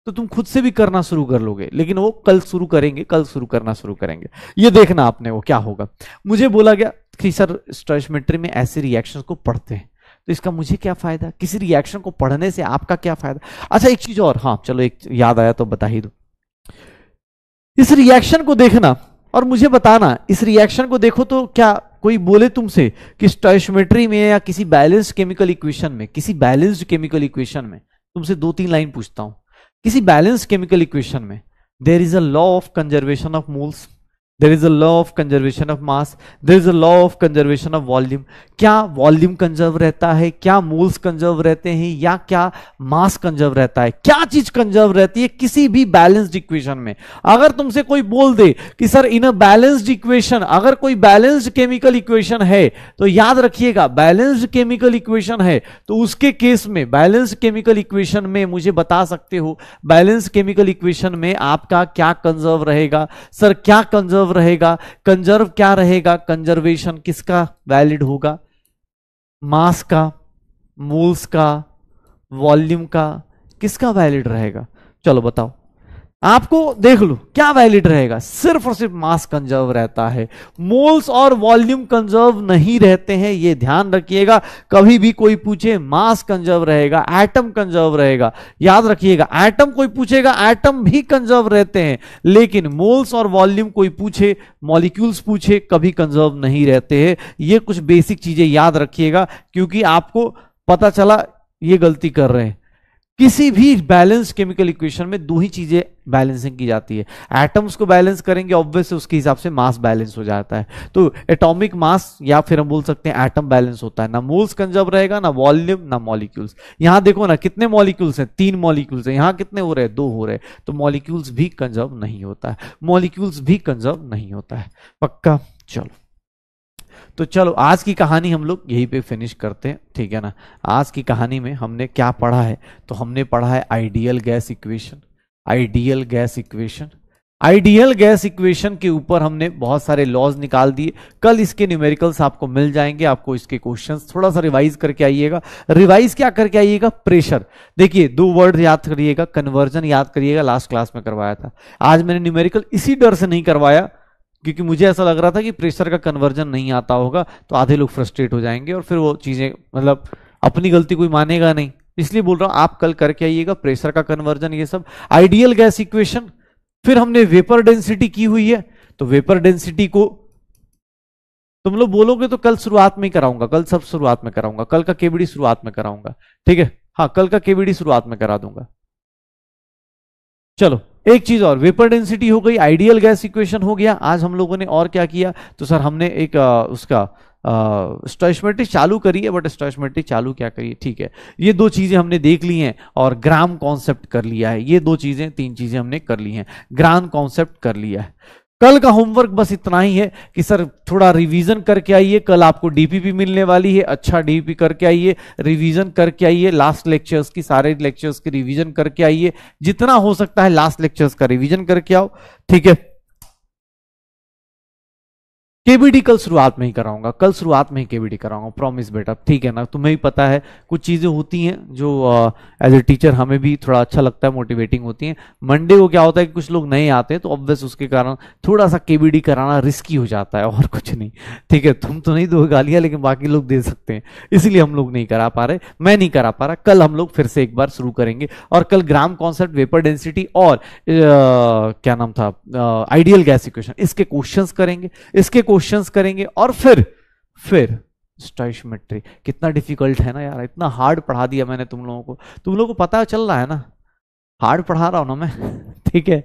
तो तुम खुद से भी करना शुरू कर लोगे। लेकिन वो कल शुरू करेंगे, कल शुरू करना शुरू करेंगे। ये देखना आपने वो क्या होगा। मुझे बोला गया कि सर स्टोइकियोमेट्री में ऐसे रिएक्शंस को पढ़ते हैं, तो इसका मुझे क्या फायदा? किसी रिएक्शन को पढ़ने से आपका क्या फायदा? अच्छा एक चीज और, हाँ चलो एक याद आया तो बता ही दो। इस रिएक्शन को देखना और मुझे बताना, इस रिएक्शन को देखो तो क्या कोई बोले तुमसे कि स्टोइकियोमेट्री में या किसी बैलेंस्ड केमिकल इक्वेशन में, किसी बैलेंस्ड केमिकल इक्वेशन में, तुमसे 2-3 लाइन पूछता हूं, किसी बैलेंस्ड केमिकल इक्वेशन में there is a law of conservation of moles, there is a law of conservation of mass, there is a law of conservation of volume. क्या volume conserve रहता है, क्या मोल्स कंजर्व रहते हैं, या क्या मास conserve रहता है? क्या चीज कंजर्व रहती है किसी भी बैलेंस्ड इक्वेशन में? अगर तुमसे कोई बोल दे कि sir in a balanced equation, अगर कोई बैलेंस्ड केमिकल इक्वेशन है, तो याद रखिएगा बैलेंस्ड केमिकल इक्वेशन है तो उसके केस में, बैलेंस्ड केमिकल इक्वेशन में मुझे बता सकते हो बैलेंस्ड केमिकल इक्वेशन में आपका क्या कंजर्व रहेगा? सर क्या कंजर्व रहेगा? कंजर्व क्या रहेगा? कंजर्वेशन किसका वैलिड होगा? मास का, मोल्स का, वॉल्यूम का, किसका वैलिड रहेगा? चलो बताओ, आपको देख लो क्या वैलिड रहेगा। सिर्फ और सिर्फ मास कंजर्व रहता है, मोल्स और वॉल्यूम कंजर्व नहीं रहते हैं, ये ध्यान रखिएगा। कभी भी कोई पूछे मास कंजर्व रहेगा, एटम कंजर्व रहेगा, याद रखिएगा। एटम कोई पूछेगा, एटम भी कंजर्व रहते हैं, लेकिन मोल्स और वॉल्यूम कोई पूछे, मॉलिक्यूल्स पूछे, कभी कंजर्व नहीं रहते हैं। ये कुछ बेसिक चीजें याद रखिएगा, क्योंकि आपको पता चला ये गलती कर रहे हैं। किसी भी बैलेंस केमिकल इक्वेशन में दो ही चीजें बैलेंसिंग की जाती है। एटम्स को बैलेंस करेंगे ऑब्वियसली, उसके हिसाब से मास बैलेंस हो जाता है। तो एटॉमिक मास, या फिर हम बोल सकते हैं एटम बैलेंस होता है। ना मोल्स कंजर्व रहेगा, ना वॉल्यूम, ना मॉलिक्यूल्स। यहां देखो ना कितने मॉलिक्यूल्स हैं, 3 मॉलिक्यूल्स हैं। यहां कितने हो रहे हैं? 2 हो रहे हैं। तो मॉलिक्यूल्स भी कंजर्व नहीं होता है, मॉलिक्यूल्स भी कंजर्व नहीं होता है। पक्का? चलो, तो चलो आज की कहानी हम लोग यहीं पे फिनिश करते हैं, ठीक है ना। आज की कहानी में हमने क्या पढ़ा है? तो हमने पढ़ा है ideal gas equation. Ideal gas equation, ideal gas equation के ऊपर हमने बहुत सारे लॉज निकाल दिए। कल इसके न्यूमेरिकल्स आपको मिल जाएंगे, आपको इसके क्वेश्चंस थोड़ा सा रिवाइज करके आइएगा। रिवाइज क्या करके आइएगा? प्रेशर। देखिए 2 वर्ड याद करिएगा, कन्वर्जन याद करिएगा, लास्ट क्लास में करवाया था। आज मैंने न्यूमेरिकल इसी डर से नहीं करवाया क्योंकि मुझे ऐसा लग रहा था कि प्रेशर का कन्वर्जन नहीं आता होगा तो आधे लोग फ्रस्ट्रेट हो जाएंगे और फिर वो चीजें, मतलब अपनी गलती कोई मानेगा नहीं। इसलिए बोल रहा हूं आप कल करके आइएगा प्रेशर का कन्वर्जन, ये सब। आइडियल गैस इक्वेशन, फिर हमने वेपर डेंसिटी की हुई है, तो वेपर डेंसिटी को तुम लोग बोलोगे तो कल शुरुआत में ही कराऊंगा, कल सब शुरुआत में कराऊंगा, कल का केबीडी शुरुआत में कराऊंगा, ठीक है। हाँ, कल का केबीडी शुरुआत में करा दूंगा। चलो एक चीज और, वेपर डेंसिटी हो गई, आइडियल गैस इक्वेशन हो गया। आज हम लोगों ने और क्या किया? तो सर हमने एक उसका स्टोइचमेट्रिक चालू करी है, बट स्टोइचमेट्रिक चालू क्या करिए, ठीक है। ये 2 चीजें हमने देख ली हैं और ग्राम कॉन्सेप्ट कर लिया है। ये 2 चीजें, 3 चीजें हमने कर ली हैं, ग्राम कॉन्सेप्ट कर लिया है। कल का होमवर्क बस इतना ही है कि सर थोड़ा रिवीजन करके आइए। कल आपको डीपीपी मिलने वाली है, अच्छा डीपीपी करके आइए, रिवीजन करके आइए। लास्ट लेक्चर्स की, सारे लेक्चर्स की रिवीजन करके आइए, जितना हो सकता है लास्ट लेक्चर्स का रिवीजन करके आओ, ठीक है। केबीडी कल शुरुआत में ही कराऊंगा, कल शुरुआत में ही केबीडी कराऊंगा, प्रॉमिस बेटा, ठीक है ना। तुम्हें ही पता है कुछ चीजें होती हैं जो एज ए टीचर हमें भी थोड़ा अच्छा लगता है, मोटिवेटिंग होती हैं। मंडे को क्या होता है कि कुछ लोग नए आते हैं तो ऑब्वियस उसके कारण थोड़ा सा केबीडी कराना रिस्की हो जाता है, और कुछ नहीं, ठीक है। तुम तो नहीं दो गालियां, लेकिन बाकी लोग दे सकते हैं, इसलिए हम लोग नहीं करा पा रहे, मैं नहीं करा पा रहा। कल हम लोग फिर से एक बार शुरू करेंगे, और कल ग्राम कॉन्सेप्ट, वेपर डेंसिटी और क्या नाम था, आइडियल गैस इक्वेशन, इसके क्वेश्चंस करेंगे, इसके क्वेश्चंस करेंगे। और फिर स्टोइचमेट्री। कितना डिफिकल्ट है ना यार, इतना हार्ड पढ़ा दिया मैंने तुम लोगों को, तुम लोगों को पता चल रहा है ना, हार्ड पढ़ा रहा हूं ना मैं, ठीक है।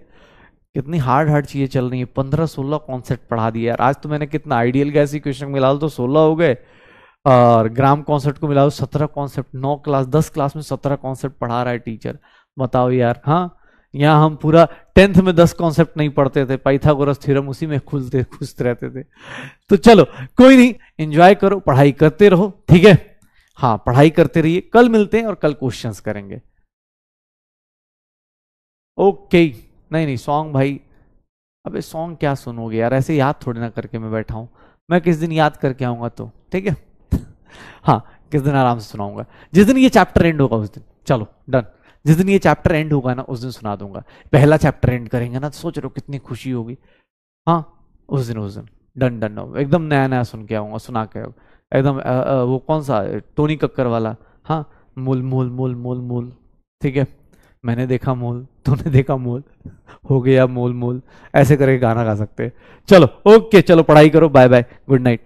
कितनी हार्ड चीजें चल रही है, 15-16 कॉन्सेप्ट पढ़ा दिया यार। आज तो मैंने कितना, आइडियल गैस इक्वेशन मिला तो 16 हो गए, और ग्राम कॉन्सेप्ट को मिला 17 कॉन्सेप्ट। 10 क्लास में 17 कॉन्सेप्ट पढ़ा रहा है टीचर, बताओ यार। हाँ, यहाँ हम पूरा 10th में 10 कॉन्सेप्ट नहीं पढ़ते थे, पाइथागोरस थ्योरम उसी में खुश रहते थे। तो चलो कोई नहीं, एंजॉय करो, पढ़ाई करते रहो, ठीक है। हाँ, पढ़ाई करते रहिए, कल मिलते हैं और कल क्वेश्चंस करेंगे। ओके। नहीं सॉन्ग भाई, अबे सॉन्ग क्या सुनोगे यार, ऐसे याद थोड़ी ना करके मैं बैठा हूं, मैं किस दिन याद करके आऊंगा तो, ठीक है। हाँ, किस दिन आराम से सुनाऊंगा, जिस दिन ये चैप्टर एंड होगा उस दिन। चलो डन, जिस दिन ये चैप्टर एंड होगा ना उस दिन सुना दूंगा। पहला चैप्टर एंड करेंगे ना, तो सोच रहे हो कितनी खुशी होगी। हाँ, उस दिन डन डन, एकदम नया नया सुन के आऊंगा, सुना के एकदम। वो कौन सा, टोनी कक्कर वाला, हाँ, मूल मूल मूल मूल मूल, ठीक है। मैंने देखा मूल, तूने देखा मूल, हो गया मूल मूल, ऐसे करके गाना गा सकते हैं। चलो ओके, चलो पढ़ाई करो, बाय बाय, गुड नाइट।